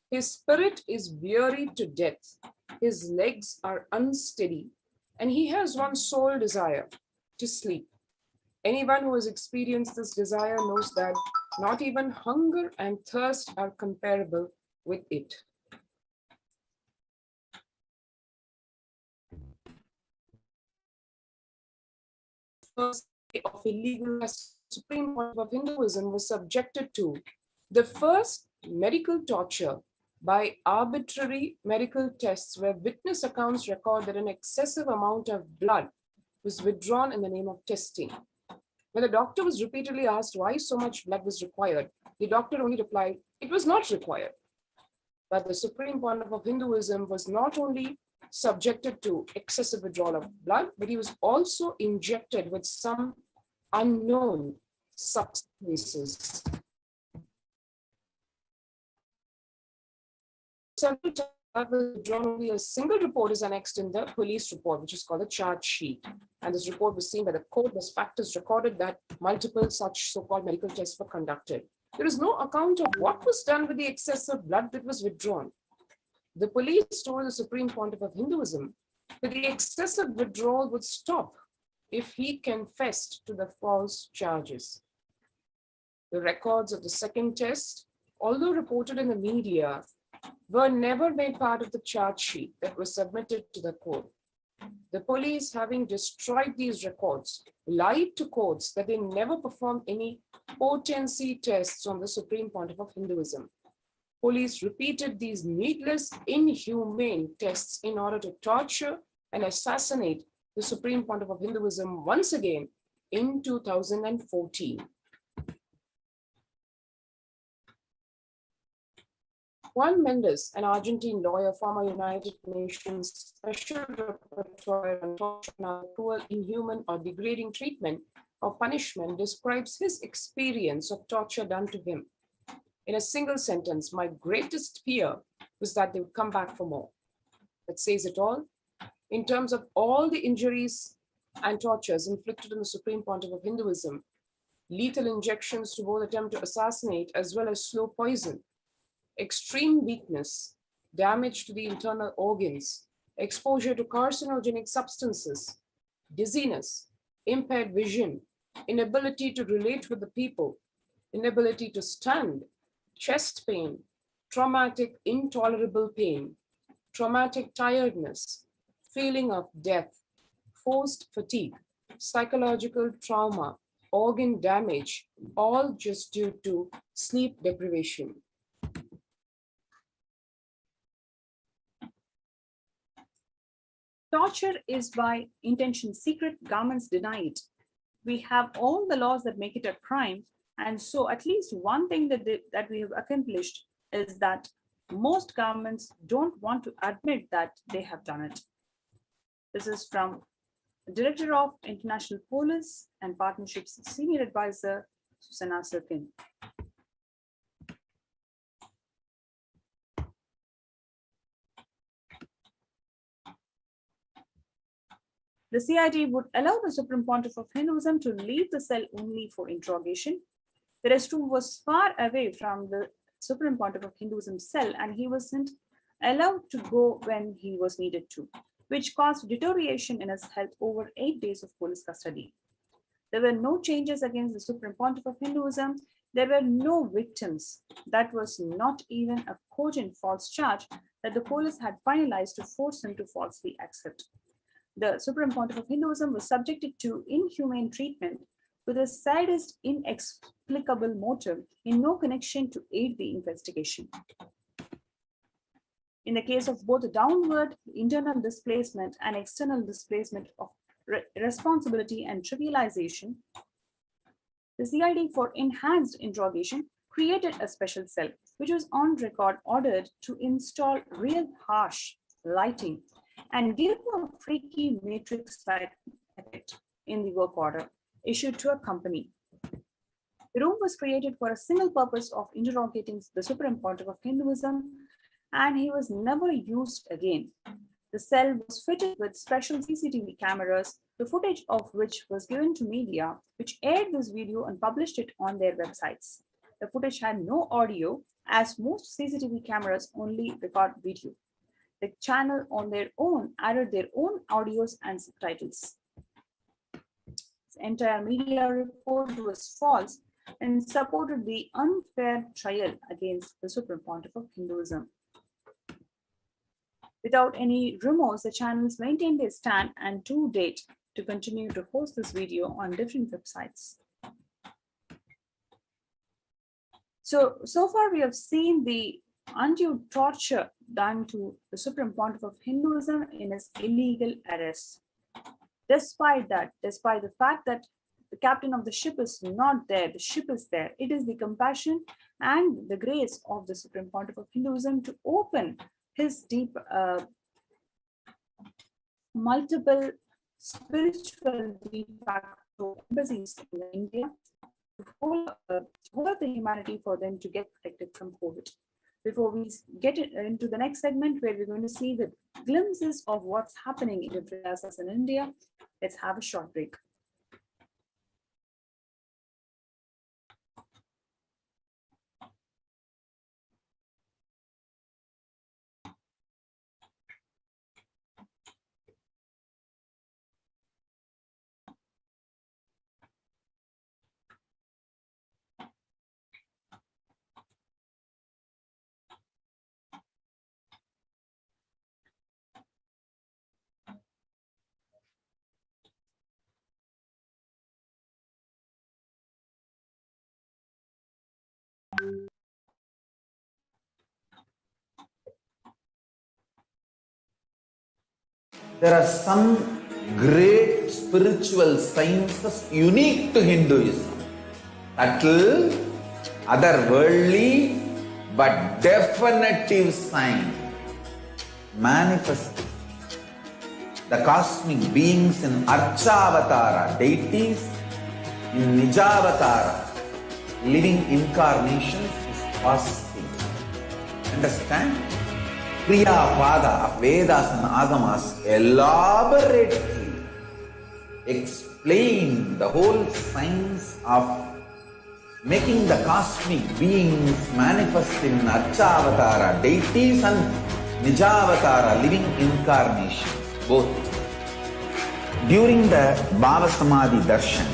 His spirit is wearied to death. His legs are unsteady, and he has one sole desire, to sleep. Anyone who has experienced this desire knows that not even hunger and thirst are comparable with it. First day of illegal arrest, Supreme Court of Hinduism was subjected to the first medical torture by arbitrary medical tests, where witness accounts record that an excessive amount of blood was withdrawn in the name of testing. When the doctor was repeatedly asked why so much blood was required, the doctor only replied, it was not required. But the Supreme Pontiff of Hinduism was not only subjected to excessive withdrawal of blood, but he was also injected with some unknown substances. Several times was withdrawn, only a single report is annexed in the police report, which is called a charge sheet. And this report was seen by the court as factors recorded that multiple such so-called medical tests were conducted. There is no account of what was done with the excessive blood that was withdrawn. The police told the Supreme Pontiff of Hinduism that the excessive withdrawal would stop if he confessed to the false charges. The records of the second test, although reported in the media, were never made part of the charge sheet that was submitted to the court. The police, having destroyed these records, lied to courts that they never performed any potency tests on the Supreme Pontiff of Hinduism. Police repeated these needless, inhumane tests in order to torture and assassinate the Supreme Pontiff of Hinduism once again in 2014. Juan Mendez, an Argentine lawyer, former United Nations Special Rapporteur on torture and cruel, inhuman, or degrading treatment or punishment, describes his experience of torture done to him. In a single sentence, my greatest fear was that they would come back for more. That says it all. In terms of all the injuries and tortures inflicted on the Supreme Pontiff of Hinduism, lethal injections to both attempt to assassinate as well as slow poison, extreme weakness, damage to the internal organs, exposure to carcinogenic substances, dizziness, impaired vision, inability to relate with the people, inability to stand, chest pain, traumatic intolerable pain, traumatic tiredness, feeling of death, forced fatigue, psychological trauma, organ damage, all just due to sleep deprivation. Torture is by intention secret, governments deny it. We have all the laws that make it a crime, and so at least one thing that we have accomplished is that most governments don't want to admit that they have done it. This is from the Director of International Police and Partnerships Senior Advisor, Susanna Sirkin. The CID would allow the Supreme Pontiff of Hinduism to leave the cell only for interrogation. The restroom was far away from the Supreme Pontiff of Hinduism's cell, and he wasn't allowed to go when he was needed to, which caused deterioration in his health over 8 days of police custody. There were no changes against the Supreme Pontiff of Hinduism. There were no victims. That was not even a cogent false charge that the police had finalized to force him to falsely accept. The Supreme Pontiff of Hinduism was subjected to inhumane treatment with a sadist, inexplicable motive in no connection to aid the investigation. In the case of both the downward internal displacement and external displacement of responsibility and trivialization, the CID for enhanced interrogation created a special cell, which was on record ordered to install real harsh lighting and give a freaky matrix-like effect in the work order issued to a company. The room was created for a single purpose of interrogating the Supreme Pontiff of Hinduism, and he was never used again. The cell was fitted with special CCTV cameras, the footage of which was given to media, which aired this video and published it on their websites. The footage had no audio, as most CCTV cameras only record video. The channel on their own added their own audios and subtitles. This entire media report was false and supported the unfair trial against the Supreme Pontiff of Hinduism. Without any rumors, the channels maintained their stand and to date to continue to host this video on different websites. So far we have seen the undue torture done to the Supreme Pontiff of Hinduism in his illegal arrest. Despite the fact that the captain of the ship is not there, the ship is there. It is the compassion and the grace of the Supreme Pontiff of Hinduism to open his deep, multiple spiritual de facto embassies in India to hold the humanity for them to get protected from COVID. Before we get into the next segment, where we're going to see the glimpses of what's happening in the Kailasa in India, let's have a short break. There are some great spiritual sciences unique to Hinduism. Subtle, otherworldly, but definitive sign. Manifesting the cosmic beings in Archavatara, deities in Nijavatara, living incarnations is fasting. Understand? Kriya Pada of Vedas and Agamas elaborately explain the whole science of making the cosmic beings manifest in Archavatara, deities and Nijavatara, living incarnations, both. During the Bhava Samadhi Darshan,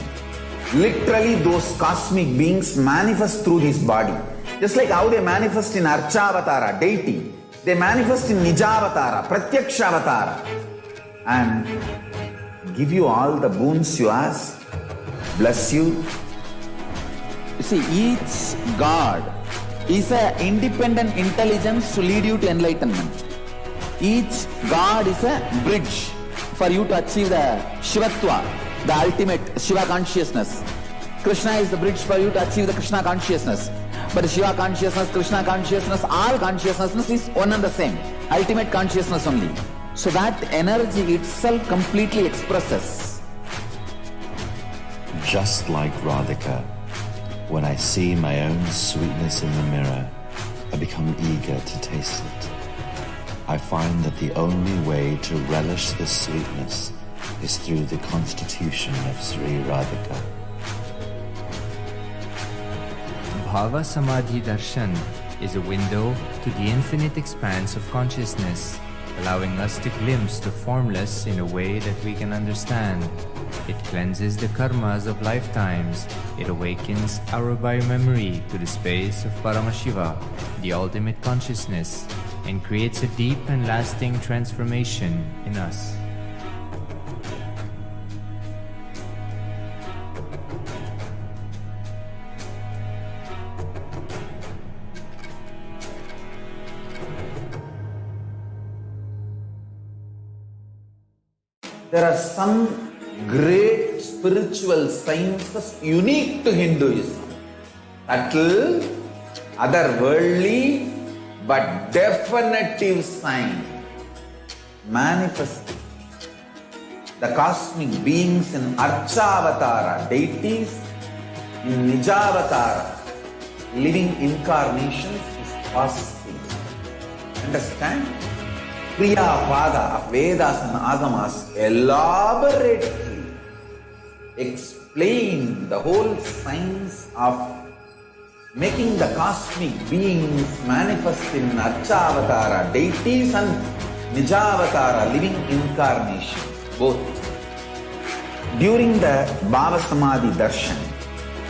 literally those cosmic beings manifest through his body. Just like how they manifest in Archavatara, deity, they manifest in Nijavatara, Pratyakshavatara, and give you all the boons you ask. bless you. You see, each God is an independent intelligence to lead you to enlightenment. Each God is a bridge for you to achieve the Shivatva, the ultimate Shiva consciousness. Krishna is the bridge for you to achieve the Krishna consciousness. But Shiva consciousness, Krishna consciousness, all consciousness is one and the same. Ultimate consciousness only. So that energy itself completely expresses. Just like Radhika, when I see my own sweetness in the mirror, I become eager to taste it. I find that the only way to relish this sweetness is through the constitution of Sri Radhika. Bhava Samadhi Darshan is a window to the infinite expanse of consciousness, allowing us to glimpse the formless in a way that we can understand. It cleanses the karmas of lifetimes. It awakens our biomemory to the space of Paramashiva, the ultimate consciousness, and creates a deep and lasting transformation in us. There are some great spiritual sciences unique to Hinduism. Subtle, otherworldly, but definitive sign. Manifesting the cosmic beings in Archavatara, deities in Nijavatara, living incarnations is possible. Understand? Kriya Pada of Vedas and Agamas elaborately explain the whole science of making the cosmic beings manifest in Archavatara, deities and Nijavatara, living incarnations, both. During the Bhava Samadhi Darshan,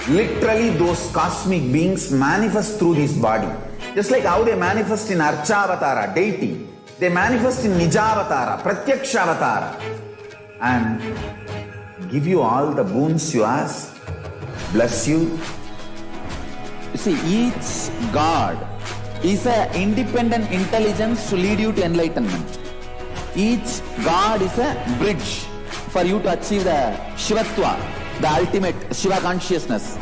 literally those cosmic beings manifest through this body. Just like how they manifest in Archavatara, deity, they manifest in Nijavatara, Pratyakshavatara, and give you all the boons you ask, bless you. You see, each God is an independent intelligence to lead you to enlightenment. Each God is a bridge for you to achieve the Shivatva, the ultimate Shiva consciousness.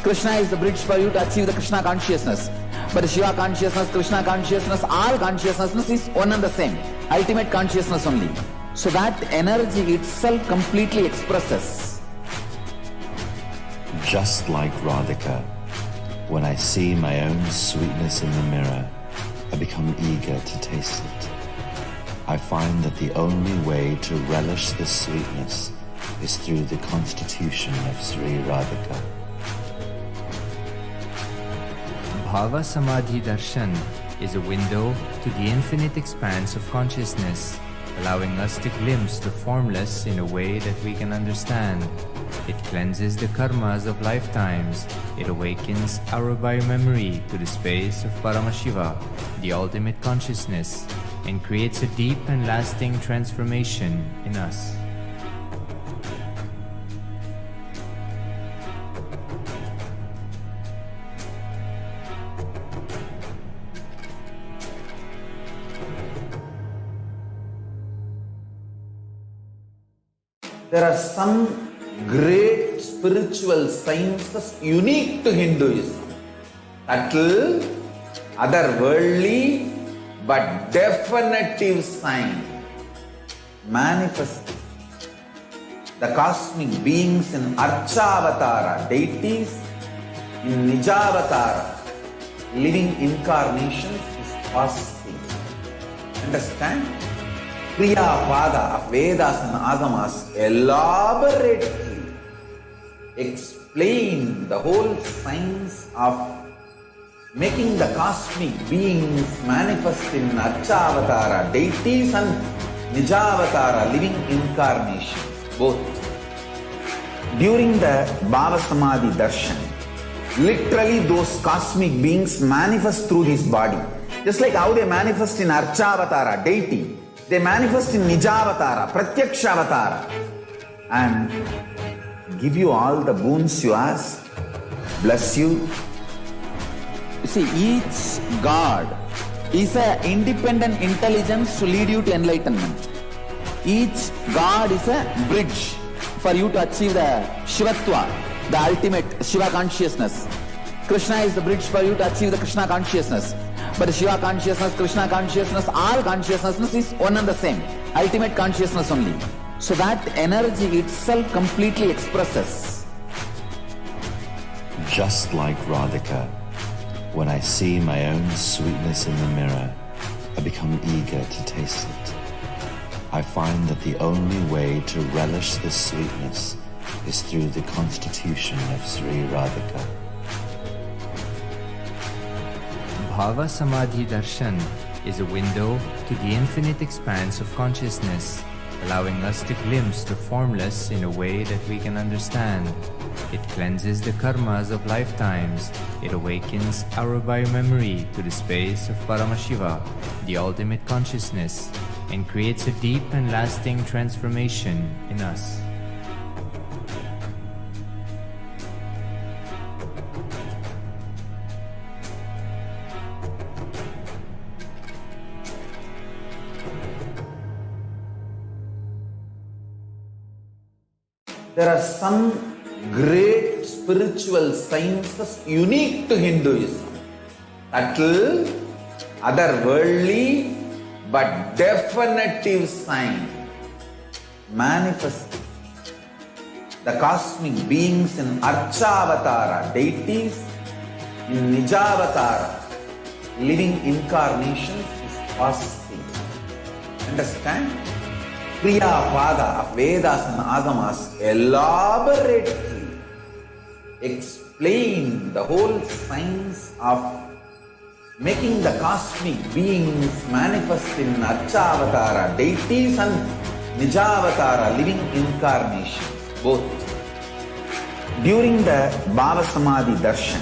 Krishna is the bridge for you to achieve the Krishna consciousness. But Shiva consciousness, Krishna consciousness, all consciousness is one and the same. Ultimate consciousness only. So that energy itself completely expresses. Just like Radhika, when I see my own sweetness in the mirror, I become eager to taste it. I find that the only way to relish this sweetness is through the constitution of Sri Radhika. Bhava Samadhi Darshan is a window to the infinite expanse of consciousness, allowing us to glimpse the formless in a way that we can understand. It cleanses the karmas of lifetimes. It awakens our biomemory to the space of Paramashiva, the ultimate consciousness, and creates a deep and lasting transformation in us. There are some great spiritual sciences unique to Hinduism. Subtle, otherworldly, but definitive sign. Manifesting the cosmic beings in Archavatara, deities in Nijavatara, living incarnations is possible. Understand? Kriya Pada of Vedas and Agamas elaborately explain the whole science of making the cosmic beings manifest in Archavatara, deities and Nijavatara, living incarnations, both. During the Bhava Samadhi Darshan, literally those cosmic beings manifest through this body. Just like how they manifest in Archavatara, deity, they manifest in Nijavatara, Pratyakshavatara, and give you all the boons you ask, bless you. You see, each god is an independent intelligence to lead you to enlightenment. Each god is a bridge for you to achieve the Shivatva, the ultimate Shiva consciousness. Krishna is the bridge for you to achieve the Krishna consciousness. But the Shiva consciousness, Krishna consciousness, all consciousness is one and the same. Ultimate consciousness only. So that energy itself completely expresses. Just like Radhika, when I see my own sweetness in the mirror, I become eager to taste it. I find that the only way to relish this sweetness is through the constitution of Sri Radhika. Bhava Samadhi Darshan is a window to the infinite expanse of consciousness, allowing us to glimpse the formless in a way that we can understand. It cleanses the karmas of lifetimes. It awakens our biomemory to the space of Paramashiva, the ultimate consciousness, and creates a deep and lasting transformation in us. There are some great spiritual sciences unique to Hinduism. Subtle, otherworldly, but definitive sign. Manifesting the cosmic beings in Archavatara, deities in Nijavatara, living incarnations is possible. Understand? Kriya Pada of Vedas and Agamas elaborately explain the whole science of making the cosmic beings manifest in Archavatara, deities and Nijavatara, living incarnations, both. During the Bhava Samadhi Darshan,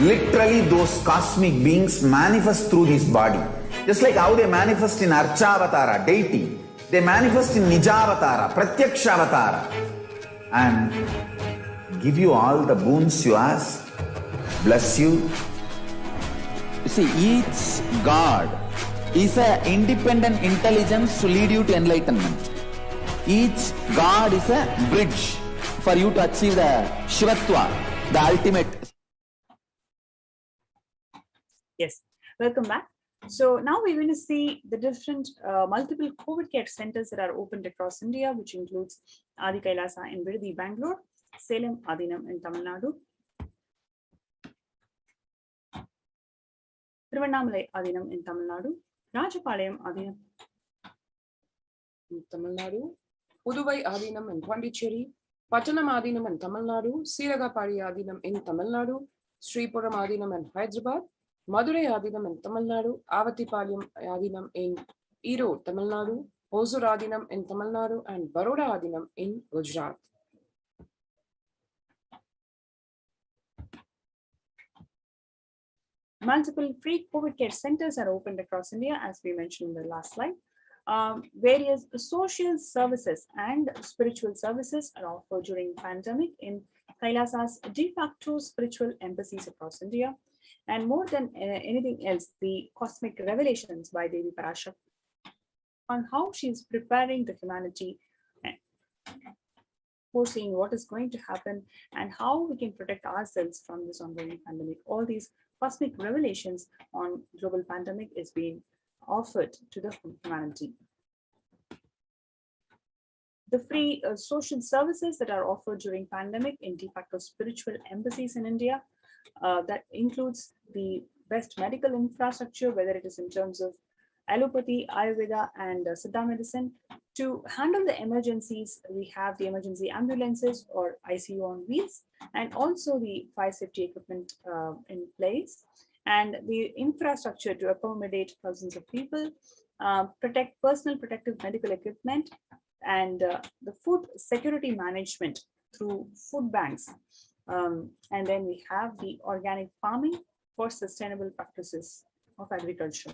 literally those cosmic beings manifest through this body. Just like how they manifest in Archavatara, deity, they manifest in Nijavatara, Pratyakshavatara, and give you all the boons you ask, bless you. You see, each god is an independent intelligence to lead you to enlightenment. Each god is a bridge for you to achieve the Shivatva, the ultimate. Yes, welcome back. So now we're going to see the different multiple COVID care centers that are opened across India, which includes Adi Kailasa in Virdi, Bangalore, Salem Adinam in Tamil Nadu, Tiruvannamalai Adinam in Tamil Nadu, Rajapalayam Adinam in Tamil Nadu, Puduvai Adinam in Pondicherry, Pattanam Adinam in Tamil Nadu, Siragapadi Adinam in Tamil Nadu, Sripuram Adinam in Hyderabad, Madurai Adinam in Tamil Nadu, Avatipalayam Adinam in Erode, Tamil Nadu, Hosur Adinam in Tamil Nadu, and Baroda Adinam in Gujarat. Multiple free COVID care centers are opened across India, as we mentioned in the last slide. Various social services and spiritual services are offered during pandemic in Kailasa's de facto spiritual embassies across India. And more than anything else, the cosmic revelations by Devi PARASHAKTI on how she is preparing the humanity, foreseeing what is going to happen and how we can protect ourselves from this ongoing pandemic. All these cosmic revelations on global pandemic is being offered to the humanity. The free social services that are offered during pandemic in de facto spiritual embassies in India, that includes the best medical infrastructure, whether it is in terms of allopathy, Ayurveda, and Siddha medicine. To handle the emergencies, we have the emergency ambulances or ICU on wheels, and also the fire safety equipment in place, and the infrastructure to accommodate thousands of people, protect personal protective medical equipment, and the food security management through food banks. And then we have the organic farming for sustainable practices of agriculture.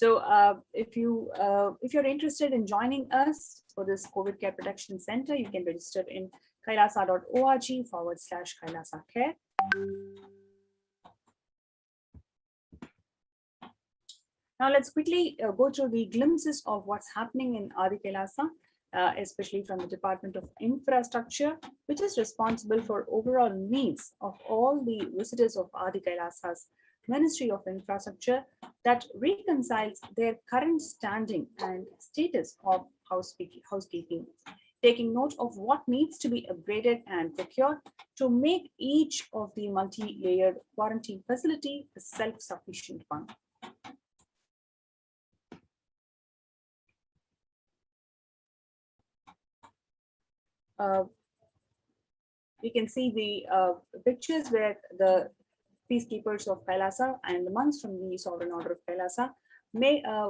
So if you're interested in joining us for this COVID Care Protection Center, you can register in kailasa.org/Kailasa Care. Now let's quickly go through the glimpses of what's happening in Adi Kailasa, especially from the Department of Infrastructure, which is responsible for overall needs of all the visitors of Adi Kailasa's Ministry of Infrastructure, that reconciles their current standing and status of housekeeping, taking note of what needs to be upgraded and procured to make each of the multi-layered quarantine facility a self-sufficient one. We can see the pictures where the peacekeepers of Kailasa and the monks from the Sovereign Order of Kailasa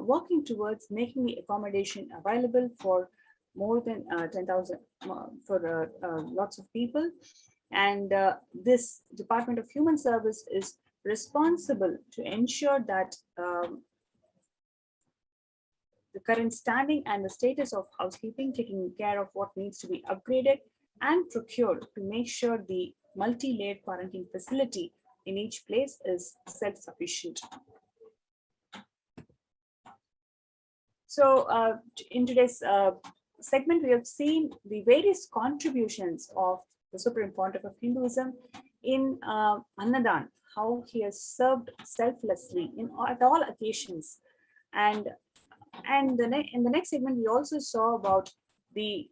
working towards making the accommodation available for more than 10,000 for lots of people. And this Department of Human Service is responsible to ensure that the current standing and the status of housekeeping, taking care of what needs to be upgraded and procured to make sure the multi-layered quarantine facility in each place is self-sufficient. So in today's segment, we have seen the various contributions of the Supreme Pontiff of Hinduism in Annadan, how he has served selflessly at all occasions. And in the next segment, we also saw about the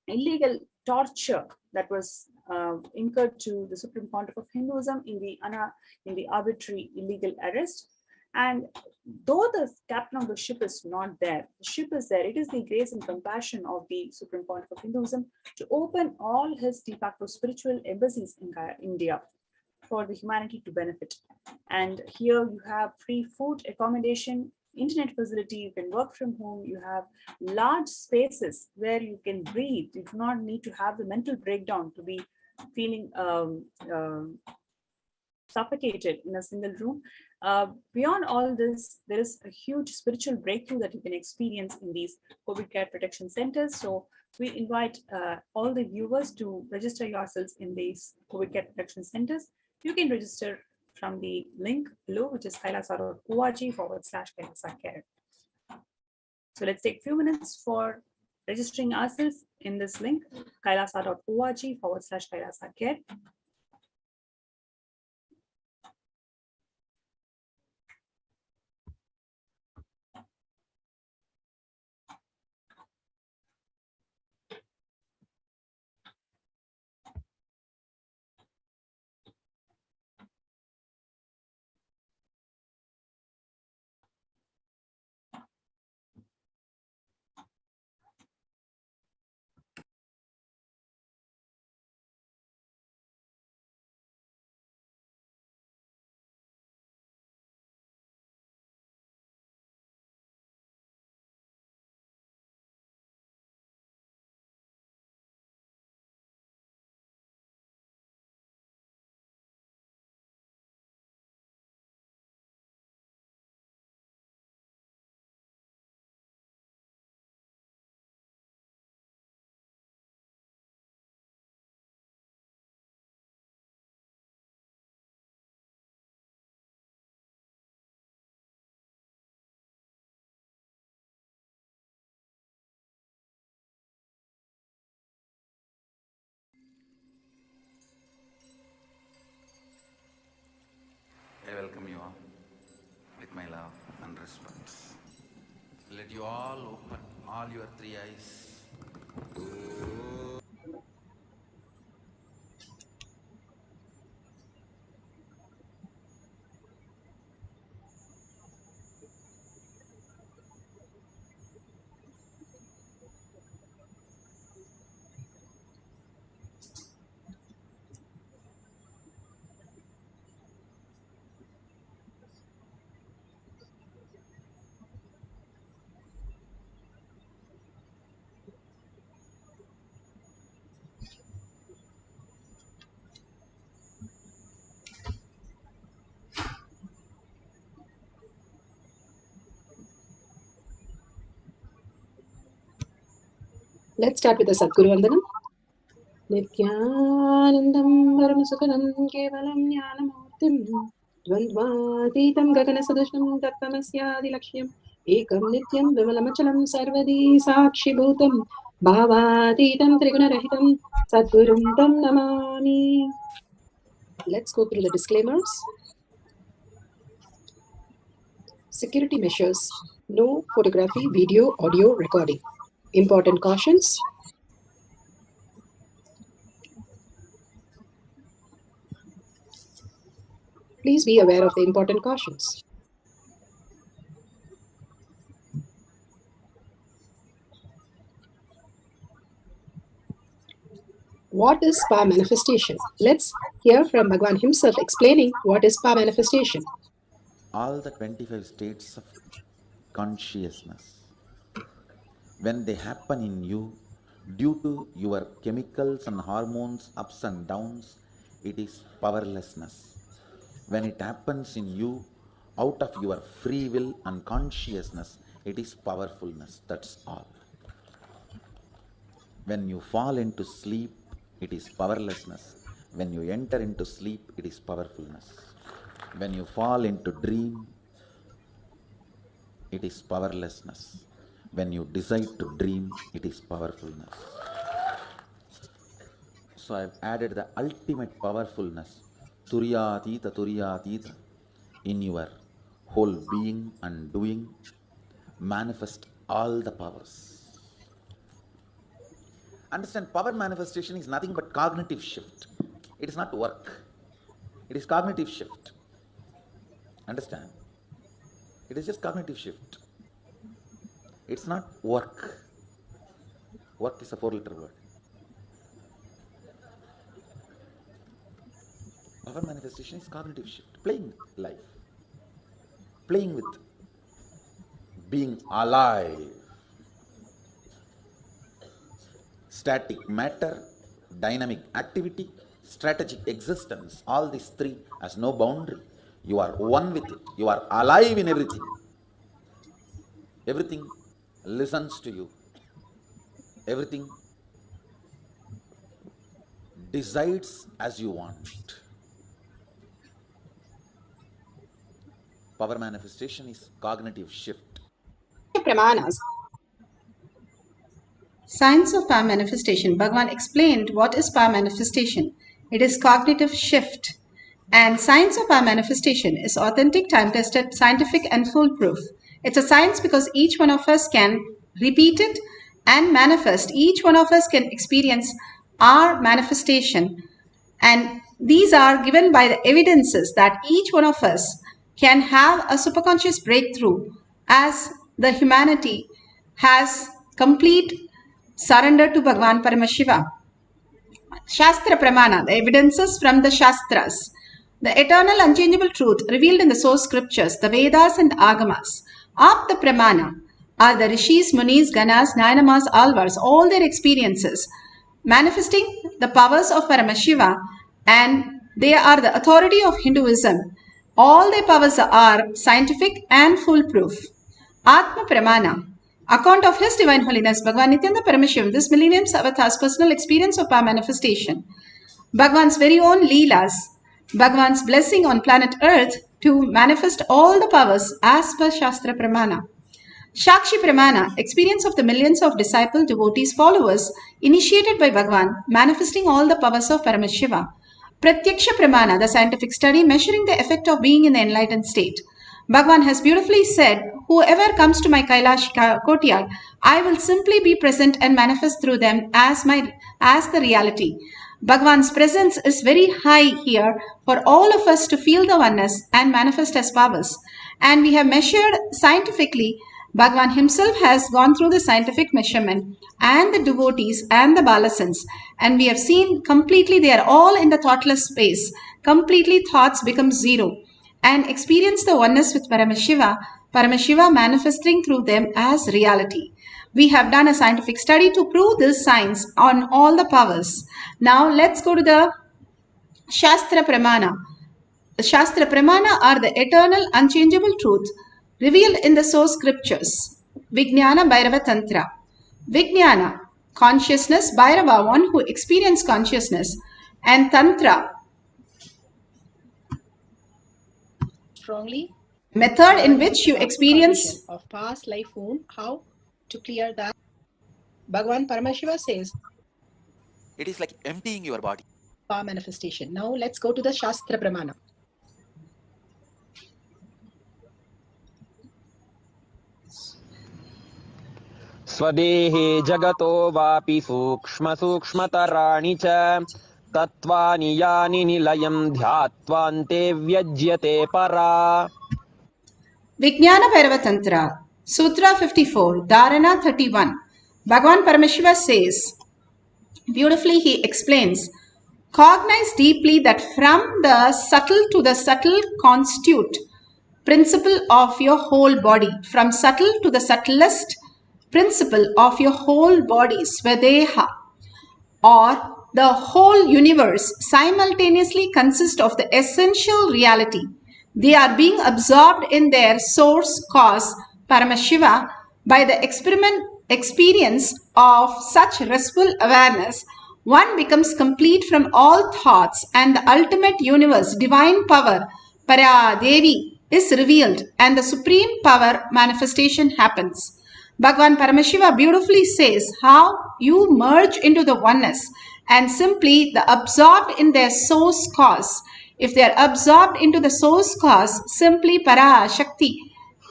illegal torture that was incurred to the Supreme Pontiff of Hinduism in the arbitrary illegal arrest. And though the captain of the ship is not there, the ship is there. It is the grace and compassion of the Supreme Pontiff of Hinduism to open all his de facto spiritual embassies in India for the humanity to benefit. And here you have free food, accommodation, internet facility, you can work from home, you have large spaces where you can breathe. You do not need to have the mental breakdown to be feeling suffocated in a single room. Beyond all this, there is a huge spiritual breakthrough that you can experience in these COVID care protection centers. So we invite all the viewers to register yourselves in these COVID care protection centers. You can register from the link below, which is kailasa.org/Kailasa Care. So let's take a few minutes for registering ourselves in this link, kailasa.org/Kailasa Care. I welcome you all with my love and respect. Let you all open all your three eyes. Let's start with the Sadguru Vandanam. Nityanandam Paramasukhanam Kevalam Jnanamurtim Dvandvatitam Gaganasadushnam Tattamasyadi Lakshyam Ekam Nityam Vimalamachalam Sarvadi Sakshi Bhutam Bhavatitam Trigunarahitam Sadgurum Tam Namami. Let's go through the disclaimers. Security measures. No photography, video, audio recording. Important cautions. Please be aware of the important cautions. What is power manifestation? Let's hear from Bhagwan himself explaining what is power manifestation. All the 25 states of consciousness, when they happen in you, due to your chemicals and hormones ups and downs, it is powerlessness. When it happens in you, out of your free will and consciousness, it is powerfulness. That's all. When you fall into sleep, it is powerlessness. When you enter into sleep, it is powerfulness. When you fall into dream, it is powerlessness. When you decide to dream, it is powerfulness. So I've added the ultimate powerfulness, Turyatita, in your whole being and doing. Manifest all the powers. Understand, power manifestation is nothing but cognitive shift. It is not work. It is cognitive shift. Understand? It is just cognitive shift. It's not work. Work is a 4-letter word. Power manifestation is cognitive shift. Playing with life. Playing with being alive. Static matter, dynamic activity, strategic existence. All these three has no boundary. You are one with it. You are alive in everything. Everything listens to you. Everything decides as you want. Power manifestation is cognitive shift. Pramanas. Science of power manifestation. Bhagavan explained what is power manifestation. It is cognitive shift. And science of power manifestation is authentic, time-tested, scientific and foolproof. It's a science because each one of us can repeat it and manifest. Each one of us can experience our manifestation. And these are given by the evidences that each one of us can have a superconscious breakthrough as the humanity has complete surrender to Bhagavan Paramashiva. Shastra Pramana, the evidences from the Shastras. The eternal unchangeable truth revealed in the source scriptures, the Vedas and Agamas. Apta Pramana are the Rishis, Munis, Ganas, Nayanamas, Alvars, all their experiences manifesting the powers of Paramashiva, and they are the authority of Hinduism. All their powers are scientific and foolproof. Atma Pramana, account of His Divine Holiness Bhagavan Nityananda Paramashivam, this millennium's avatar's personal experience of power manifestation. Bhagavan's very own Leelas, Bhagavan's blessing on planet Earth to manifest all the powers as per Shastra Pramana. Shakshi Pramana, experience of the millions of disciple, devotees, followers initiated by Bhagavan, manifesting all the powers of Paramashiva. Pratyaksha Pramana, the scientific study measuring the effect of being in the enlightened state. Bhagavan has beautifully said, whoever comes to my Kailasa courtyard, I will simply be present and manifest through them as the reality. Bhagavan's presence is very high here for all of us to feel the oneness and manifest as powers. And we have measured scientifically. Bhagavan himself has gone through the scientific measurement, and the devotees and the balasans, and we have seen completely they are all in the thoughtless space. Completely thoughts become zero and experience the oneness with Paramashiva, Paramashiva manifesting through them as reality. We have done a scientific study to prove this science on all the powers. Now let's go to the Shastra Pramana. The Shastra Pramana are the eternal, unchangeable truth revealed in the source scriptures. Vijnana Bhairava Tantra. Vijnana, consciousness, Bhairava, one who experienced consciousness, and Tantra, strongly method in which you experience of past life wound, how to clear that. Bhagavan Paramashiva says It is like emptying your body. power manifestation. Now let's go to the Shastra Pramana. स्वदेहे जगतो वापि सूक्ष्मतराणि च तत्त्वानि यानि निलयं ध्यात्वान्ते व्यज्यते परा. Vijnana Bhairava Tantra, Sutra 54, Dharana 31. Bhagavan Paramashiva says, beautifully he explains, cognize deeply that from the subtle to the subtle constitute principle of your whole body. From subtle to the subtlest principle of your whole body, Swadeha, or the whole universe, simultaneously consist of the essential reality. They are being absorbed in their source cause, Paramashiva, by the experience of such restful awareness. One becomes complete from all thoughts, and the ultimate universe, divine power, Paradevi, is revealed, and the supreme power manifestation happens. Bhagavan Paramashiva beautifully says how you merge into the oneness and simply the absorbed in their source cause. If they are absorbed into the source cause, simply PARASHAKTI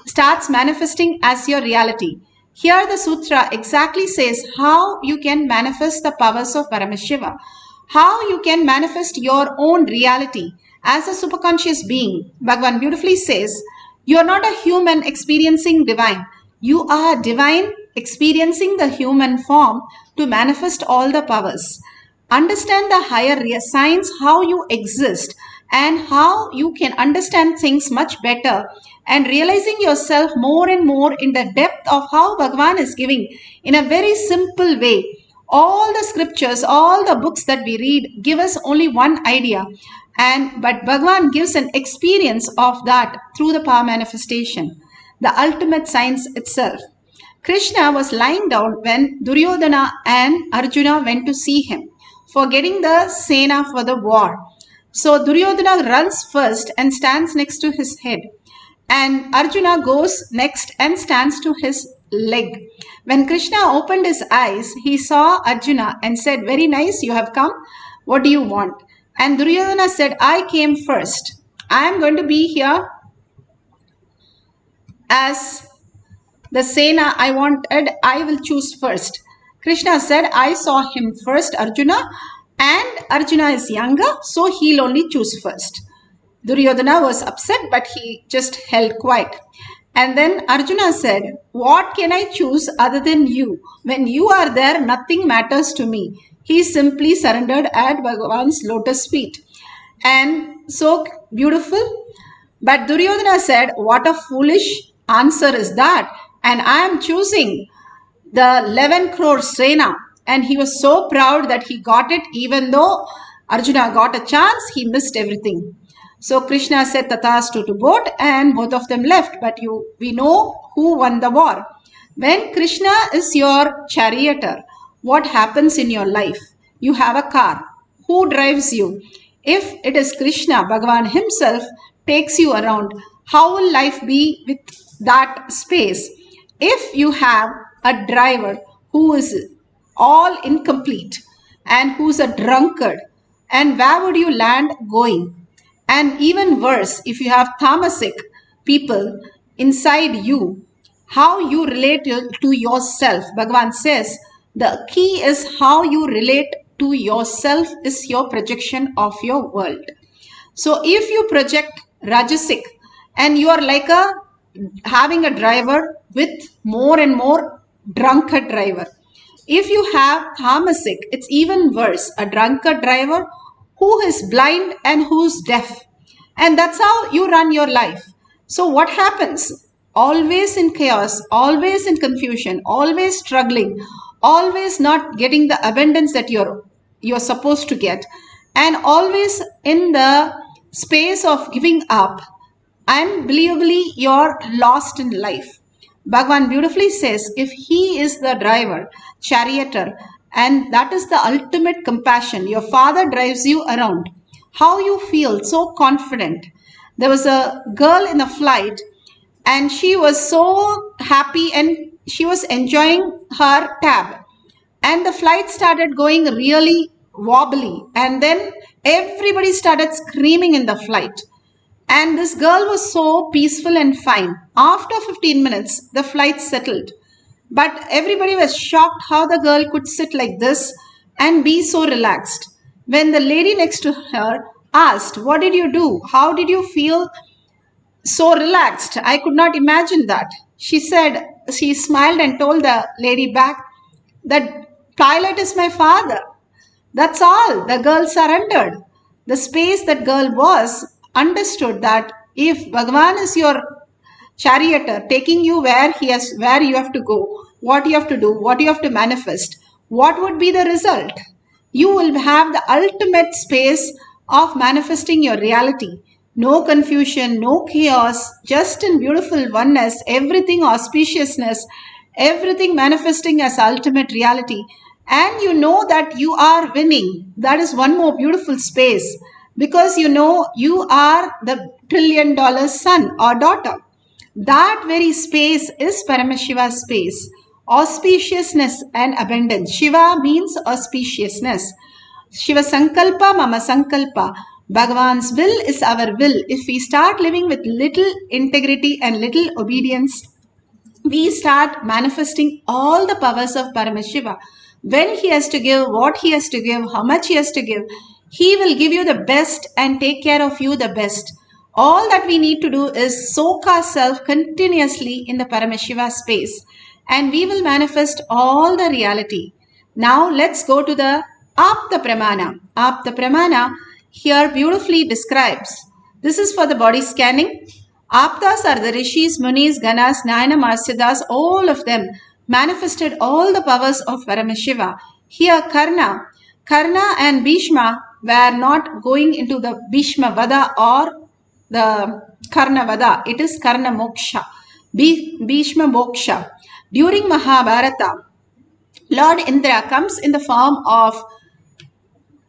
starts manifesting as your reality. Here the sutra exactly says how you can manifest the powers of Paramashiva, how you can manifest your own reality as a superconscious being. Bhagavan beautifully says, you are not a human experiencing divine. You are divine experiencing the human form to manifest all the powers. Understand the higher science, how you exist and how you can understand things much better, and realizing yourself more and more in the depth of how Bhagavan is giving in a very simple way. All the scriptures, all the books that we read give us only one idea, but Bhagavan gives an experience of that through the power manifestation, the ultimate science itself. Krishna was lying down when Duryodhana and Arjuna went to see him for getting the Sena for the war. So Duryodhana runs first and stands next to his head, and Arjuna goes next and stands to his leg. When Krishna opened his eyes, he saw Arjuna and said, very nice, you have come. What do you want? And Duryodhana said, I came first. I am going to be here as the Sena I wanted, I will choose first. Krishna said, I saw him first, Arjuna, and Arjuna is younger, so he'll only choose first. Duryodhana was upset, but he just held quiet. And then Arjuna said, what can I choose other than you? When you are there, nothing matters to me. He simply surrendered at Bhagavan's lotus feet. And so beautiful. But Duryodhana said, what a foolish answer is that? And I am choosing the 11 crore Sena. And he was so proud that he got it, even though Arjuna got a chance, he missed everything. So Krishna said Tathastu to both, and both of them left. But we know who won the war. When Krishna is your charioteer, what happens in your life? You have a car. Who drives you? If it is Krishna, Bhagavan himself takes you around. How will life be with that space? If you have a driver who is all incomplete and who's a drunkard, and where would you land going? And even worse, if you have tamasic people inside you, how you relate to yourself. Bhagavan says the key is how you relate to yourself is your projection of your world. So if you project Rajasic and you are like having a driver with more and more drunkard driver. If you have Tamasic, it's even worse, a drunkard driver who is blind and who's deaf. And that's how you run your life. So what happens? Always in chaos, always in confusion, always struggling, always not getting the abundance that you're supposed to get, and always in the space of giving up. Unbelievably, you're lost in life. Bhagavan beautifully says, if he is the driver, charioteer, And that is the ultimate compassion. Your father drives you around. How you feel so confident. There was a girl in a flight and she was so happy and she was enjoying her tab. And the flight started going really wobbly. And then everybody started screaming in the flight. And this girl was so peaceful and fine. After 15 minutes, the flight settled. But everybody was shocked how the girl could sit like this and be so relaxed. When the lady next to her asked, "What did you do? How did you feel so relaxed? I could not imagine that." She said, she smiled and told the lady back that pilot is my father. That's all. The girl surrendered. The space that girl was understood that if Bhagavan is your charioteer, taking you where you have to go, what you have to do, what you have to manifest, what would be the result? You will have the ultimate space of manifesting your reality. No confusion, no chaos, just in beautiful oneness, everything auspiciousness, everything manifesting as ultimate reality. And you know that you are winning. That is one more beautiful space because you know you are the $1 trillion son or daughter. That very space is Paramashiva's space. Auspiciousness and abundance. Shiva means auspiciousness. Shiva Sankalpa, Mama Sankalpa. Bhagavan's will is our will. If we start living with little integrity and little obedience, we start manifesting all the powers of Paramashiva. When he has to give, what he has to give, how much he has to give, he will give you the best and take care of you the best. All that we need to do is soak ourselves continuously in the Paramashiva space and we will manifest all the reality. Now let's go to the Apta Pramana. Apta Pramana here beautifully describes. This is for the body scanning. Aptas are the rishis, munis, ganas, Nayana, Marsidas, all of them manifested all the powers of Paramashiva. Here Karna and Bhishma were not going into the Bhishma Vada or the Karna Vada. It is Karna Moksha, Bhishma Moksha. During Mahabharata, Lord Indra comes in the form of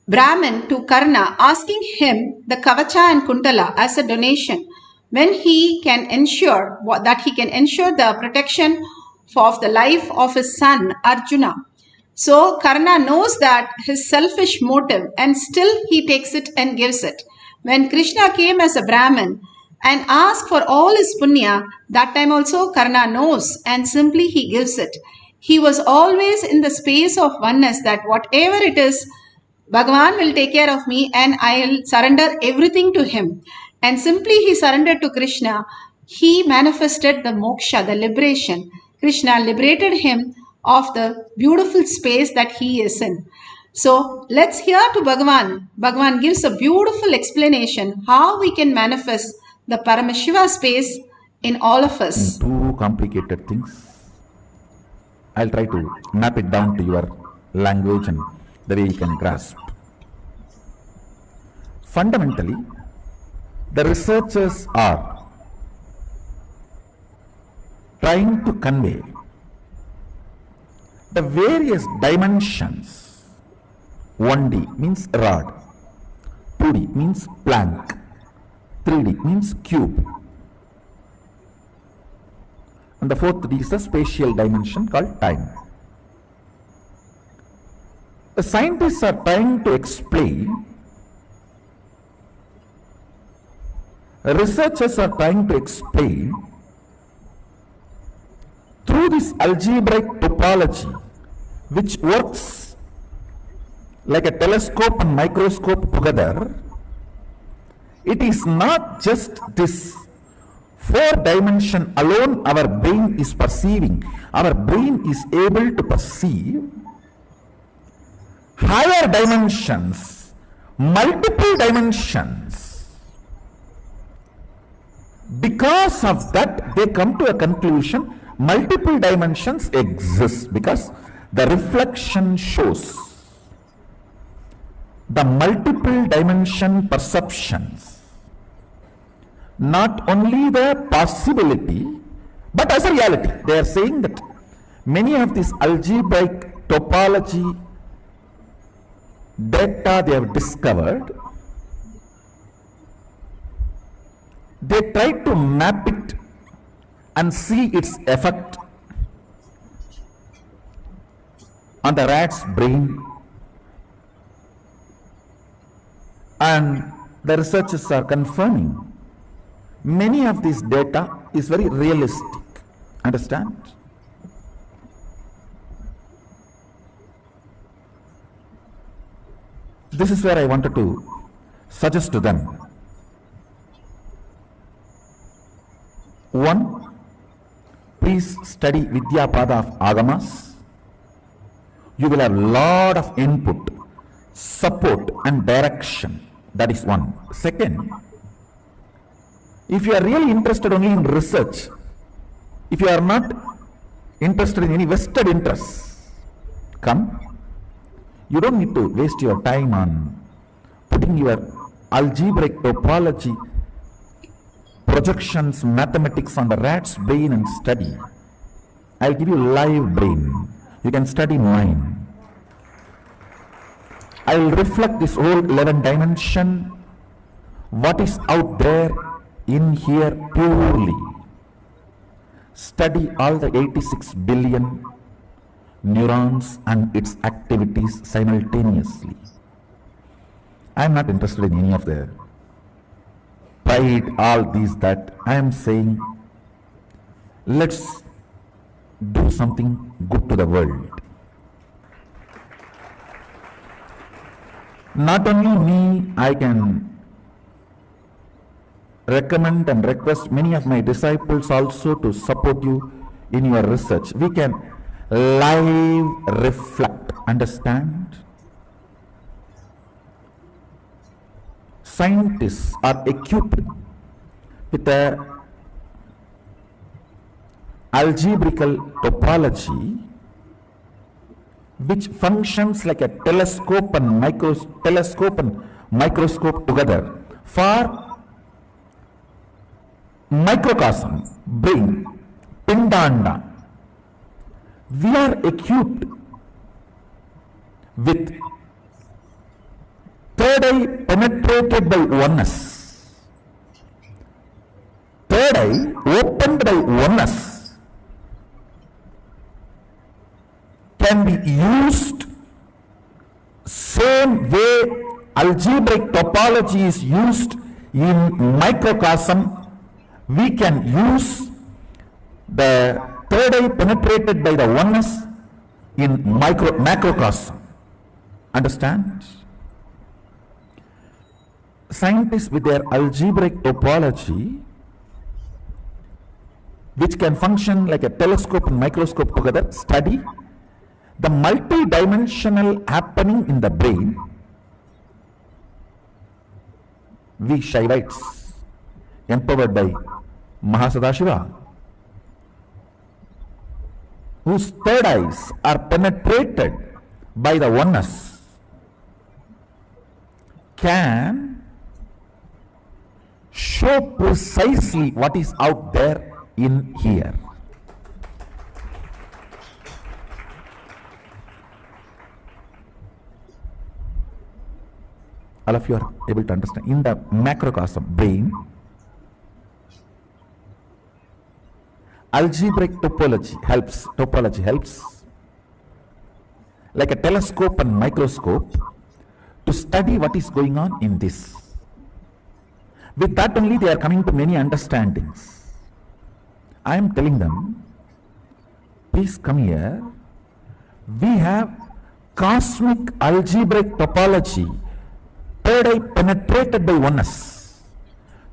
Brahman to Karna, asking him the Kavacha and Kuntala as a donation when he can ensure the protection of the life of his son Arjuna. So Karna knows that his selfish motive and still he takes it and gives it. When Krishna came as a Brahmin and asked for all his punya, that time also Karna knows and simply he gives it. He was always in the space of oneness that whatever it is, Bhagavan will take care of me and I'll surrender everything to him. And simply he surrendered to Krishna. He manifested the moksha, the liberation. Krishna liberated him of the beautiful space that he is in. So let's hear to Bhagavan. Bhagavan gives a beautiful explanation how we can manifest the Paramashiva space in all of us. Too complicated things. I'll try to map it down to your language and the way you can grasp. Fundamentally, the researchers are trying to convey the various dimensions. 1D means rod, 2D means plank, 3D means cube, and the 4th D is the spatial dimension called time. The scientists are trying to explain, researchers are trying to explain through this algebraic topology, which works like a telescope and microscope together. It is not just this 4-dimension alone our brain is perceiving. Our brain is able to perceive higher dimensions, multiple dimensions. Because of that, they come to a conclusion, multiple dimensions exist because the reflection shows the multiple dimension perceptions, not only the possibility, but as a reality. They are saying that many of these algebraic topology data they have discovered, they try to map it and see its effect on the rat's brain, and the researchers are confirming many of this data is very realistic. Understand? This is where I wanted to suggest to them. One, please study Vidya Pada of Agamas. You will have a lot of input, support and direction. That is one. Second, if you are really interested only in research, if you are not interested in any vested interests, come. You don't need to waste your time on putting your algebraic topology, projections, mathematics on the rat's brain and study. I'll give you live brain. You can study mine. I will reflect this whole 11 dimension, what is out there in here purely. Study all the 86 billion neurons and its activities simultaneously. I am not interested in any of the pride, all these, that. I am saying, let's do something good to the world. Not only me, I can recommend and request many of my disciples also to support you in your research. We can live reflect. Understand? Scientists are equipped with a algebraical topology which functions like a telescope and microscope together for microcosm, brain, pindanda. We are equipped with third eye penetrated by oneness, third eye opened by oneness, can be used same way algebraic topology is used in microcosm. We can use the third eye penetrated by the oneness in macrocosm. Understand? Scientists with their algebraic topology, which can function like a telescope and microscope together, study the multi-dimensional happening in the brain. We Shaivites, empowered by Mahasadashiva, whose third eyes are penetrated by the oneness, can show precisely what is out there in here. All of you are able to understand. In the macrocosm brain, algebraic topology helps like a telescope and microscope to study what is going on in this. With that only they are coming to many understandings. I am telling them, please come here. We have cosmic algebraic topology, third eye penetrated by oneness,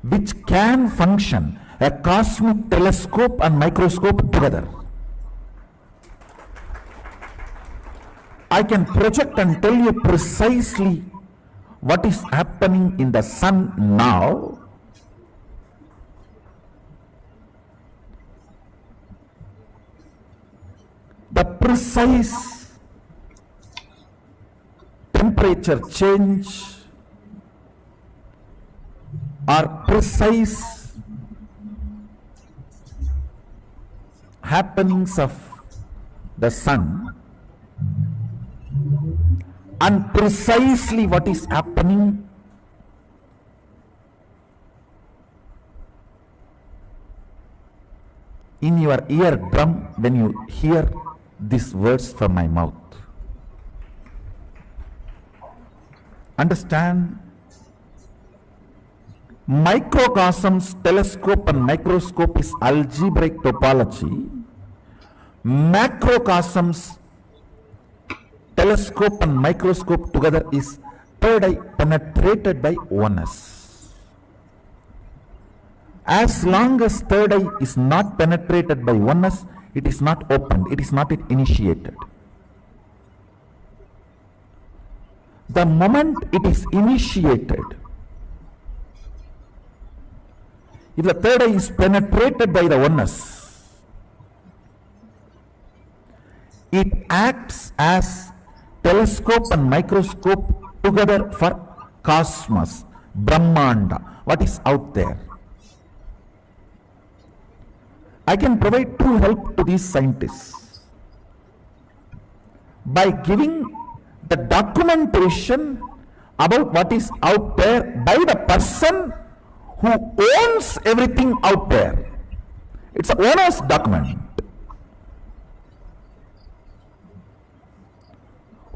which can function a cosmic telescope and microscope together. I can project and tell you precisely what is happening in the sun now. The precise temperature change or precise happenings of the sun and precisely what is happening in your eardrum when you hear these words from my mouth. Understand? Microcosms, telescope and microscope is algebraic topology. Macrocosms, telescope and microscope together is third eye penetrated by oneness. As long as third eye is not penetrated by oneness, it is not opened, it is not initiated. The moment it is initiated, if the third eye is penetrated by the oneness, it acts as telescope and microscope together for cosmos, Brahmanda, what is out there. I can provide true help to these scientists by giving the documentation about what is out there by the person who owns everything out there. It's an owner's document.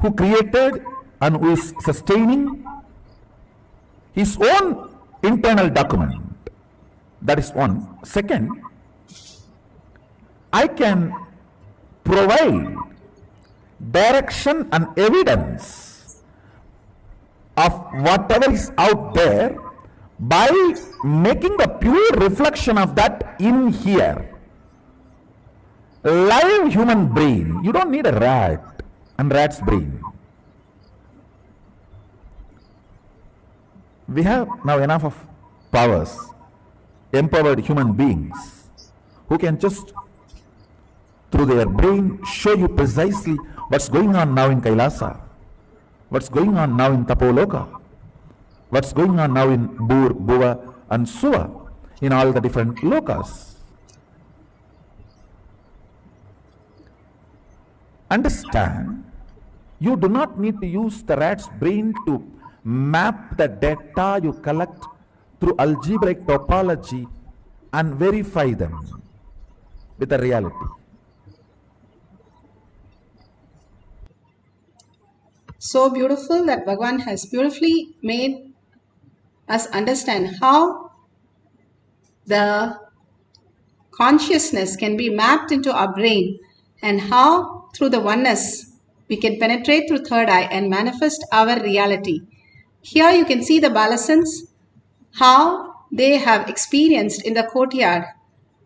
Who created and who is sustaining his own internal document. That is one. Second, I can provide direction and evidence of whatever is out there by making the pure reflection of that in here. Live human brain. You don't need a rat and rat's brain. We have now enough of powers, empowered human beings who can just through their brain show you precisely what's going on now in Kailasa, what's going on now in Tapoloka, what's going on now in Bur, Buva and Suva, in all the different lokas. Understand, you do not need to use the rat's brain to map the data you collect through algebraic topology and verify them with the reality. So beautiful that Bhagavan has beautifully made us understand how the consciousness can be mapped into our brain and how through the oneness we can penetrate through third eye and manifest our reality. Here you can see the Balasans, how they have experienced in the courtyard.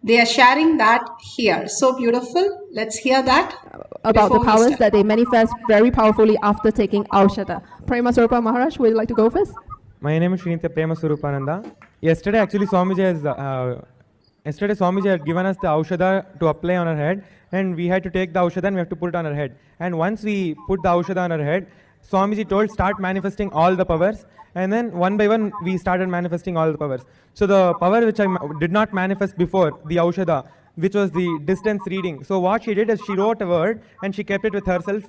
They are sharing that here. So beautiful. Let's hear that. About the powers that they manifest very powerfully after taking Aushada. Prema Swarupa Maharaj, would you like to go first? My name is Srinitya Prema Swarupananda. Yesterday, actually, Swamiji had given us the Aushada to apply on our head, and we had to take the Aushada and we have to put it on our head. And once we put the Aushada on our head, Swamiji told, start manifesting all the powers. And then one by one, we started manifesting all the powers. So the power which I did not manifest before, the Aushada, which was the distance reading. So what she did is she wrote a word and she kept it with herself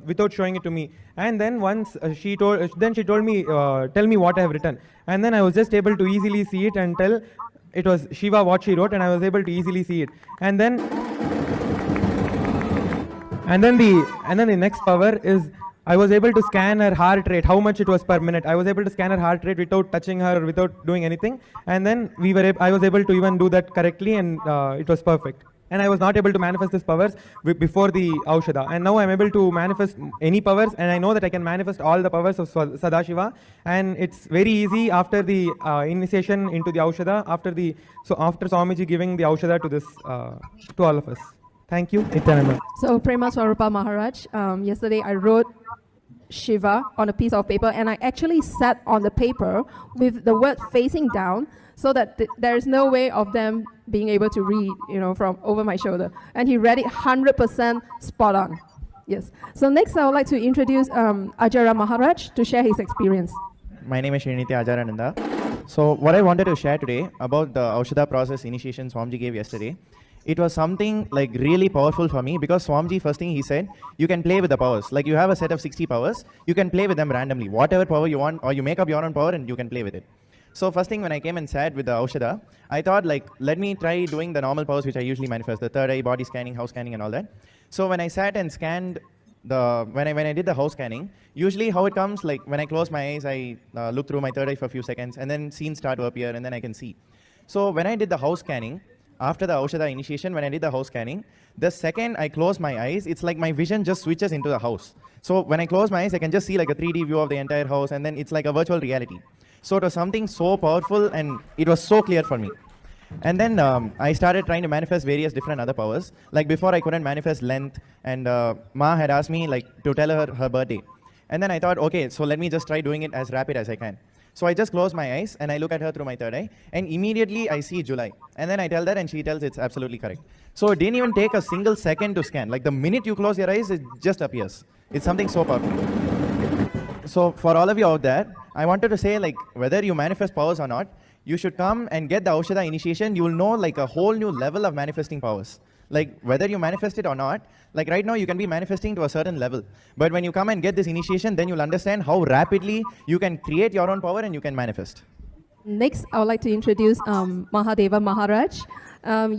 without showing it to me. And then once she told me, tell me what I have written. And then I was just able to easily see it and tell it was Shiva what she wrote, and I was able to easily see it. And then the next power is I was able to scan her heart rate, how much it was per minute. I was able to scan her heart rate without touching her, without doing anything. And then I was able to even do that correctly, and it was perfect. And I was not able to manifest these powers before the Aushada. And now I'm able to manifest any powers, and I know that I can manifest all the powers of Sadashiva. And it's very easy after the initiation into the Aushada, after Swamiji giving the Aushada to this, to all of us. Thank you, Nityananda. So Prema Swarupa Maharaj, yesterday I wrote Shiva on a piece of paper, and I actually sat on the paper with the word facing down so that there is no way of them being able to read, from over my shoulder. And he read it 100% spot on. Yes. So next I would like to introduce Ajara Maharaj to share his experience. My name is Srinitya Ajarananda. So what I wanted to share today about the Aushada process initiation Swamiji gave yesterday it was something like really powerful for me, because Swamiji, first thing he said, you can play with the powers. Like you have a set of 60 powers, you can play with them randomly. Whatever power you want, or you make up your own power and you can play with it. So first thing when I came and sat with the Aushada, I thought like, let me try doing the normal powers which I usually manifest, the third eye, body scanning, house scanning and all that. So when I sat and scanned when I did the house scanning, usually how it comes, like when I close my eyes, I look through my third eye for a few seconds and then scenes start to appear and then I can see. So when I did the house scanning, after the Aushada initiation, when I did the house scanning, the second I close my eyes, it's like my vision just switches into the house. So when I close my eyes, I can just see like a 3D view of the entire house, and then it's like a virtual reality. So it was something so powerful and it was so clear for me. And then I started trying to manifest various different other powers. Like before I couldn't manifest length, and Ma had asked me like to tell her birthday. And then I thought, okay, so let me just try doing it as rapid as I can. So I just close my eyes and I look at her through my third eye, and immediately I see July. And then I tell that and she tells it's absolutely correct. So it didn't even take a single second to scan. Like the minute you close your eyes, it just appears. It's something so powerful. So for all of you out there, I wanted to say, like, whether you manifest powers or not, you should come and get the Aushada initiation. You will know like a whole new level of manifesting powers. Like whether you manifest it or not, like right now you can be manifesting to a certain level. But when you come and get this initiation, then you'll understand how rapidly you can create your own power and you can manifest. Next, I would like to introduce Mahadeva Maharaj.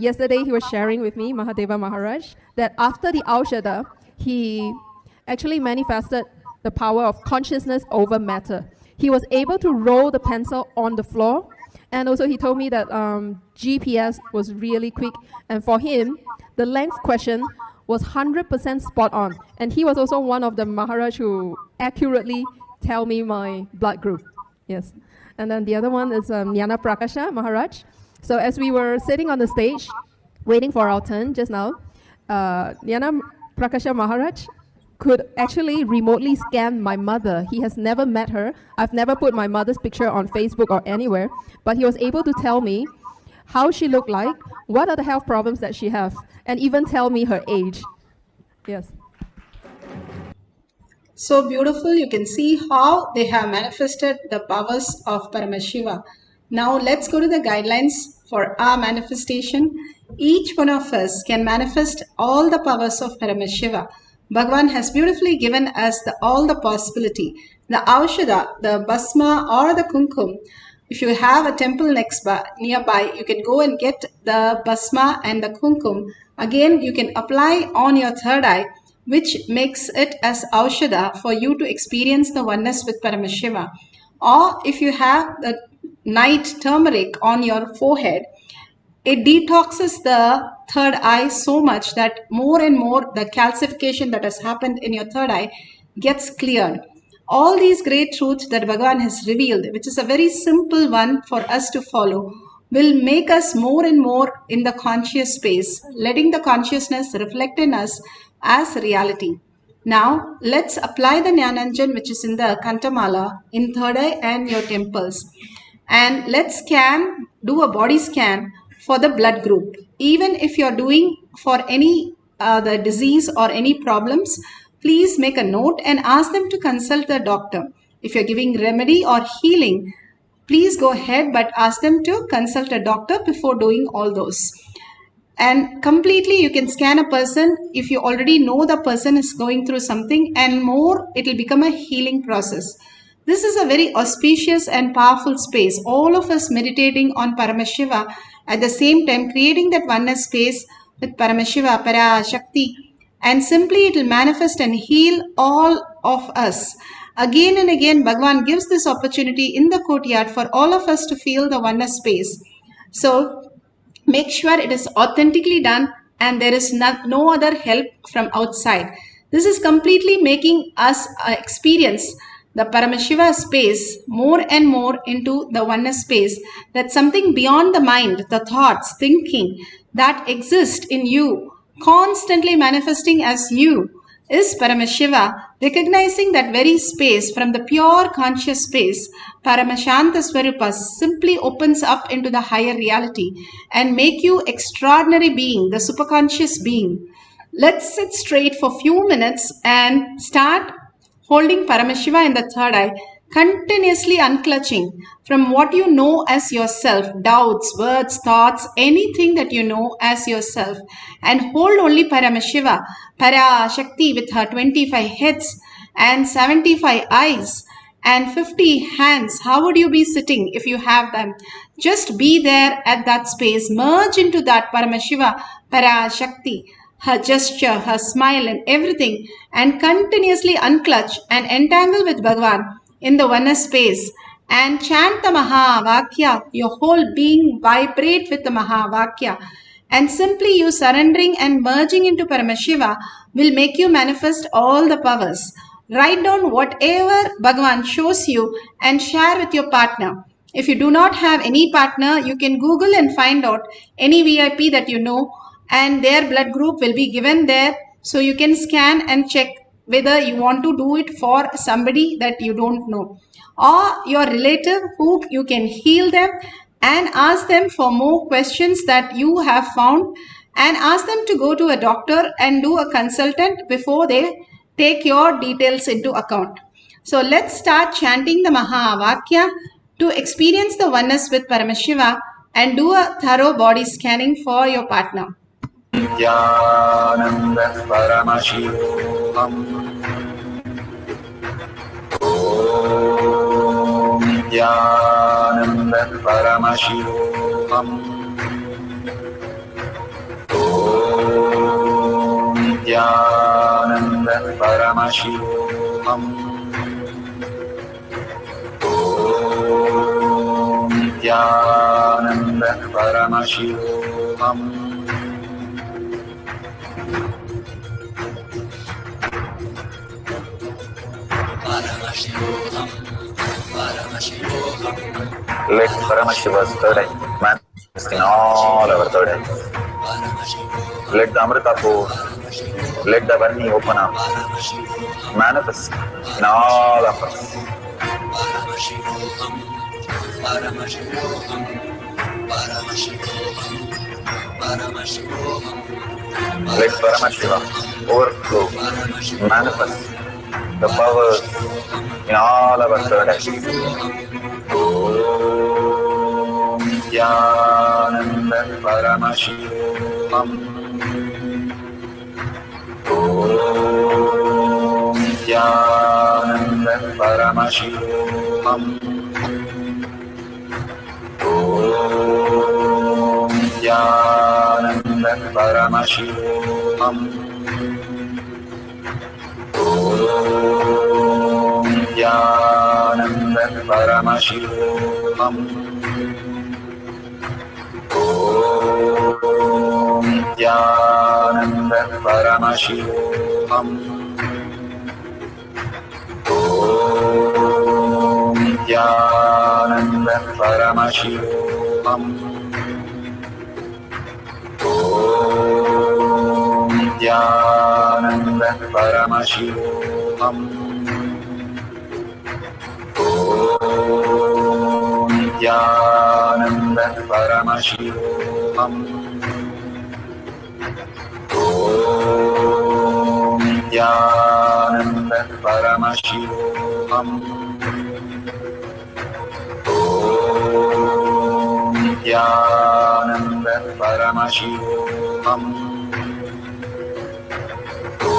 Yesterday, he was sharing with me, Mahadeva Maharaj, that after the Aushada, he actually manifested the power of consciousness over matter. He was able to roll the pencil on the floor, and also he told me that GPS was really quick, and for him, the length question was 100% spot on. And he was also one of the Maharaj who accurately tell me my blood group. Yes. And then the other one is Jnana Prakasha Maharaj. So as we were sitting on the stage, waiting for our turn just now, Jnana Prakasha Maharaj could actually remotely scan my mother. He has never met her. I've never put my mother's picture on Facebook or anywhere, but he was able to tell me how she looked like, what are the health problems that she has, and even tell me her age. Yes. So beautiful. You can see how they have manifested the powers of Paramashiva. Now let's go to the guidelines for our manifestation. Each one of us can manifest all the powers of Paramashiva. Bhagavan has beautifully given us all the possibility. The Aushada, the Basma or the Kumkum. If you have a temple nearby, you can go and get the Basma and the Kumkum. Again, you can apply on your third eye, which makes it as Aushada for you to experience the oneness with Paramashiva. Or if you have the night turmeric on your forehead, it detoxes the third eye so much that more and more the calcification that has happened in your third eye gets cleared. All these great truths that Bhagavan has revealed, which is a very simple one for us to follow, will make us more and more in the conscious space, letting the consciousness reflect in us as reality. Now, let's apply the Jnananjan, which is in the Kantamala, in third eye and your temples. And let's do a body scan for the blood group. Even if you're doing for any the disease or any problems, please make a note and ask them to consult the doctor. If you're giving remedy or healing, please go ahead, but ask them to consult a doctor before doing all those. And completely you can scan a person if you already know the person is going through something, and more it will become a healing process. This is a very auspicious and powerful space. All of us meditating on Paramashiva, at the same time creating that oneness space with Paramashiva, Parashakti, and simply it will manifest and heal all of us. Again and again, Bhagavan gives this opportunity in the courtyard for all of us to feel the oneness space. So make sure it is authentically done and there is no other help from outside. This is completely making us experience the Paramashiva space more and more into the oneness space. That's something beyond the mind, the thoughts, thinking that exist in you, constantly manifesting as you, is Paramashiva. Recognizing that very space from the pure conscious space, Paramashanta Swarupa simply opens up into the higher reality and make you extraordinary being, the superconscious being. Let's sit straight for a few minutes and start holding Paramashiva in the third eye. continuously unclutching from what you know as yourself, doubts, words, thoughts, anything that you know as yourself, and hold only Paramashiva, Parashakti with her 25 heads and 75 eyes and 50 hands. How would you be sitting if you have them? Just be there at that space. Merge into that Paramashiva, Parashakti, her gesture, her smile and everything, and continuously unclutch and entangle with Bhagavan in the oneness space and chant the Mahavakya. Your whole being vibrate with the Mahavakya. And simply you surrendering and merging into Paramashiva will make you manifest all the powers. Write down whatever Bhagavan shows you and share with your partner. If you do not have any partner, you can Google and find out any VIP that you know, and their blood group will be given there. So you can scan and check whether you want to do it for somebody that you don't know or your relative who you can heal them, and ask them for more questions that you have found, and ask them to go to a doctor and do a consultant before they take your details into account. So let's start chanting the Mahavakya to experience the oneness with Paramashiva and do a thorough body scanning for your partner. Nityananda Paramashivam. Om Nityananda Paramashivam. Om Nityananda Paramashivam. Om Nityananda Paramashivam. Let Paramashiva's third eye manifest in all our third eyes. Let the Amrita pour, let the Varni open up, manifest in all of us. Let Paramashiva overflow, manifest the powers in all our third eyes. Om Nityananda Paramashivam. Om Nityananda Paramashivam. Om Nityananda Paramashivam. Om Nityananda Paramashivam. Om Nityananda Paramashivam. Om Nityananda Paramashivam. Om Nityananda Paramashivam. Om Nityananda Paramashivam. Om Nityananda Paramashivam. Om Nityananda Paramashivam. Om Nityananda Paramashivam.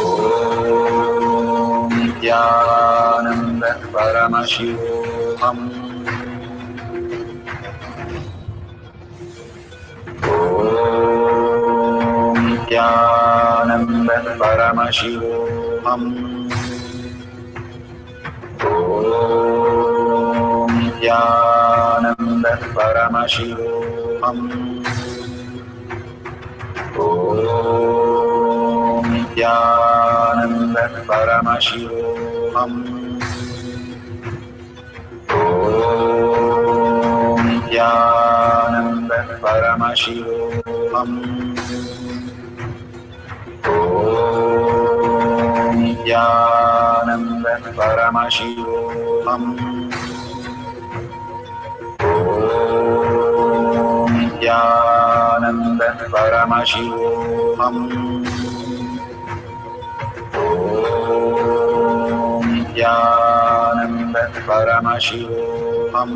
Om Nityananda Paramashivam. Om Nityananda Paramashivam. Om Nityananda Paramashivam. Om Nityananda Paramashivam. Om Nityananda Paramashivam. Om Nityananda Paramashivam. Om Nityananda Paramashivoham.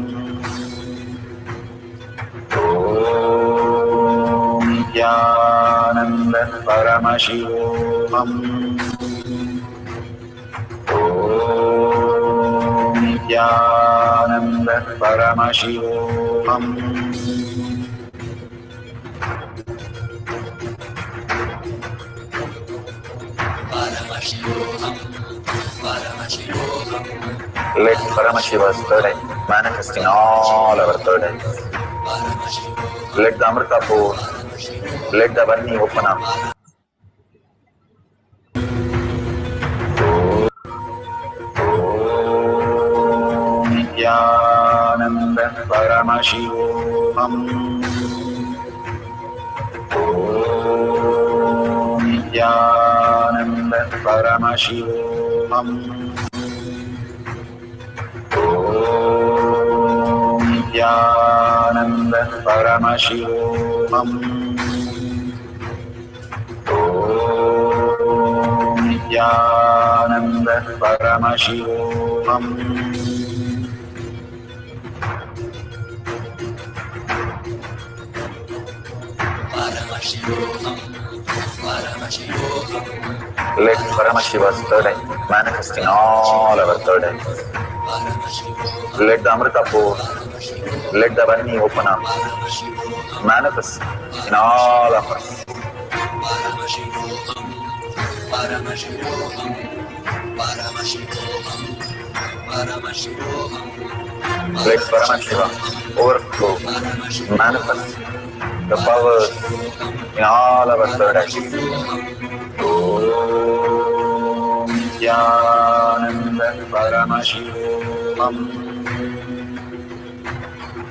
Om Nityananda Paramashivoham. Om Nityananda Paramashivoham. Let Paramashiva's third eye manifest in all our third eyes. Let the Amrita pour, let the Varni open up. Om Nityananda Paramashivoham. Om Nityananda Paramashivoham. Om Nityananda Paramashivoham. Om Nityananda Paramashivoham. Let Paramashiva's third eye manifest in all our third eyes. Let the Amrita pour, let the Varni open up, manifest in all of us. Let Paramashiva overflow, manifest the powers in all our third eyes. Om Nityananda Paramashivoham.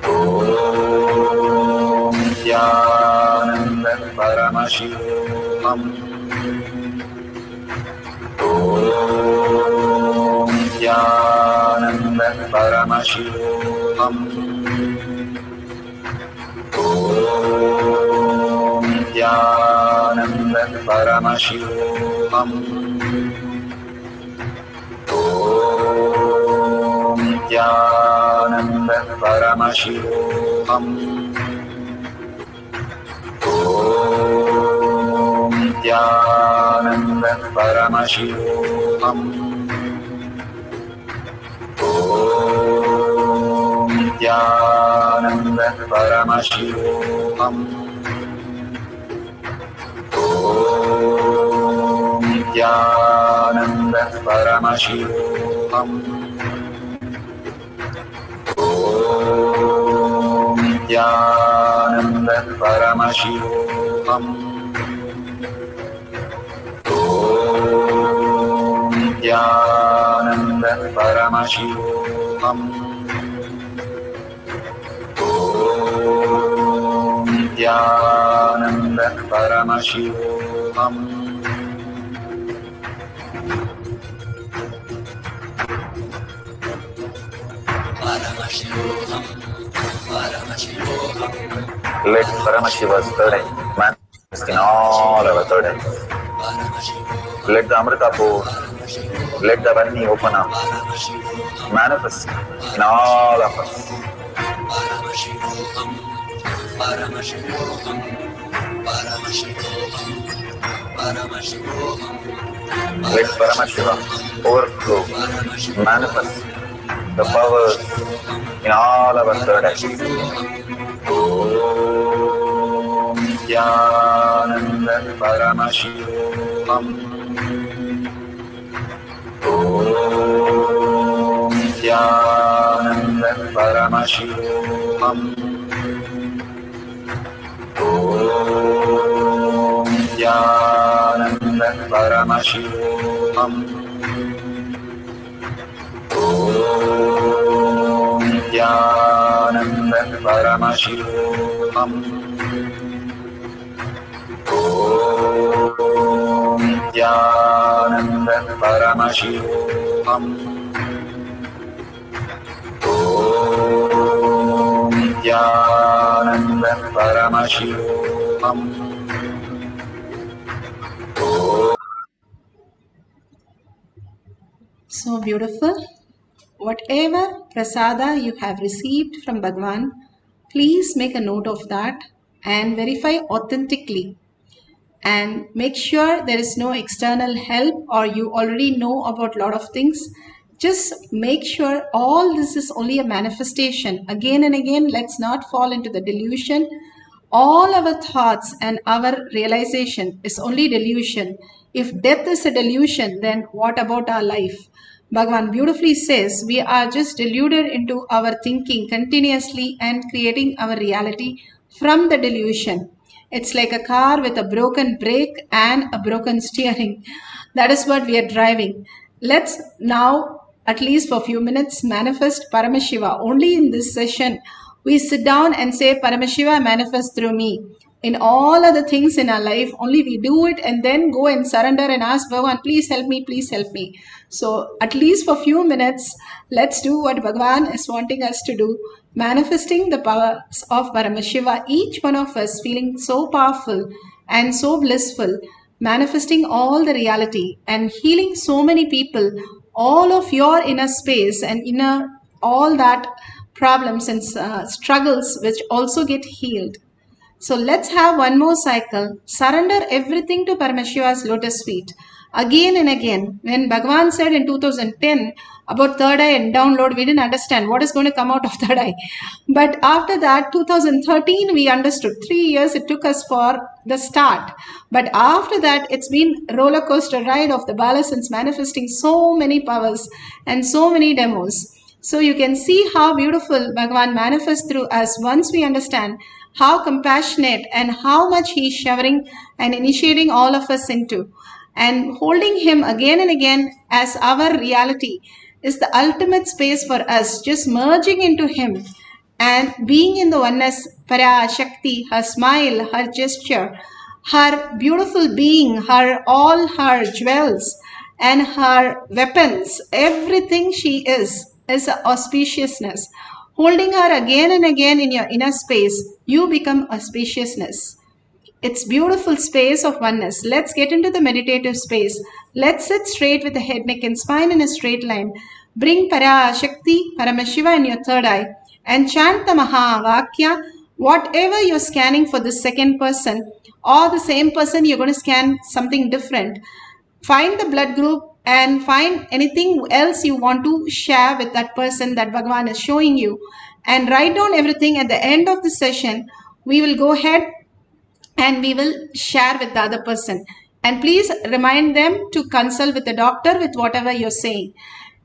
Om Nityananda Paramashivoham. Om Nityananda Paramashivoham. Om Nityananda Paramashivoham. Om Nityananda Paramashivoham. Om Nityananda Paramashivoham. Om Nityananda Paramashivoham. Om Nityananda Paramashivoham. Om Nityananda Paramashivoham. Om Nityananda Paramashivoham. Om Nityananda Paramashivoham. Let Paramashiva's third eye manifest in all our third eyes. Let the Amrita pour, let the Varni open up, manifest in all of us. Let Paramashiva overflow, manifest the powers in all our third eyes. Om Nityananda Paramashivoham. Om Nityananda Paramashivoham. Om Nityananda Paramashivoham. Om Nityananda Paramashivoham. Om Nityananda Paramashivoham. Om Nityananda Paramashivoham. So beautiful. Whatever prasada you have received from Bhagwan, please make a note of that and verify authentically. And make sure there is no external help or you already know about a lot of things. Just make sure all this is only a manifestation. Again and again, let's not fall into the delusion. All our thoughts and our realization is only delusion. If death is a delusion, then what about our life? Bhagavan beautifully says we are just deluded into our thinking continuously and creating our reality from the delusion. It's like a car with a broken brake and a broken steering. That is what we are driving. Let's now, at least for a few minutes, manifest Paramashiva. Only in this session, we sit down and say, Paramashiva, manifest through me. In all other things in our life, only we do it and then go and surrender and ask Bhagavan, please help me, please help me. So at least for a few minutes, let's do what Bhagavan is wanting us to do, manifesting the powers of Paramashiva, each one of us feeling so powerful and so blissful, manifesting all the reality and healing so many people, all of your inner space and inner all that problems and struggles which also get healed. So let's have one more cycle. Surrender everything to Paramashiva's lotus feet. Again and again, when Bhagavan said in 2010 about third eye and download, we didn't understand what is going to come out of third eye. But after that, 2013, we understood. 3 years it took us for the start. But after that, it's been roller coaster ride of the Balasans manifesting so many powers and so many demos. So you can see how beautiful Bhagavan manifests through us once we understand how compassionate and how much he is showering and initiating all of us into. And holding him again and again as our reality is the ultimate space for us, just merging into him and being in the oneness, PARASHAKTI, her smile, her gesture, her beautiful being, all her jewels and her weapons, everything she is auspiciousness. Holding her again and again in your inner space, you become auspiciousness. It's beautiful space of oneness. Let's get into the meditative space. Let's sit straight with the head, neck and spine in a straight line. Bring Parashakti, Paramashiva in your third eye and chant the Mahavakya. Whatever you're scanning for the second person or the same person, you're going to scan something different. Find the blood group and find anything else you want to share with that person that Bhagavan is showing you. And write down everything. At the end of the session, we will go ahead and we will share with the other person. And please remind them to consult with the doctor with whatever you're saying.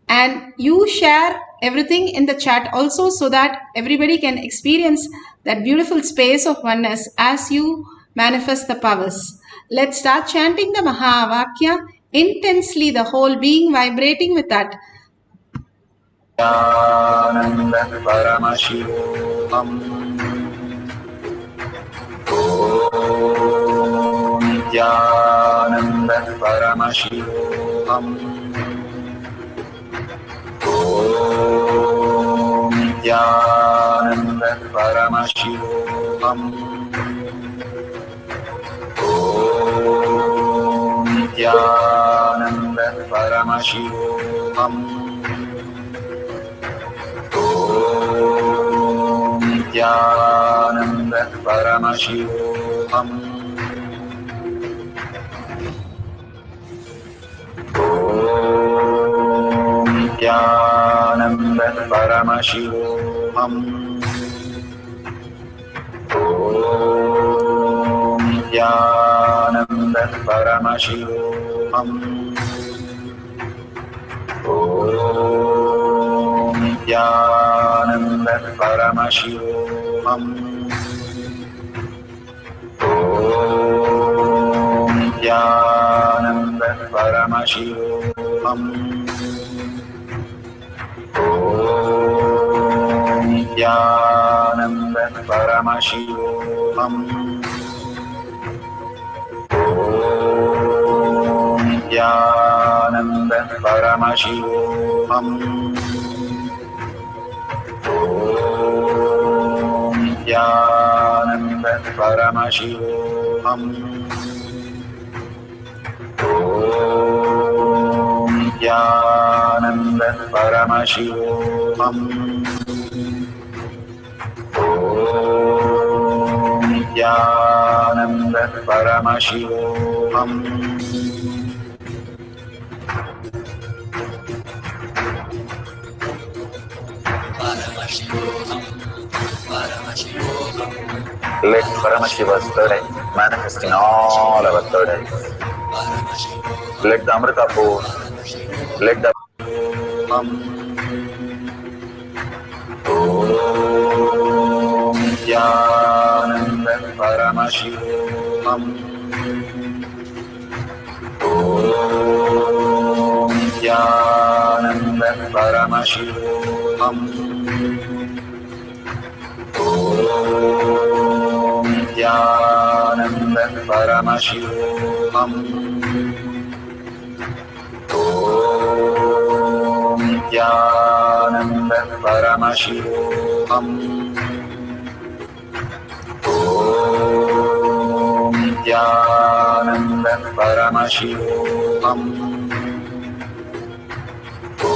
And you share everything in the chat also so that everybody can experience that beautiful space of oneness as you manifest the powers. Let's start chanting the Mahavakya intensely, the whole being vibrating with that. Nityananda Paramashivoham. Om Nityananda Paramashivoham. Om Nityananda Paramashivoham. Om Nityananda Paramashivoham. Nityananda Paramashivoham. Om Nityananda Paramashivoham. Om Nityananda Paramashivoham. Om Nityananda Paramashivoham. Om Nityananda Paramashivoham. Om Nityananda Paramashivoham. Om Nityananda Paramashivoham. Om Nityananda Paramashivoham. Om Nityananda Paramashivoham. Let Paramashiva's third eye manifest in all our third eyes. Let the Amrita pour, let the Om Nityananda Paramashivoham. Om Nityananda Paramashivoham. Om Nityananda Paramashivoham. Om Nityananda Paramashivoham. Om Nityananda Paramashivoham. Om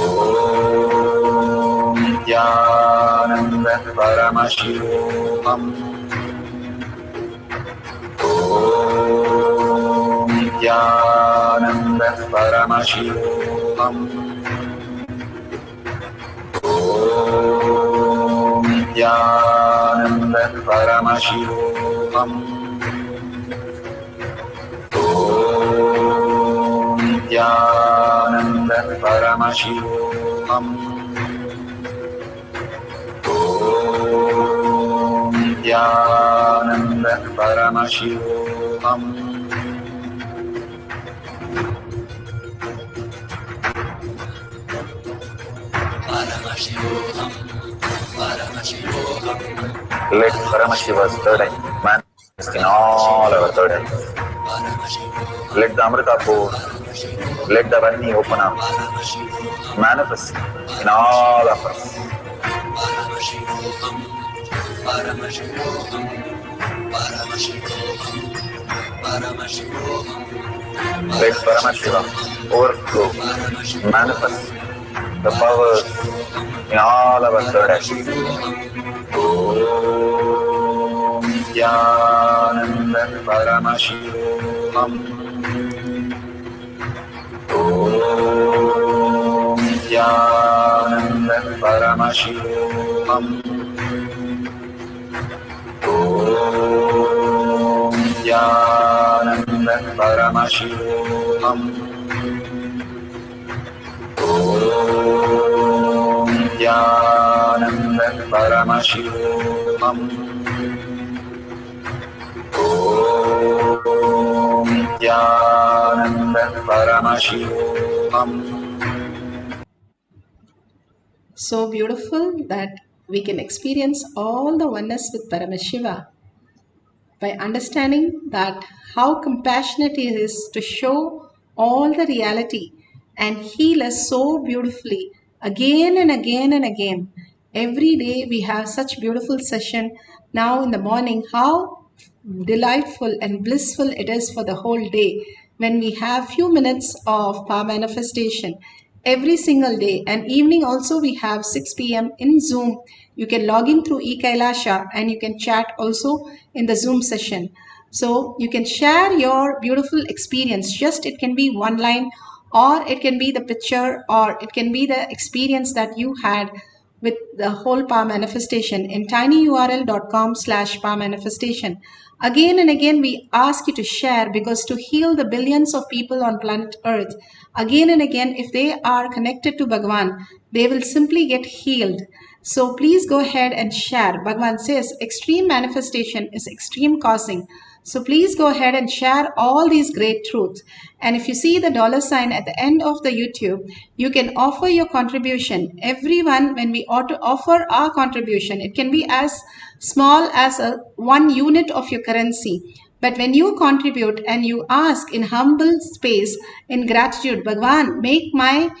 Nityananda Paramashivoham. Om Nityananda Paramashivoham. Om Nityananda Paramashivoham. Om Nityananda Paramashivoham. Om Nityananda Paramashivoham. Let Paramashiva's third eye manifest in all our third eyes. Let the Amrita pour, let the Varni open up, manifest in all of us. Let Paramashiva overflow, manifest the powers in all our third eyes. Om Nityananda Paramashivoham. Om Nityananda Paramashivoham. Om Nityananda Paramashivoham. Om Nityananda Paramashivoham. Om Nityananda Paramashivoham. So beautiful that we can experience all the oneness with Paramashiva by understanding that how compassionate he is to show all the reality and heal us so beautifully again and again and again. Every day we have such beautiful session. Now in the morning, how delightful and blissful it is for the whole day when we have few minutes of power manifestation every single day. And evening also we have 6 p.m. in Zoom. You can log in through Kailasa and you can chat also in the Zoom session. So you can share your beautiful experience. Just it can be one line, or it can be the picture, or it can be the experience that you had with the whole power manifestation in tinyurl.com/power manifestation. Again and again, we ask you to share, because to heal the billions of people on planet Earth, again and again, if they are connected to Bhagavan, they will simply get healed. So please go ahead and share. Bhagavan says extreme manifestation is extreme causing. So please go ahead and share all these great truths. And if you see the $ at the end of the YouTube, you can offer your contribution. Everyone, when we ought to offer our contribution, it can be as small as 1 unit of your currency. But when you contribute and you ask in humble space, in gratitude, Bhagavan, make my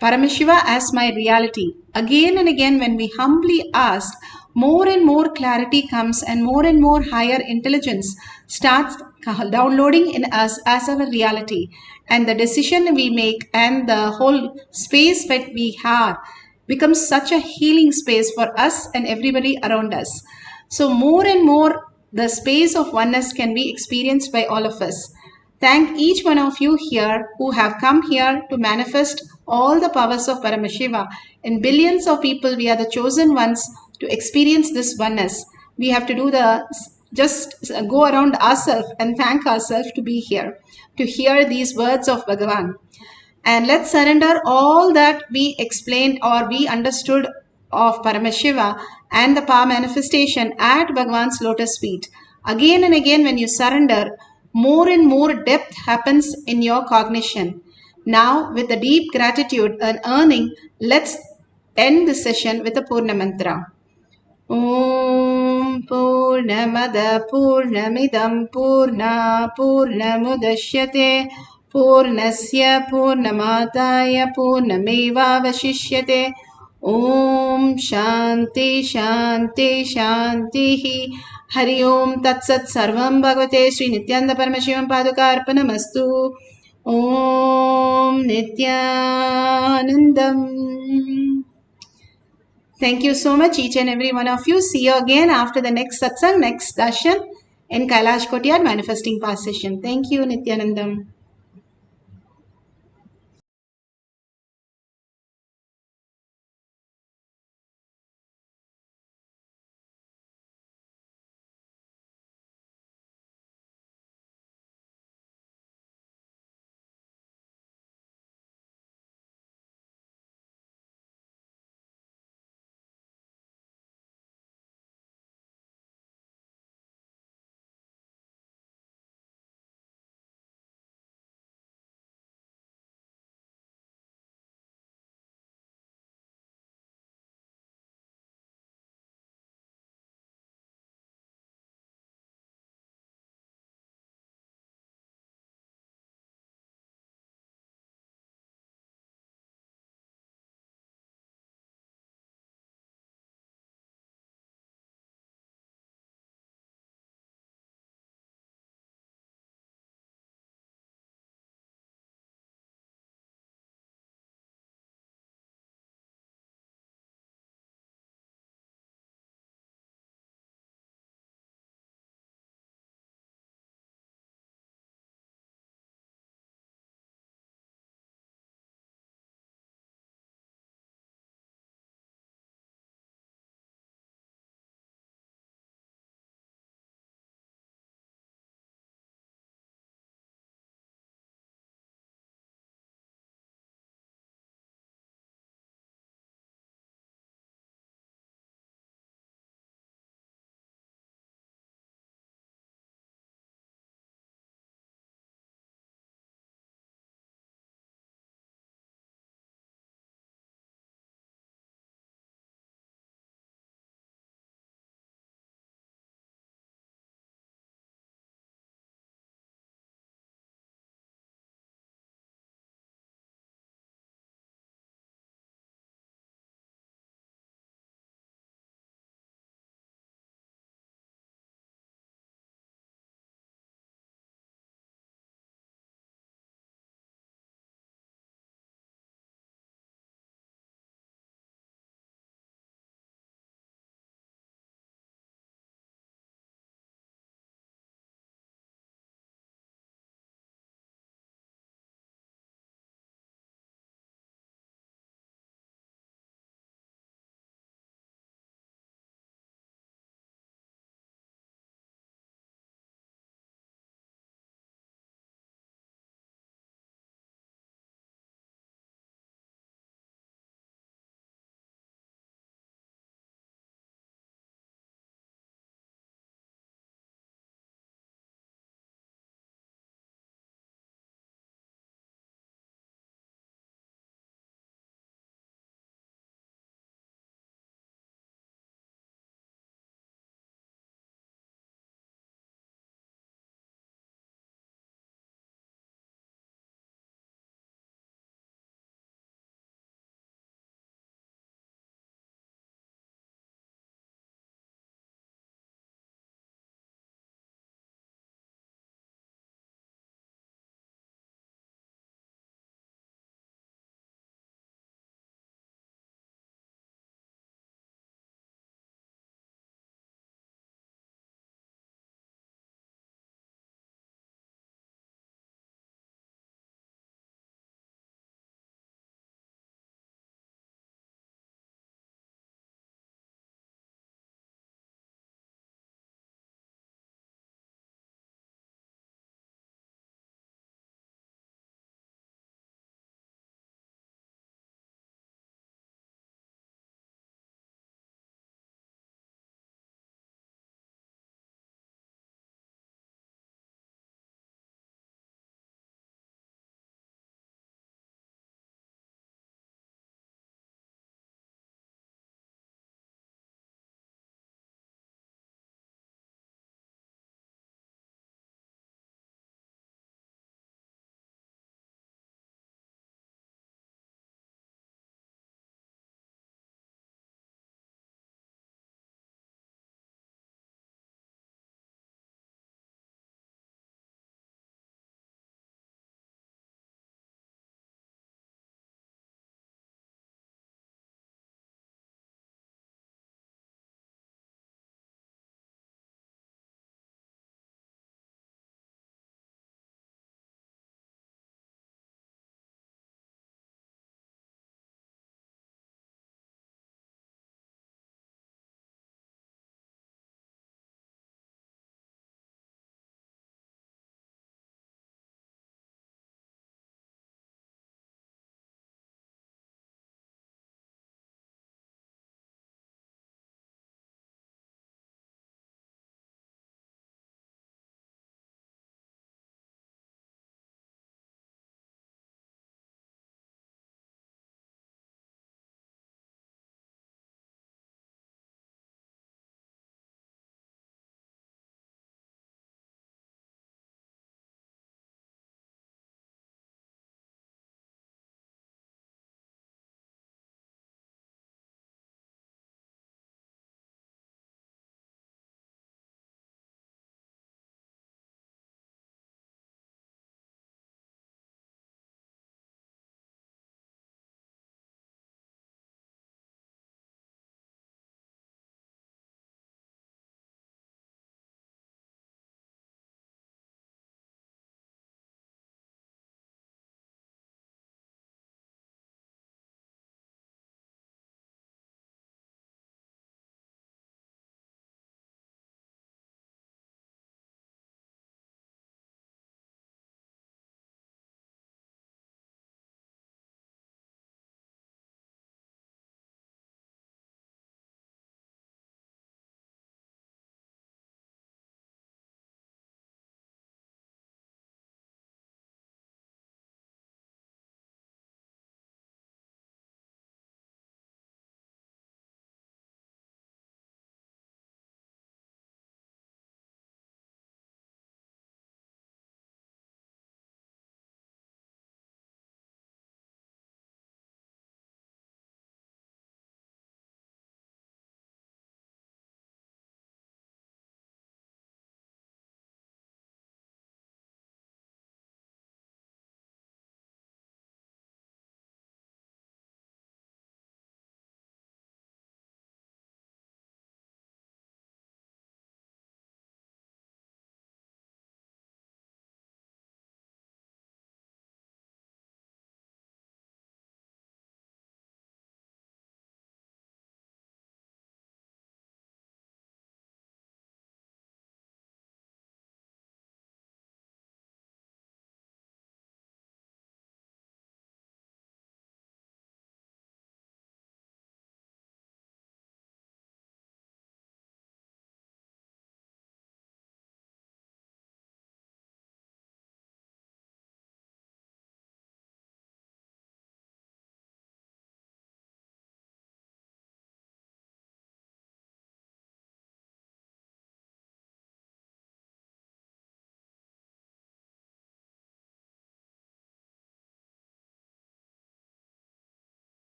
Paramashiva as my reality. Again and again, when we humbly ask, more and more clarity comes and more higher intelligence starts downloading in us as our reality. And the decision we make and the whole space that we have becomes such a healing space for us and everybody around us. So more and more the space of oneness can be experienced by all of us. Thank each one of you here who have come here to manifest all the powers of Paramashiva. In billions of people, we are the chosen ones to experience this oneness. We have to do just go around ourselves and thank ourselves to be here, to hear these words of Bhagavan. And let's surrender all that we explained or we understood of Paramashiva and the power manifestation at Bhagavan's lotus feet. Again and again, when you surrender, more and more depth happens in your cognition. Now, with the deep gratitude and earning, let's end the session with a Purna Mantra. Om Purnamada Purnamidam Purna Purnamudashyate Purnasya Purnamataya Purnameva Vashishyate. Om Shanti Shanti Shanti. Hari Om Tat Sat Sarvam Bhagavate Sri Nityananda Paramashivam Padukarpanamastu. Om Nityanandam. Thank you so much, each and every one of you. See you again after the next satsang, next darshan in Kailash Kotiyar Manifesting Past session. Thank you, Nityanandam.